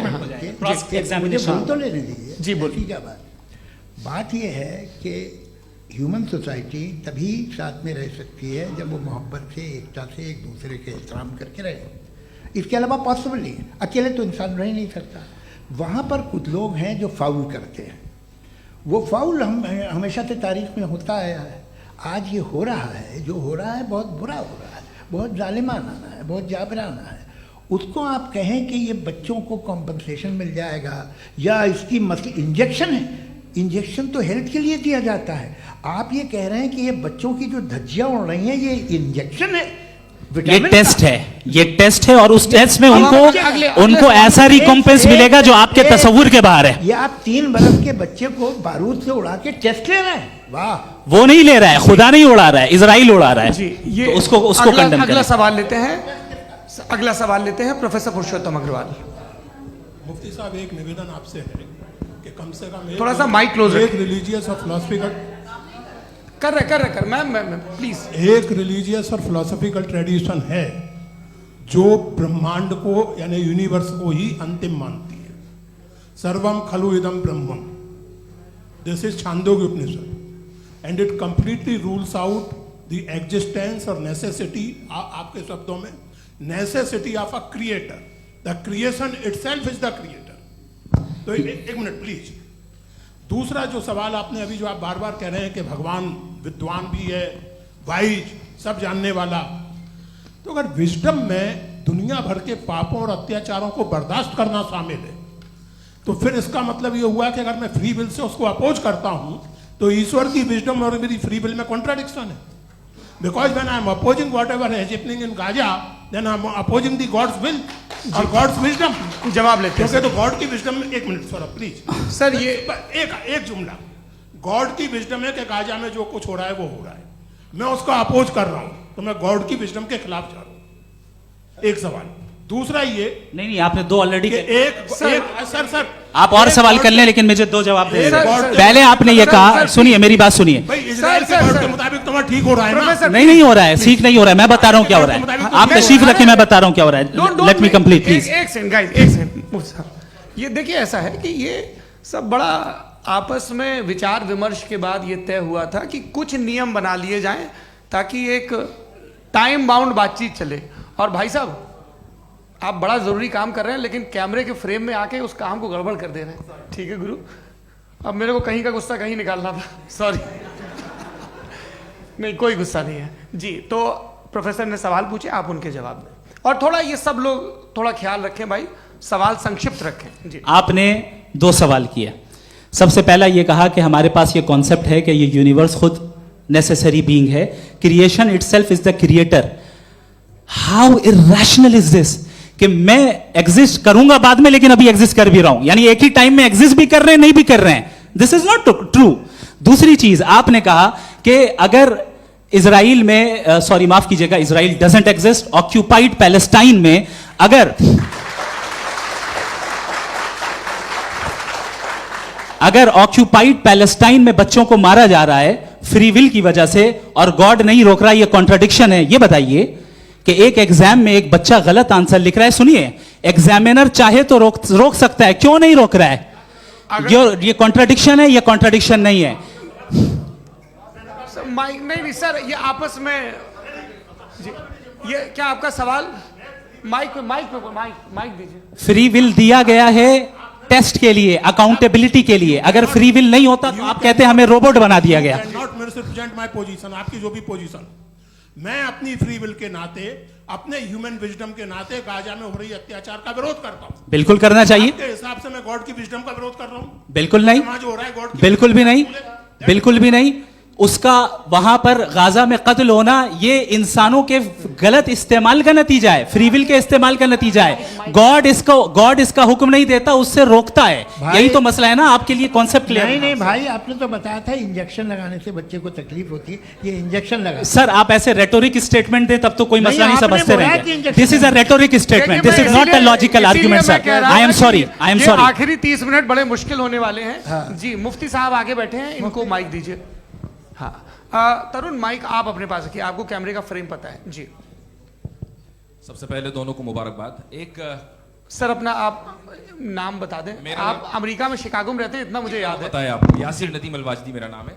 मुझे बोल तो लेने दीजिए। जी बोलिए। क्या बात ये है कि ह्यूमन सोसाइटी तभी साथ में रह सकती है जब वो मोहब्बत से, एकता से, एक दूसरे के एहतराम करके रहे। इसके अलावा पॉसिबल नहीं है, अकेले तो इंसान रह नहीं सकता। वहाँ पर कुछ लोग हैं जो फाउल करते हैं, वो फाउल हमेशा से तारीख में होता आया है। आज ये हो रहा है, जो हो रहा है बहुत बुरा हो रहा है, बहुत जालिमाना है, बहुत जाबराना है। उसको आप कहें कि ये बच्चों को कॉम्पनसेशन मिल जाएगा या इसकी इंजेक्शन है, इंजेक्शन तो हेल्थ के लिए दिया जाता है। आप ये कह रहे हैं कि ये बच्चों की जो धज्जियाँ उड़ रही हैं ये इंजेक्शन है, विटामिन टेस्ट है, ये टेस्ट है, और उस टेस्ट में उनको अगले उनको ऐसा रिकॉम्पेंस मिलेगा जो आपके तस्वुर के बाहर है। ये आप 3 बरस के बच्चे को बारूद से उड़ा के टेस्ट ले रहे हैं, वाह। वो नहीं ले रहा है, खुदा नहीं उड़ा रहा है, इजराइल उड़ा रहा है। जी, ये तो उसको कंडेम अगला करें। सवाल लेते हैं। अगला सवाल लेते हैं प्रोफेसर पुरुषोत्तम अग्रवाल। मुफ्ती साहब, एक निवेदन आपसे है कि कम से कम थोड़ा सा माइक क्लोज एक रिलीजियस और फिलोसफिकल कर मैं प्लीज। एक रिलीजियस और फिलोसफिकल ट्रेडिशन है जो ब्रह्मांड को यानी यूनिवर्स को ही अंतिम मानती है। सर्वम खलु इदम ब्रह्मम, this is Chandogya Upanishad, and it completely rules out the existence और नेसेसिटी, आपके शब्दों में necessity of a creator. The creation itself is the creator. तो एक मिनट प्लीज। दूसरा जो सवाल आपने अभी, जो आप बार बार कह रहे हैं कि भगवान विद्वान भी है, वाइज, सब जानने वाला, तो अगर विजडम में दुनिया भर के पापों और अत्याचारों को बर्दाश्त करना शामिल है, तो फिर इसका मतलब ये हुआ कि अगर मैं फ्री विल से उसको अपोज करता हूं तो ईश्वर की विजडम और मेरी फ्री विल में कॉन्ट्राडिक्शन है। Because when I am opposing whatever is happening in Gaza, then I am opposing the God's will और गॉड्स विजडम। जवाब लेते हैं क्योंकि तो गॉड की विजडम में, एक मिनट सर प्लीज सर, ये एक जुमला, गॉड की विजडम है कि गाजा में जो कुछ हो रहा है वो हो रहा है, मैं उसको अपोज कर रहा हूं, तो मैं गॉड की विजडम के खिलाफ जा रहा हूं। एक सवाल। दूसरा ये नहीं, आपने 2 ऑलरेडी। सर आप और सवाल कर लें, लेकिन मुझे 2 जवाब दे सर, दीजिए। सर, पहले आपने ये सर, कहा, सर, सुनिए मेरी बात सुनिए। भाई इजराइल के गॉड के मुताबिक तुम्हारा ठीक हो रहा है ना? प्रोफेसर, नहीं हो रहा है, ठीक नहीं हो रहा है, मैं बता रहा हूं क्या हो रहा है। आप तशरीफ रखिए, मैं बता रहा हूं क्या हो रहा है। Let me complete please. एक सेकंड गाइस, एक सेकंड। ये देखिए, ऐसा है कि ये सब बड़ा आपस में विचार विमर्श के बाद ये तय हुआ था कि कुछ नियम बना लिए जाएं ताकि एक टाइम बाउंड बातचीत चले। और भाई साहब, आप बड़ा जरूरी काम कर रहे हैं, लेकिन कैमरे के फ्रेम में आके उस काम को गड़बड़ कर दे रहे हैं। ठीक है गुरु, अब मेरे को कहीं का गुस्सा कहीं निकालना था, सॉरी। नहीं, कोई गुस्सा नहीं है जी। तो प्रोफेसर ने सवाल पूछे, आप उनके जवाब दें, और थोड़ा ये सब लोग थोड़ा ख्याल रखें भाई, सवाल संक्षिप्त रखें जी। आपने 2 सवाल किया। सबसे पहला ये कहा कि हमारे पास ये कॉन्सेप्ट है कि ये यूनिवर्स खुद नेसेसरी बीइंग है, creation itself is the creator. How irrational is this कि मैं एग्जिस्ट करूंगा बाद में, लेकिन अभी एग्जिस्ट कर भी रहा हूं, यानी एक ही टाइम में एग्जिस्ट भी कर रहे हैं, नहीं भी कर रहे हैं। This is not true. दूसरी चीज, आपने कहा कि अगर इजराइल में, सॉरी माफ कीजिएगा, Israel doesn't exist, occupied Palestine में अगर ऑक्यूपाइड पैलेस्टाइन में बच्चों को मारा जा रहा है फ्री विल की वजह से और गॉड नहीं रोक रहा, ये कॉन्ट्रडिक्शन है। ये बताइए कि एक एग्जाम में एक बच्चा गलत आंसर लिख रहा है, सुनिए, एग्जामिनर चाहे तो रोक सकता है, क्यों नहीं रोक रहा है? ये कॉन्ट्रडिक्शन है, ये कॉन्ट्रडिक्शन नहीं है। माइक नहीं सर, ये आपस में जी, ये क्या आपका सवाल? माइक दीजिए। फ्री विल दिया गया है टेस्ट के लिए, अकाउंटेबिलिटी के लिए। अगर फ्री विल नहीं होता तो आप कहते हैं हमें रोबोट बना दिया गया। नॉट मिसरिप्रेजेंट माय पोजीशन, आपकी जो भी पोजीशन, मैं अपनी फ्री विल के नाते, अपने ह्यूमन विजडम के नाते गाजा में हो रही अत्याचार का विरोध करता हूं। बिल्कुल करना चाहिए। आपके हिसाब से मैं गॉड की विजडम का विरोध कर रहा हूं? बिल्कुल नहीं, जो हो रहा है गॉड, बिल्कुल भी नहीं, बिल्कुल भी नहीं। उसका वहां पर गाजा में कत्ल होना ये इंसानों के गलत इस्तेमाल का नतीजा है, फ्री विल के इस्तेमाल का नतीजा है। गॉड इसका हुक्म नहीं देता, उससे रोकता है। यही तो मसला है ना, आपके लिए कॉन्सेप्ट क्लियर नहीं नहीं भाई, आपने तो बताया था इंजेक्शन लगाने से बच्चे को तकलीफ होती है, ये इंजेक्शन लगा। सर आप ऐसे रेटोरिक स्टेटमेंट दे तब तो कोई मसला नहीं आपने समझते बोला कि रहेंगे। Injection this is a rhetoric statement, this is not a logical argument sir. I am sorry, I am sorry. आखिरी 30 मिनट बड़े मुश्किल होने वाले हैं जी। मुफ्ती साहब आगे बैठे हैं, इनको माइक दीजिए। हाँ तरुण, माइक आप अपने पास रखिए, आपको कैमरे का फ्रेम पता है जी। सबसे पहले दोनों को मुबारकबाद। एक सर अपना आप नाम बता दें। आप अमेरिका में शिकागो में रहते हैं, इतना मुझे याद है। बताया आपको, यासिर नदीम अलवाजदी मेरा नाम है।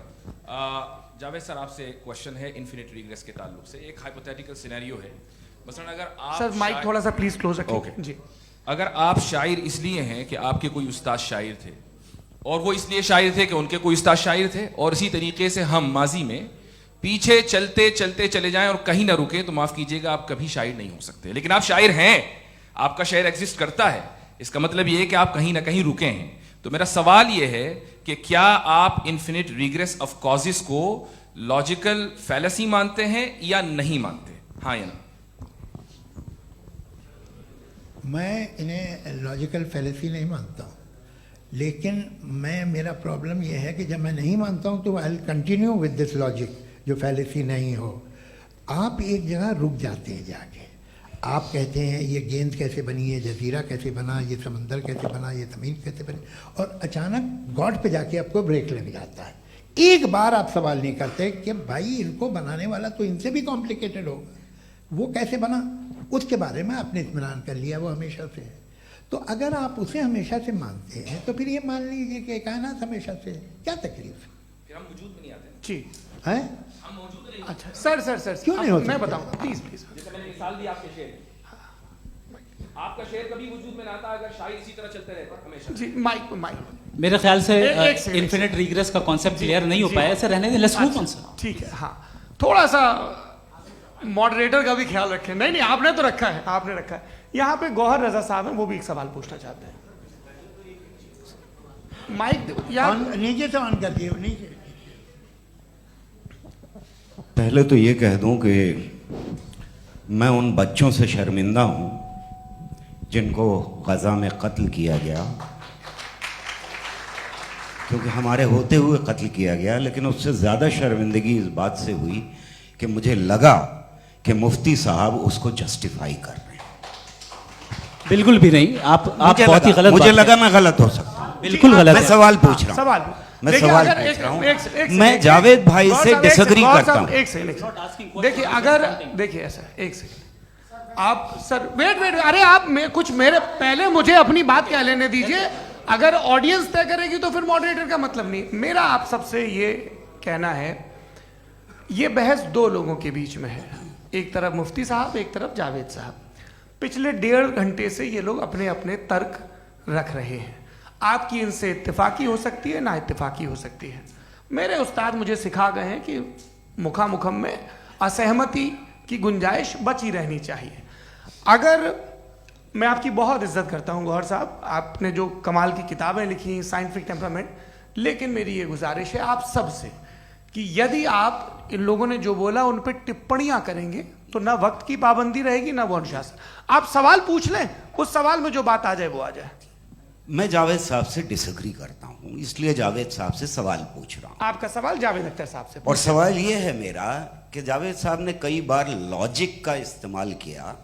जावेद सर, आपसे एक क्वेश्चन है इन्फिनिट रिग्रेस के ताल्लुक से। एक हाइपोथेटिकल सिनेरियो है, मसलन अगर आप सर माइक थोड़ा सा प्लीज क्लोज रखिए जी। अगर आप शायर इसलिए हैं कि आपके कोई उस्ताद शायर थे, और वो इसलिए शायर थे कि उनके कोई उस्ताद शायर थे, और इसी तरीके से हम माजी में पीछे चलते चलते चले जाएं और कहीं ना रुके, तो माफ कीजिएगा आप कभी शायर नहीं हो सकते। लेकिन आप शायर हैं, आपका शायर एग्जिस्ट करता है, इसका मतलब ये है कि आप कहीं ना कहीं रुके हैं। तो मेरा सवाल ये है कि क्या आप इन्फिनिट रिग्रेस ऑफ कॉजेस को लॉजिकल फैलेसी मानते हैं या नहीं मानते? हाँ या ना? मैं इन्हें लॉजिकल फैलेसी नहीं मानता हूँ, लेकिन मेरा प्रॉब्लम यह है कि जब मैं नहीं मानता हूँ तो I will continue with this logic जो फैलेसी नहीं हो। आप एक जगह रुक जाते हैं जाके, आप कहते हैं ये गेंद कैसे बनी, ये जजीरा कैसे बना, ये समंदर कैसे बना, ये ज़मीन कैसे बनी, और अचानक गॉड पे जाके आपको ब्रेक लग जाता है। एक बार आप सवाल नहीं करते कि भाई इनको बनाने वाला तो इनसे भी कॉम्प्लिकेटेड होगा, वो कैसे बना, उसके बारे में आपने इत्मीनान कर लिया, वो हमेशा से है। तो अगर आप उसे हमेशा से मानते हैं तो फिर ये मान लीजिए कि कायनात हमेशा से है, क्या तकलीफ है? फिर हम वजूद में नहीं आते जी हैं? हम मौजूद नहीं। अच्छा सर क्यों नहीं हो मैं सकता? बताऊं प्लीज प्लीज। जैसे मैंने मिसाल दी आपके शेर, आपका शेर कभी वजूद में ना आता अगर शायर इसी तरह चलते रहते हमेशा। जी माइक मेरे ख्याल से एक सेकंड। इन्फिनिट रिग्रेस का कॉन्सेप्ट क्लियर नहीं हो पाया, ऐसे रहने दें, लेट्स मूव ऑन सर। ठीक है, हाँ थोड़ा सा मॉडरेटर का भी ख्याल रखें। नहीं आपने तो रखा है, आपने रखा है। यहाँ पे गौहर रजा साहब हैं, वो भी एक सवाल पूछना चाहते हैं। माइक नीचे से ऑन कर दिए, नीचे। पहले तो ये कह दूं कि मैं उन बच्चों से शर्मिंदा हूं जिनको गजा में कत्ल किया गया, क्योंकि हमारे होते हुए कत्ल किया गया। लेकिन उससे ज़्यादा शर्मिंदगी इस बात से हुई कि मुझे लगा कि मुफ्ती साहब उसको जस्टिफाई कर रहे हैं। बिल्कुल भी नहीं, आप बहुत ही गलत मुझे बात लगा मैं गलत हो सकता हूं। बिल्कुल गलत मैं है। सवाल पूछ रहा हूं, सवाल मैं देखिए, सवाल अगर पूछ रहा हूं। एक मैं सेकंड, जावेद भाई गौर से साहब, एक डिसएग्री सेकंड, करता गौर हूं। साहब, एक सेकंड देखिए, अगर देखिए ऐसा एक सेकंड आप सर वेट अरे आप कुछ मेरे पहले मुझे अपनी बात क्या लेने दीजिए। अगर ऑडियंस तय करेगी तो फिर मॉडरेटर का मतलब नहीं। मेरा आप सबसे ये कहना है, ये बहस दो लोगों के बीच में है, एक तरफ मुफ्ती साहब, एक तरफ जावेद साहब। पिछले 1.5 घंटे से ये लोग अपने अपने तर्क रख रहे हैं। आपकी इनसे इत्तेफाकी हो सकती है, ना इत्तेफाकी हो सकती है। मेरे उस्ताद मुझे सिखा गए हैं कि मुखामुखम में असहमति की गुंजाइश बची रहनी चाहिए। अगर मैं आपकी बहुत इज्जत करता हूं गौहर साहब, आपने जो कमाल की किताबें लिखी, साइंटिफिक टेम्परामेंट, लेकिन मेरी ये गुजारिश है आप सबसे कि यदि आप इन लोगों ने जो बोला उन पर टिप्पणियां करेंगे तो ना वक्त की पाबंदी रहेगी, ना वो अनुशासन। आप सवाल पूछ लें, उस सवाल में जो बात आ जाए वो आ जाए। मैं जावेद साहब से डिसएग्री करता हूं, इसलिए जावेद साहब से सवाल पूछ रहा हूं। आपका सवाल जावेद अख्तर साहब से। और सवाल ये है मेरा कि जावेद साहब ने कई बार लॉजिक का इस्तेमाल किया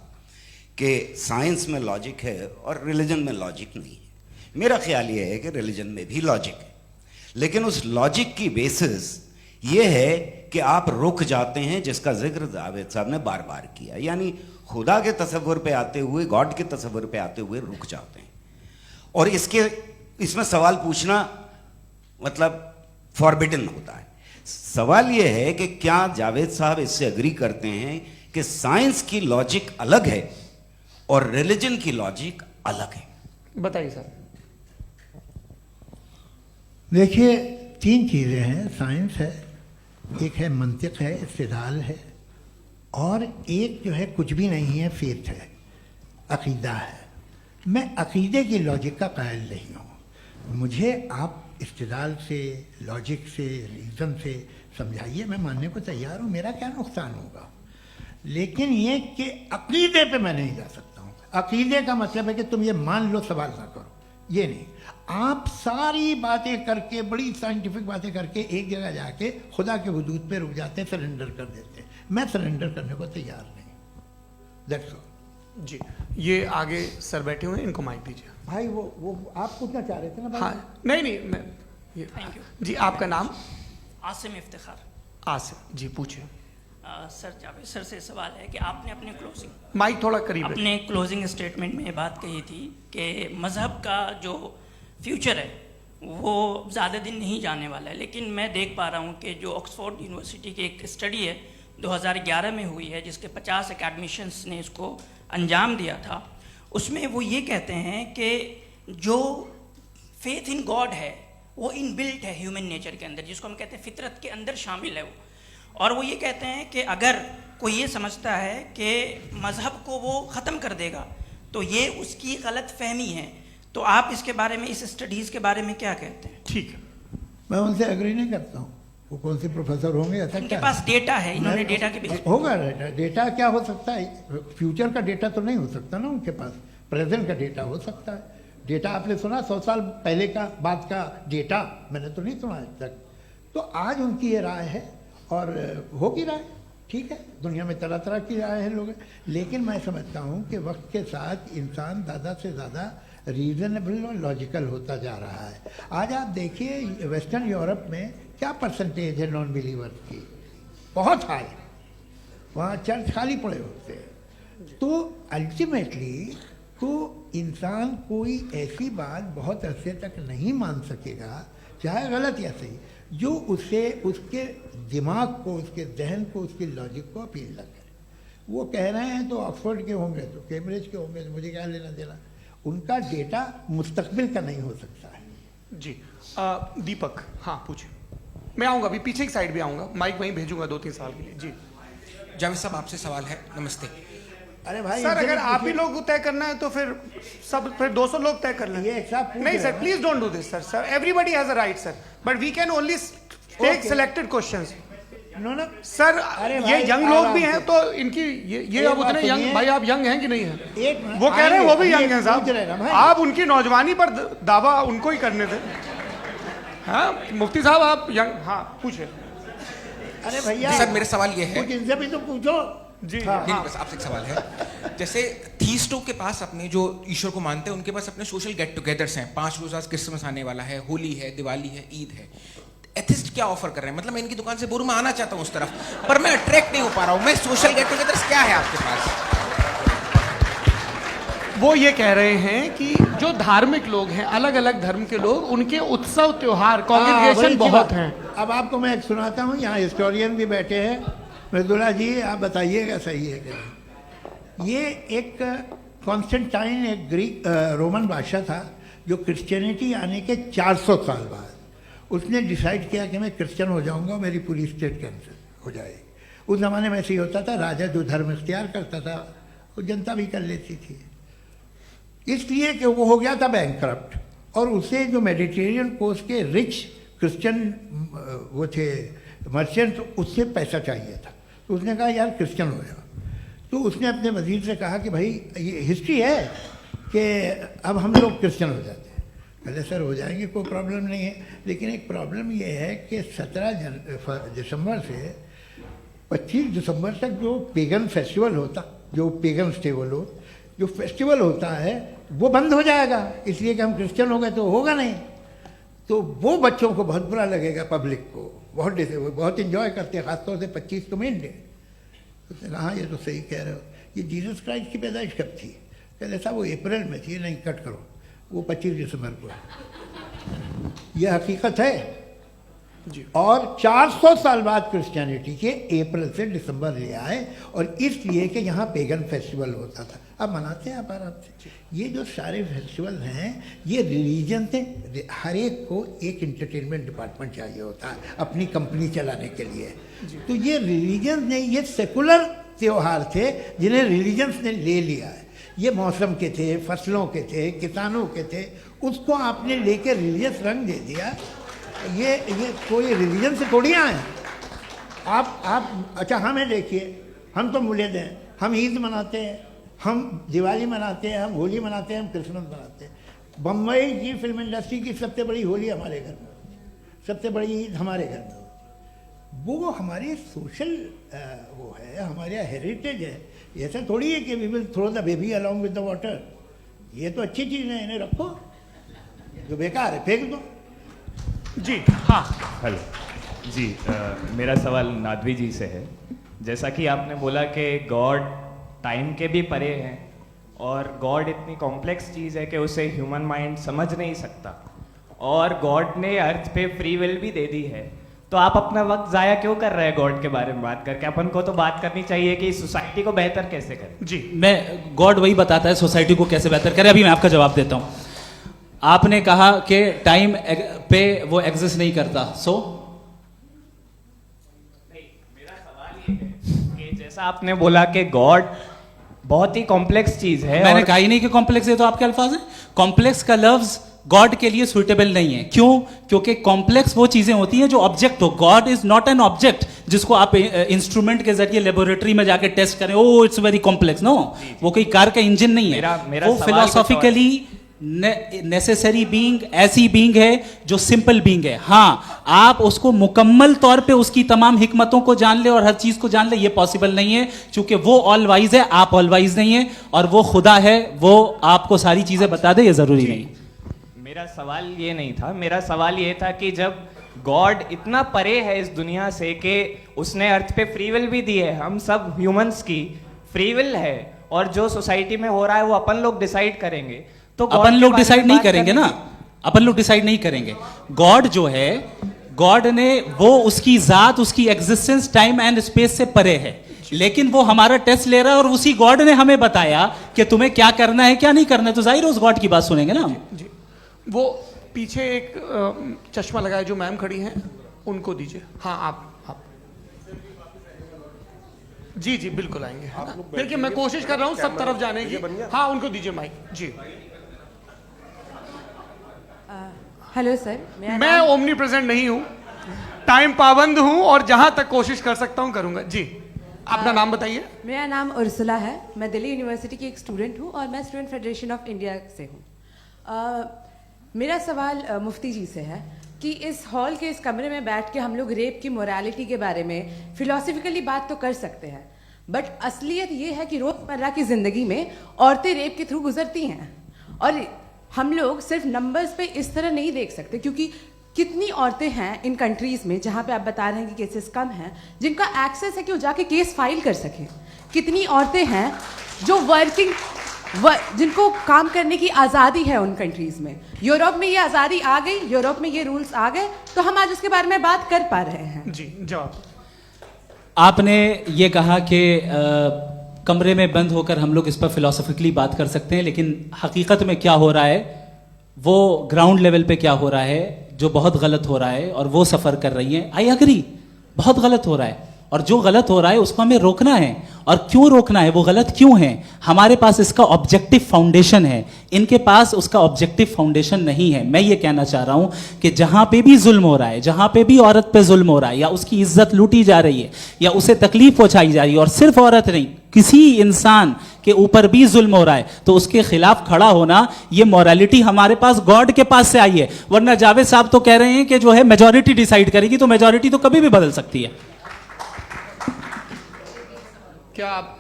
कि साइंस में लॉजिक है और रिलीजन में लॉजिक नहीं है। मेरा ख्याल ये है कि रिलीजन में भी लॉजिक है, लेकिन उस लॉजिक की बेसिस ये है कि आप रुक जाते हैं, जिसका जिक्र जावेद साहब ने बार बार किया, यानी खुदा के तसव्वुर पे आते हुए, गॉड के तसव्वुर पे आते हुए रुक जाते हैं। और इसमें सवाल पूछना मतलब फॉरबिडन होता है। सवाल यह है कि क्या जावेद साहब इससे एग्री करते हैं कि साइंस की लॉजिक अलग है और रिलीजन की लॉजिक अलग है? बताइए सर। देखिए, 3 चीज़ें हैं, साइंस है, एक है मंतिक है, इस्तिदलाल है, और एक जो है कुछ भी नहीं है, फेथ है, अकीदा है। मैं अकीदे की लॉजिक का कायल नहीं हूँ। मुझे आप इस्तिदलाल से, लॉजिक से, रीज़न से समझाइए, मैं मानने को तैयार हूँ, मेरा क्या नुकसान होगा। लेकिन ये कि अकीदे पे मैं नहीं जा सकता हूँ। अकीदे का मतलब है कि तुम ये मान लो, सवाल ना करो, ये नहीं। आप सारी बातें करके, बड़ी साइंटिफिक बातें करके एक जगह जाके खुदा के हुदूद पे रुक जाते हैं, सरेंडर कर देते हैं। मैं सरेंडर करने को तैयार नहीं। That's all. जी, ये आगे सर बैठे हुए हैं, इनको माइक दीजिए। भाई वो आप पूछना चाह रहे थे ना भाई? हाँ नहीं मैं ये थैंक यू जी। आपका नाम? आसिम इफ्तिखार। आसिफ जी, पूछिए। सर, जावेद सर से सवाल है कि आपने अपने क्लोजिंग माइक थोड़ा करीब रखिए। अपने क्लोजिंग स्टेटमेंट में ये बात कही थी कि मज़हब का जो फ्यूचर है वो ज़्यादा दिन नहीं जाने वाला है। लेकिन मैं देख पा रहा हूँ कि जो ऑक्सफोर्ड यूनिवर्सिटी की एक स्टडी है 2011 में हुई है, जिसके 50 एकेडमिशियंस ने इसको अंजाम दिया था, उसमें वो ये कहते हैं कि जो फेथ इन गॉड है वो इनबिल्ट है ह्यूमन नेचर के अंदर, जिसको हम कहते हैं फितरत के अंदर शामिल है वो। और वो ये कहते हैं कि अगर कोई ये समझता है कि मज़हब को वो ख़त्म कर देगा तो ये उसकी गलत फहमी है। तो आप इसके बारे में, इस स्टडीज़ के बारे में क्या कहते हैं? ठीक है, मैं उनसे एग्री नहीं करता हूँ। वो कौन से प्रोफेसर होंगे, ऐसा उनके क्या पास डेटा है, इन्होंने डेटा के बेस होगा। डेटा क्या हो सकता है? फ्यूचर का डेटा तो नहीं हो सकता ना उनके पास। प्रेजेंट का डेटा हो सकता है। डेटा आपने सुना 100 साल पहले का बाद का डेटा, मैंने तो नहीं सुना आज तक। तो आज उनकी ये राय है और होगी राय, ठीक है, दुनिया में तरह तरह की राय है लोग, लेकिन मैं समझता हूँ कि वक्त के साथ इंसान ज़्यादा से ज़्यादा रीजनेबल और लॉजिकल होता जा रहा है। आज आप देखिए वेस्टर्न यूरोप में क्या परसेंटेज है नॉन बिलीवर्स की, बहुत हाई, वहाँ चर्च खाली पड़े होते हैं। तो अल्टीमेटली तो इंसान कोई ऐसी बात बहुत अरसे तक नहीं मान सकेगा, चाहे गलत या सही, जो उसे उसके दिमाग को, उसके जहन को, उसके लॉजिक को अपील न करे। वो कह रहे हैं तो ऑक्सफोर्ड के होंगे तो कैम्ब्रिज के होंगे, तो मुझे क्या लेना देना, उनका डेटा मुस्तकबिल का नहीं हो सकता है। जी दीपक, हाँ पूछिए। मैं आऊँगा, अभी पीछे की साइड भी आऊँगा, माइक वहीं भेजूंगा 2-3 साल के लिए। जी जावेद साहब, आपसे सवाल है। नमस्ते। अरे भाई सर, अगर आप ही लोग तय करना है तो फिर 200 लोग तय कर लें। ये एक साथ नहीं sir, please don't do this sir. Everybody has a right sir, but we can only take selected questions. No ना सर, अरे ये भाई, यंग लोग भी हैं आराम तो इनकी ये अब उतने यंग, भाई आप यंग हैं कि नहीं हैं? एक मिनट, वो कह रहे हैं वो भी आइए, यंग हैं पूछ रहे ना साहब, भाई। आप उनकी नौजवानी पर दावा उनको ही करने थे। हाँ मुफ्ती साहब आप यंग, हाँ पूछे। अरे भैया सर, मेरा सवाल ये है, कुछ इनसे भी तो पूछो। जी हाँ। नहीं, बस आपसे एक सवाल है। जैसे थीस्टों के पास अपने जो ईश्वर को मानते हैं, उनके पास अपने सोशल गेट टुगेदर्स हैं। 5 रोज आज क्रिसमस आने वाला है, होली है, दिवाली है, ईद है। एथिस्ट क्या ऑफर कर रहे हैं? मतलब मैं इनकी दुकान से बोलूं, मैं आना चाहता हूं उस तरफ, पर मैं अट्रैक्ट नहीं हो पा रहा हूं। मैं सोशल गेट टुगेदर्स क्या है आपके पास? वो ये कह रहे हैं कि जो धार्मिक लोग हैं, अलग अलग धर्म के लोग, उनके उत्सव त्योहार कॉन्ग्रेगेशन बहुत हैं। अब आपको मैं एक सुनाता हूँ, यहाँ हिस्टोरियन भी बैठे हैं। मृदुला जी आप बताइएगा सही है कि नहीं। ये एक कॉन्स्टेंटाइन, एक ग्रीक रोमन बादशाह था, जो क्रिश्चियनिटी आने के 400 साल बाद उसने डिसाइड किया कि मैं क्रिश्चियन हो जाऊंगा, मेरी पूरी स्टेट कैंसिल हो जाएगी। उस ज़माने में ऐसे ही होता था, राजा जो धर्म इख्तियार करता था वो जनता भी कर लेती थी। इसलिए कि वो हो गया था बैंकक्रप्ट, और उसे जो मेडिटेरियन कोस्ट के रिच क्रिश्चियन वो थे मर्चेंट, उससे पैसा चाहिए था। तो उसने कहा यार क्रिश्चियन हो जाओ। तो उसने अपने वजीर से कहा कि भाई ये हिस्ट्री है कि अब हम लोग क्रिश्चियन हो जाते हैं। पहले सर हो जाएंगे, कोई प्रॉब्लम नहीं है, लेकिन एक प्रॉब्लम ये है कि 17 दिसंबर से 25 दिसंबर तक जो पेगन फेस्टिवल होता, जो पेगन्स थे वो लोग, जो फेस्टिवल होता है वो बंद हो जाएगा, इसलिए कि हम क्रिश्चियन हो गए तो होगा नहीं। तो वो बच्चों को बहुत बुरा लगेगा, पब्लिक को बहुत इन्जॉय करते हैं, खासतौर से 25 को मेन डे। उसने कहा हाँ ये तो सही कह रहे हो, ये जीसस क्राइस्ट की पैदाइश कब थी? कहते साहब वो अप्रैल में थी। नहीं, कट करो, वो 25 दिसंबर को है। यह हकीकत है जी। और 400 साल बाद क्रिश्चियनिटी के अप्रैल से दिसंबर ले आए, और इसलिए कि यहाँ पेगन फेस्टिवल होता था। अब मनाते हैं आप आराम से। ये जो सारे फेस्टिवल हैं ये रिलीजन से, हर एक को एक इंटरटेनमेंट डिपार्टमेंट चाहिए होता है अपनी कंपनी चलाने के लिए। तो ये रिलीजन ने, ये सेकुलर त्यौहार थे जिन्हें रिलीजन्स ने ले लिया है। ये मौसम के थे, फसलों के थे, किसानों के थे, उसको आपने लेके रिलीजियस रंग दे दिया। ये कोई रिलीजन से थोड़ी आए आप। अच्छा हमें देखिए, हम तो मुल्द हैं, हम ईद मनाते हैं, हम दिवाली मनाते हैं, हम होली मनाते हैं, हम क्रिसमस मनाते हैं। बम्बई की फिल्म इंडस्ट्री की सबसे बड़ी होली हमारे घर में होती है, सबसे बड़ी ईद हमारे घर में होती है। वो हमारे सोशल वो है, हमारे हेरिटेज है। ऐसा थोड़ी है कि we will throw the baby along with the water. ये तो अच्छी चीज़ है, इन्हें रखो, जो बेकार है फेंक दो। जी हाँ, हेलो जी, मेरा सवाल नादवी जी से है। जैसा कि आपने बोला कि गॉड टाइम के भी परे हैं, और गॉड इतनी कॉम्प्लेक्स चीज़ है कि उसे ह्यूमन माइंड समझ नहीं सकता, और गॉड ने अर्थ पे फ्री विल भी दे दी है। तो आप अपना वक्त ज़ाया क्यों कर रहे हैं गॉड के बारे में बात करके? अपन को तो बात करनी चाहिए कि सोसाइटी को बेहतर कैसे करें। जी, मैं गॉड वही बताता है सोसाइटी को कैसे बेहतर करें। अभी मैं आपका जवाब देता हूँ। आपने कहा कि टाइम पे वो एग्जिस्ट नहीं करता, मेरा सवाल ये है कि जैसा आपने बोला कि गॉड बहुत ही कॉम्प्लेक्स चीज है। मैंने कहा ही नहीं कि कॉम्प्लेक्स है, तो आपके अल्फाज हैं। कॉम्प्लेक्स का लफ्ज गॉड के लिए सुइटेबल नहीं है। क्यों? क्योंकि कॉम्प्लेक्स वो चीजें होती हैं जो ऑब्जेक्ट हो। God is not an object जिसको आप इंस्ट्रूमेंट के जरिए लेबोरेटरी में जाके टेस्ट करें, oh it's very complex. No, वो कोई कार का इंजन नहीं है। मेरा वो सवाल फिलोसॉफिकली नेसेसरी बीइंग ऐसी बीइंग है जो सिंपल बीइंग है। हाँ, आप उसको मुकम्मल तौर पे उसकी तमाम हिकमतों को जान ले और हर चीज को जान ले, ये पॉसिबल नहीं है, क्योंकि वो ऑल वाइज है, आप ऑल वाइज नहीं है, और वो खुदा है, वो आपको सारी चीजें बता दे, ये जरूरी नहीं। मेरा सवाल ये नहीं था, मेरा सवाल ये था कि जब गॉड इतना परे है इस दुनिया से कि उसने अर्थ पे फ्री विल भी दी है, हम सब ह्यूमंस की फ्री विल है, और जो सोसाइटी में हो रहा है वो अपन लोग डिसाइड करेंगे, तो अपन लोग डिसाइड नहीं करेंगे ना, अपन लोग डिसाइड नहीं करेंगे। गॉड जो है, गॉड ने वो उसकी जात, उसकी एग्जिस्टेंस टाइम एंड स्पेस से परे है, लेकिन वो हमारा टेस्ट ले रहा है और उसी गॉड ने हमें बताया कि तुम्हें क्या करना है क्या नहीं करना है, तो जाहिर है उस गॉड की बात सुनेंगे ना हम। जी, वो पीछे एक चश्मा लगाए जो मैम खड़ी हैं, उनको दीजिए। हाँ, आप जी जी बिल्कुल आएंगे। देखिए मैं कोशिश कर रहा हूँ सब तरफ जाने की। हाँ, उनको दीजिए माइक। जी, हेलो सर, मैं ओमनी प्रेजेंट नहीं हूँ, टाइम पाबंद हूँ और जहां तक कोशिश कर सकता हूँ करूंगा। जी, अपना नाम बताइए। मेरा नाम उर्सुला है, मैं दिल्ली यूनिवर्सिटी की एक स्टूडेंट हूँ और मैं स्टूडेंट फेडरेशन ऑफ इंडिया से हूँ। मेरा सवाल मुफ्ती जी से है कि इस हॉल के इस कमरे में बैठ के हम लोग रेप की मोरालिटी के बारे में फिलोसफिकली बात तो कर सकते हैं, बट असलियत ये है कि रोजमर्रा की जिंदगी में औरतें रेप के थ्रू गुजरती हैं, और हम लोग सिर्फ नंबर्स पे इस तरह नहीं देख सकते, क्योंकि कितनी औरतें हैं इन कंट्रीज में जहाँ पे आप बता रहे हैं कि केसेस कम हैं, जिनका एक्सेस है कि वो जाके केस फाइल कर सकें। कितनी औरतें हैं जो जिनको काम करने की आज़ादी है उन कंट्रीज में। यूरोप में ये आज़ादी आ गई, यूरोप में ये रूल्स आ गए, तो हम आज उसके बारे में बात कर पा रहे हैं। जी, जवाब। आपने ये कहा कि कमरे में बंद होकर हम लोग इस पर फिलोसफिकली बात कर सकते हैं, लेकिन हकीकत में क्या हो रहा है, वो ग्राउंड लेवल पे क्या हो रहा है जो बहुत गलत हो रहा है, और वो सफ़र कर रही हैं। आई अग्री, बहुत गलत हो रहा है, और जो गलत हो रहा है उसको हमें रोकना है। और क्यों रोकना है, वो गलत क्यों है, हमारे पास इसका ऑब्जेक्टिव फाउंडेशन है, इनके पास उसका ऑब्जेक्टिव फाउंडेशन नहीं है। मैं ये कहना चाह रहा हूं कि जहां पे भी जुल्म हो रहा है, जहां पे भी औरत पे जुल्म हो रहा है, या उसकी इज्जत लूटी जा रही है, या उसे तकलीफ पहुंचाई जा रही है, और सिर्फ औरत नहीं, किसी इंसान के ऊपर भी जुल्म हो रहा है, तो उसके खिलाफ खड़ा होना, ये मॉरलिटी हमारे पास गॉड के पास से आई है। वरना जावेद साहब तो कह रहे हैं कि जो है मेजॉरिटी डिसाइड करेगी, तो मेजॉरिटी तो कभी भी बदल सकती है। क्या आप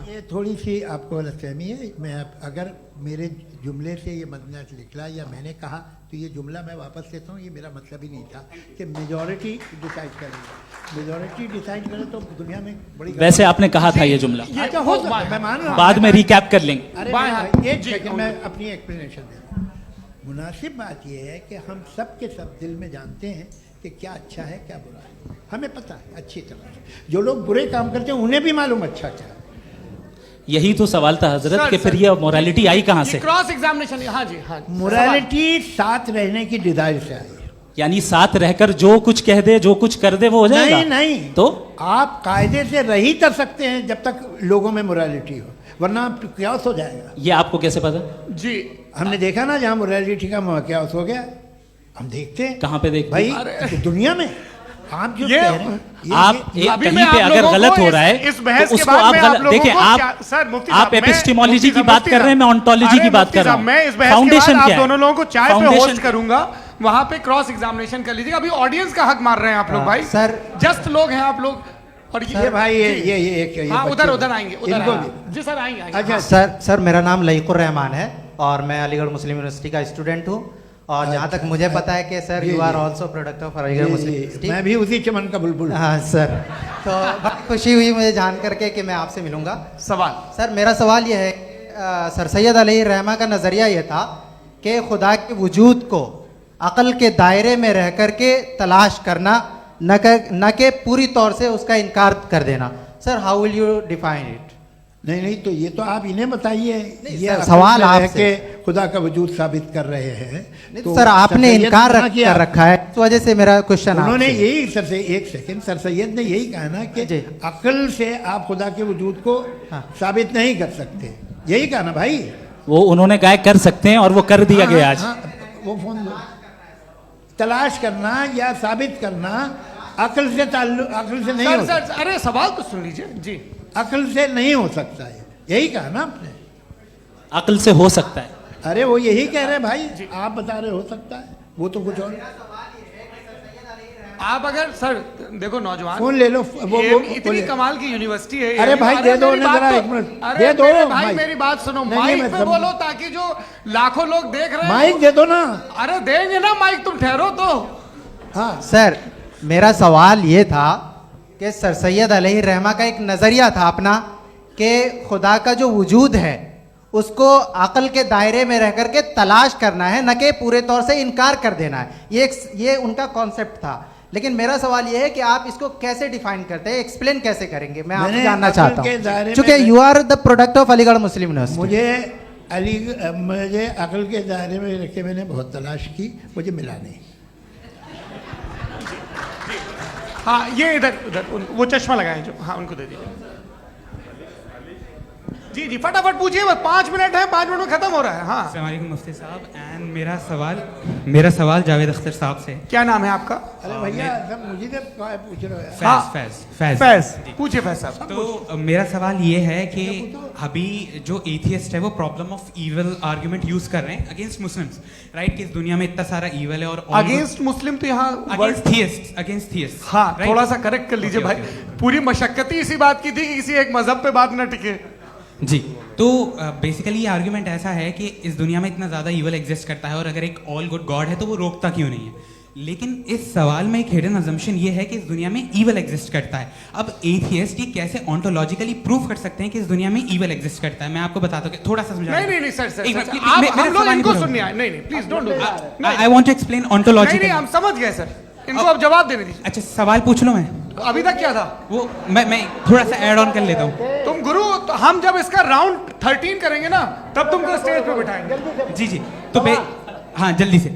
ये थोड़ी सी आपको गलतफहमी है। मैं अगर मेरे जुमले से ये मदनत निकला या मैंने कहा, तो ये जुमला मैं वापस लेता हूँ। ये मेरा मतलब ही नहीं था कि मेजॉरिटी डिसाइड करेगी। मेजॉरिटी डिसाइड करे तो दुनिया में बड़ी, वैसे आपने कहा था ये जुमला। अच्छा, हो सकता है, मैं मान रहा हूँ, बाद में रिकैप कर लेंगे। अरे एक सेकंड, मैं अपनी एक्सप्लेनेशन देता हूँ। मुनासिब बात यह है कि हम सब के सब दिल में जानते हैं कि क्या अच्छा है क्या बुरा है, हमें पता है अच्छी तरह से। जो लोग बुरे काम करते हैं उन्हें भी मालूम अच्छा क्या है। यही तो सवाल था हजरत कि फिर ये मोरालिटी आई कहां से? Cross examination. हाँ जी, हाँ। मोरालिटी साथ रहने की डिजायर से आई, यानी साथ रहकर जो कुछ कह दे, जो कुछ कर दे, वो हो जाएगा। नहीं नहीं, तो आप कायदे से रह ही कर सकते हैं जब तक लोगों में मोरालिटी हो, वरना क्यास हो जाएगा। ये आपको कैसे पता? जी, हमने देखा ना, जहां मोरालिटी का क्यास हो गया, हम देखते हैं। कहां पे देखते भाई? दुनिया में। आप जो कह रहे हैं, आप कहीं पे अगर गलत हो रहा है तो उसको आप गलत देखिए। आप एपिस्टेमोलॉजी की बात कर रहे हैं, मैं ऑन्टोलॉजी की बात कर रहा हूं। मैं इस बहस के बाद आप दोनों लोगों को चाय पे होस्ट करूंगा, वहां पे क्रॉस एग्जामिनेशन कर लीजिएगा। अभी ऑडियंस का हक मार रहे हैं आप लोग भाई, सर जस्ट लोग हैं आप लोग। और ये भाई ये हाँ, उधर आएंगे, जी सर आएंगे। अच्छा सर, मेरा नाम लईकुर रहमान है और मैं अलीगढ़ मुस्लिम यूनिवर्सिटी का स्टूडेंट हूँ, और जहाँ तक मुझे पता है कि sir you are also product of Aligarh Muslim University. मैं भी उसी चमन का बुलबुल। हाँ सर, तो बहुत खुशी हुई मुझे जान करके कि मैं आपसे मिलूंगा। सवाल सर, मेरा सवाल यह है, सर सैयद अली रहमा का नज़रिया यह था कि खुदा के वजूद को अक़ल के दायरे में रह कर के तलाश करना, न कि पूरी तौर से उसका इनकार कर देना। Sir, how will you define it? नहीं, तो ये तो आप इन्हें बताइए। ये सवाल आपसे खुदा का वजूद साबित कर रहे हैं, तो सर आपने इनकार कर रखा है, इस वजह से मेरा क्वेश्चन। उन्होंने यही सर से, एक सेकंड, सर सैयद ने यही कहा ना कि अक्ल से आप खुदा के वजूद को साबित नहीं कर सकते, यही कहा ना भाई। वो उन्होंने कहा कर सकते हैं और वो कर दिया गया आज। वो फोन दो। तलाश करना या साबित करना अक्ल से अक्ल से नहीं सर हो सर अरे सवाल तो सुन लीजिए जी। अक्ल से नहीं हो सकता है, यही कहा ना आपने। अक्ल से हो सकता है। अरे वो यही कह रहे हैं भाई, आप बता रहे हो सकता है, वो तो कुछ और। आप अगर सर देखो नौजवान फोन ले लो, वो इतनी कमाल की यूनिवर्सिटी है। अरे भाई दे दो उन्हें जरा, एक मिनट दे दो भाई, मेरी बात सुनो, माइक पे बोलो ताकि जो लाखों लोग देख रहे हैं। माइक दे दो ना। अरे देंगे ना माइक, तुम ठहरो तो। हाँ सर, मेरा सवाल ये था कि सर सैयद अलैहिर्रहमा का एक नज़रिया था अपना कि खुदा का जो वजूद है उसको अक़ल के दायरे में रह करके तलाश करना है, न कि पूरे तौर से इनकार कर देना है। ये उनका कॉन्सेप्ट था। लेकिन मेरा सवाल ये है कि आप इसको कैसे डिफाइन करते हैं, एक्सप्लेन कैसे करेंगे, मैं आपसे जानना चाहता हूँ, क्योंकि you are the product of Aligarh Muslim University. मुझे अक़ल के दायरे में रख के मैंने बहुत तलाश की, मुझे मिला नहीं। हाँ ये इधर उधर वो चश्मा लगाए जो, हाँ उनको दे दीजिए। जी जी फटाफट पूछिए, बस 5 मिनट है, 5 मिनट में खत्म हो रहा है। हाँ अस्सलाम वालेकुम मुफ्ती साहब। एंड मेरा सवाल जावेद अख्तर साहब से। क्या नाम है आपका? अरे भैया सब मुझे पूछ रहे हो। फैज पूछिए फैज साहब। तो मेरा सवाल ये है कि अभी जो एथियस्ट है वो problem of evil argument use कर रहे हैं अगेंस्ट मुस्लिम्स, राइट? कि इस दुनिया में इतना सारा इविल है और अगेंस्ट मुस्लिम तो यहाँ अगेंस्ट थियस्ट। हाँ थोड़ा सा करेक्ट कर लीजिए भाई, पूरी मशक्कत ही इसी बात की थी कि किसी एक मजहब पे बात ना टिके। जी, तो बेसिकली ये आर्गुमेंट ऐसा है कि इस दुनिया में इतना ज़्यादा ईवल एग्जिस्ट करता है और अगर एक ऑल गुड गॉड है तो वो रोकता क्यों नहीं है? लेकिन इस सवाल में एक हिडन अजम्पशन ये है कि इस दुनिया में ईवल एग्जिस्ट करता है। अब एथियस्ट ये कैसे ऑन्टोलॉजिकली प्रूव कर सकते हैं कि इस दुनिया में ईवल एग्जिस्ट करता है? मैं आपको बताता हूँ, थोड़ा सा समझा। नहीं सर हम लोग इनको सुनने आए। नहीं please don't do that. I want to explain ontologically. नहीं हम समझ गए सर, इनको अब जवाब देने दीजिए। अच्छा सवाल पूछ लो। मैं अभी तक क्या था वो मैं थोड़ा सा ऐड ऑन कर लेता हूँ। तुम गुरु, तो हम जब इसका राउंड 13 करेंगे ना तब तुमको स्टेज पे बिठाएंगे। जी तो हाँ जल्दी से।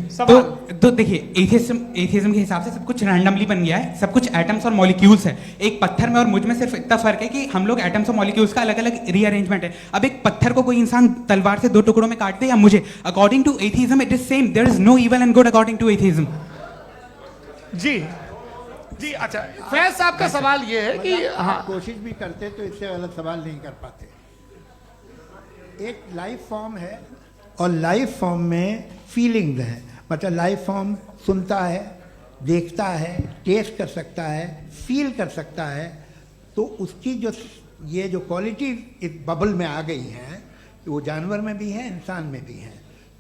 तो देखिए एथियज्म के हिसाब से सब कुछ रैंडमली बन गया है, सब कुछ एटम्स और मॉलिक्यूल्स है। एक पत्थर में और मुझ में सिर्फ इतना फर्क है कि हम लोग एटम्स और मॉलिक्यूल्स का अलग अलग रीअरेंजमेंट है। अब एक पत्थर को कोई इंसान तलवार से 2 टुकड़ों में काट दे या मुझे, according to atheism it is same. There is no evil and good according to atheism. जी अच्छा फैज साहब का सवाल ये है कि हाँ कोशिश भी करते तो इससे गलत सवाल नहीं कर पाते। एक लाइफ फॉर्म है और लाइफ फॉर्म में फीलिंग्स है, मतलब लाइफ फॉर्म सुनता है, देखता है, टेस्ट कर सकता है, फील कर सकता है। तो उसकी जो ये जो क्वालिटी इस बबल में आ गई हैं वो जानवर में भी है, इंसान में भी है।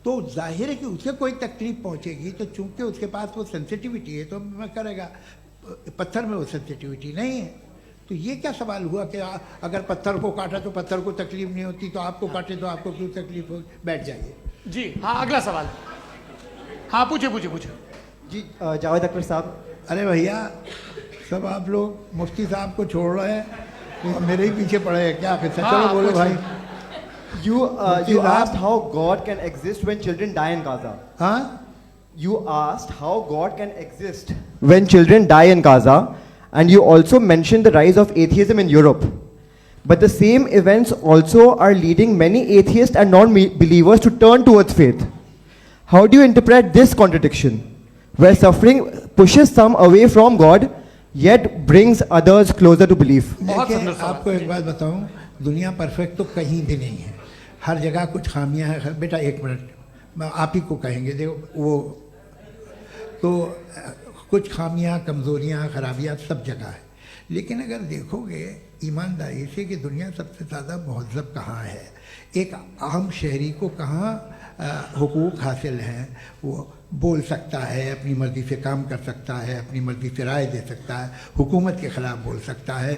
तो जाहिर है कि उसे कोई तकलीफ पहुंचेगी, तो चूंकि उसके पास वो सेंसिटिविटी है तो मैं करेगा। पत्थर में वो सेंसिटिविटी नहीं है। तो ये क्या सवाल हुआ कि अगर पत्थर को काटा तो पत्थर को तकलीफ नहीं होती, तो आपको काटे तो आपको क्यों तकलीफ हो? बैठ जाइए। जी हाँ अगला सवाल। हाँ पूछे जी जावेद अख्तर साहब। अरे भैया सब आप लोग मुफ्ती साहब को छोड़ रहे हैं, तो मेरे ही पीछे पड़े हैं क्या? चलो बोलो भाई। You asked how God can exist when children die in Gaza. Huh? You asked how God can exist when children die in Gaza, and you also mentioned the rise of atheism in Europe. But the same events also are leading many atheists and non-believers to turn towards faith. How do you interpret this contradiction, where suffering pushes some away from God, yet brings others closer to belief? आपको एक बात बताऊं, दुनिया परफेक्ट तो कहीं भी नहीं है, हर जगह कुछ खामियां हैं। बेटा एक मिनट, आप ही को कहेंगे, देखो वो तो कुछ खामियां, कमज़ोरियां, खराबियां सब जगह है। लेकिन अगर देखोगे ईमानदारी से कि दुनिया सबसे ज़्यादा महज़ब कहाँ है, एक आम शहरी को कहाँ हुकूक हासिल हैं, वो बोल सकता है, अपनी मर्ज़ी से काम कर सकता है, अपनी मर्ज़ी से राय दे सकता है, हुकूमत के ख़िलाफ़ बोल सकता है,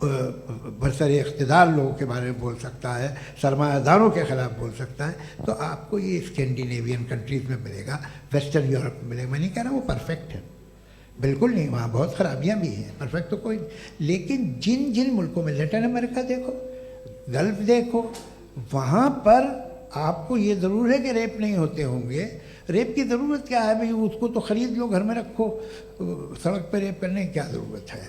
बरसरे इक़्तिदार लोगों के बारे में बोल सकता है, सरमायादारों के ख़िलाफ़ बोल सकता है। तो आपको ये स्कैंडिनेवियन कंट्रीज़ में मिलेगा, वेस्टर्न यूरोप में मिलेगा। मैं नहीं कह रहा वो परफेक्ट है, बिल्कुल नहीं, वहाँ बहुत ख़राबियाँ भी हैं, परफेक्ट तो कोई। लेकिन जिन जिन मुल्कों में, लैटिन अमेरिका देखो, गल्फ़ देखो, वहाँ पर आपको ये ज़रूर है कि रेप नहीं होते होंगे। रेप की ज़रूरत क्या है भाई? उसको तो ख़रीद लो, घर में रखो, सड़क पर रेप करने की क्या ज़रूरत है?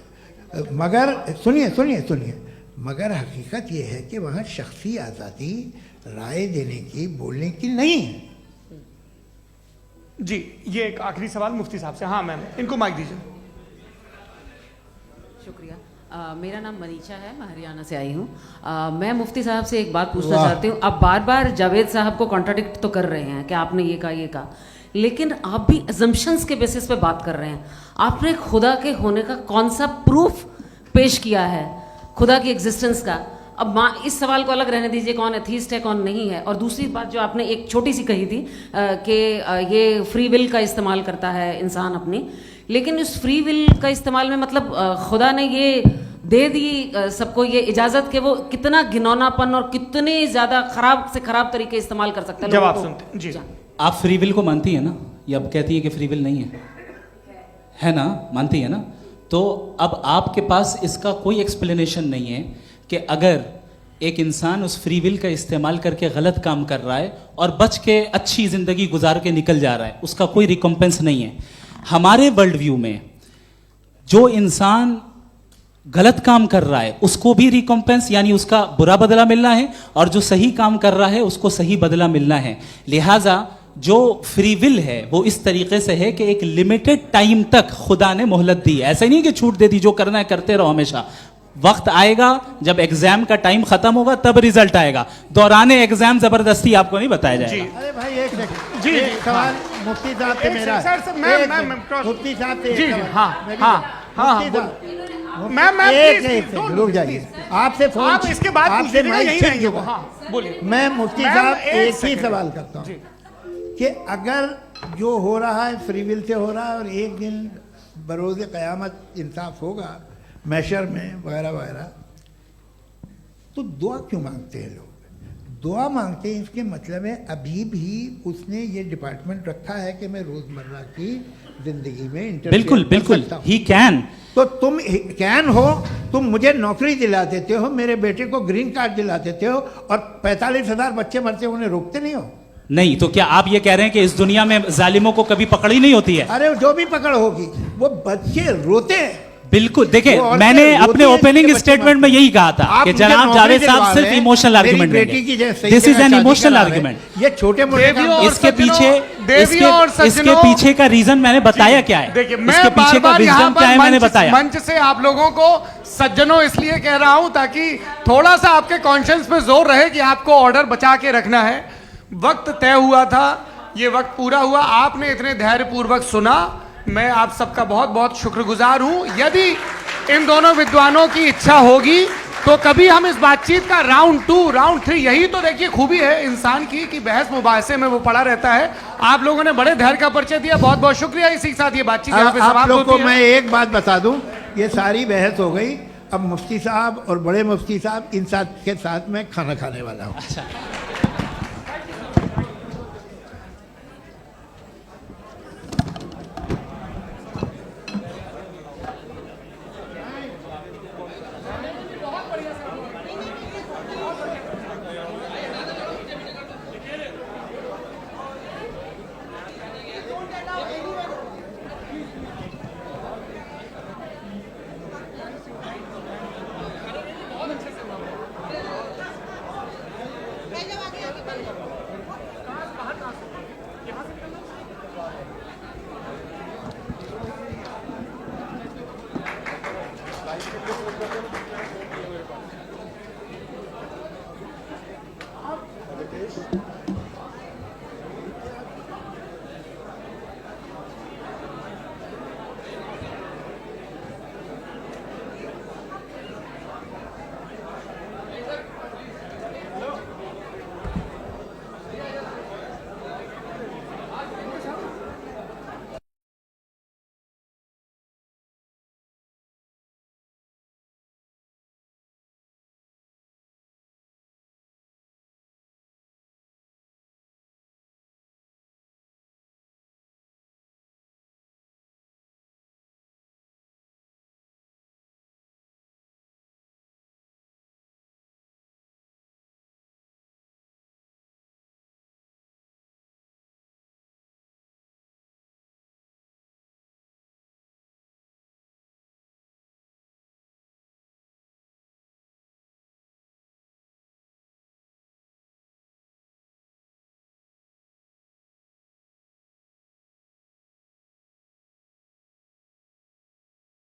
मगर सुनिए, मगर हकीकत ये है कि वहाँ शख्सी आज़ादी राय देने की, बोलने की नहीं है। जी, ये एक आखिरी सवाल मुफ्ती साहब से। हाँ मैम, इनको माइक दीजिए। शुक्रिया। मेरा नाम मनीषा है, मैं हरियाणा से आई हूँ। मैं मुफ्ती साहब से एक बात पूछना चाहती हूँ। आप बार बार जावेद साहब को कॉन्ट्राडिक्ट तो कर रहे हैं कि आपने ये कहा, लेकिन आप भी अजम्पशंस के बेसिस पे बात कर रहे हैं। आपने खुदा के होने का कौन सा प्रूफ पेश किया है खुदा की एग्जिस्टेंस का? अब इस सवाल को अलग रहने दीजिए, कौन एथीस्ट है कौन नहीं है। और दूसरी बात जो आपने एक छोटी सी कही थी कि ये फ्री विल का इस्तेमाल करता है इंसान अपनी, लेकिन इस फ्री विल का इस्तेमाल में मतलब खुदा ने ये दे दी सबको ये इजाज़त कि वो कितना घिनौनापन और कितने ज़्यादा खराब से खराब तरीके इस्तेमाल कर सकता है। जवाब सुनते जी। आप फ्री विल को मानती है ना, या अब कहती है कि फ्री विल नहीं है ना, मानती है ना? तो अब आपके पास इसका कोई एक्सप्लेनेशन नहीं है कि अगर एक इंसान उस फ्री विल का इस्तेमाल करके गलत काम कर रहा है और बच के अच्छी ज़िंदगी गुजार के निकल जा रहा है, उसका कोई रिकम्पेंस नहीं है। हमारे वर्ल्ड व्यू में जो इंसान गलत काम कर रहा है उसको भी रिकम्पेंस यानी उसका बुरा बदला मिलना है, और जो सही काम कर रहा है उसको सही बदला मिलना है। लिहाजा जो फ्री विल है वो इस तरीके से है कि एक लिमिटेड टाइम तक खुदा ने मोहलत दी है। ऐसा नहीं कि छूट दे दी, जो करना है करते रहो हमेशा। वक्त आएगा जब एग्जाम का टाइम खत्म होगा तब रिजल्ट आएगा। दौराने एग्जाम जबरदस्ती आपको नहीं बताया जाएगा। अरे भाई एक सेकंड, जी एक सवाल मुफ्ती साहब से मेरा, मुफ्ती साहब से एक सवाल। रुक जाइए, आपसे फोन, आप इसके बाद आपसे यही रहेंगे वो। हाँ बोलिए। मैं मुफ्ती साहब एक ही सवाल करता हूँ कि अगर जो हो रहा है फ्री विल से हो रहा है और एक दिन बरोज़ क़यामत इंसाफ होगा मैशर में वगैरह वगैरह, तो दुआ क्यों मांगते हैं लोग? दुआ मांगते हैं इसके मतलब है अभी भी उसने ये डिपार्टमेंट रखा है कि मैं रोज़मर्रा की जिंदगी में बिल्कुल बिल्कुल ही कैन। तो तुम कैन हो, तुम मुझे नौकरी दिला देते हो, मेरे बेटे को ग्रीन कार्ड दिला देते हो, और 45,000 बच्चे मरते हो उन्हें रोकते नहीं हो। नहीं तो क्या आप ये कह रहे हैं कि इस दुनिया में जालिमों को कभी पकड़ ही नहीं होती है? अरे जो भी पकड़ होगी, वो बच्चे रोते हैं। बिल्कुल, देखिए मैंने अपने ओपनिंग स्टेटमेंट में यही कहा था कि जनाब जावेद साहब सिर्फ इमोशनल आर्गुमेंट देंगे। This is an emotional argument. ये छोटे मोटे इसके पीछे का रीजन मैंने बताया क्या है। देखिए मैं इसके पीछे का रीजन क्या है मैंने बताया। मंच से आप लोगों को सज्जनों इसलिए कह रहा हूं ताकि थोड़ा सा आपके कॉन्शियंस पे जोर रहे कि आपको ऑर्डर बचा के रखना है। वक्त तय हुआ था, ये वक्त पूरा हुआ, आपने इतने धैर्यपूर्वक सुना, मैं आप सबका बहुत बहुत शुक्रगुजार हूं। यदि इन दोनों विद्वानों की इच्छा होगी तो कभी हम इस बातचीत का राउंड 2 राउंड 3, यही तो देखिए खूबी है इंसान की कि बहस मुबाहसे में वो पड़ा रहता है। आप लोगों ने बड़े धैर्य का परिचय दिया, बहुत बहुत शुक्रिया। इसी के साथ ये बातचीत यहाँ पे समाप्त होती है। आप लोग को मैं एक बात बता दूं, ये सारी बहस हो गई, अब मुफ्ती साहब और बड़े मुफ्ती साहब इन साथ के साथ मैं खाना खाने वाला हूँ।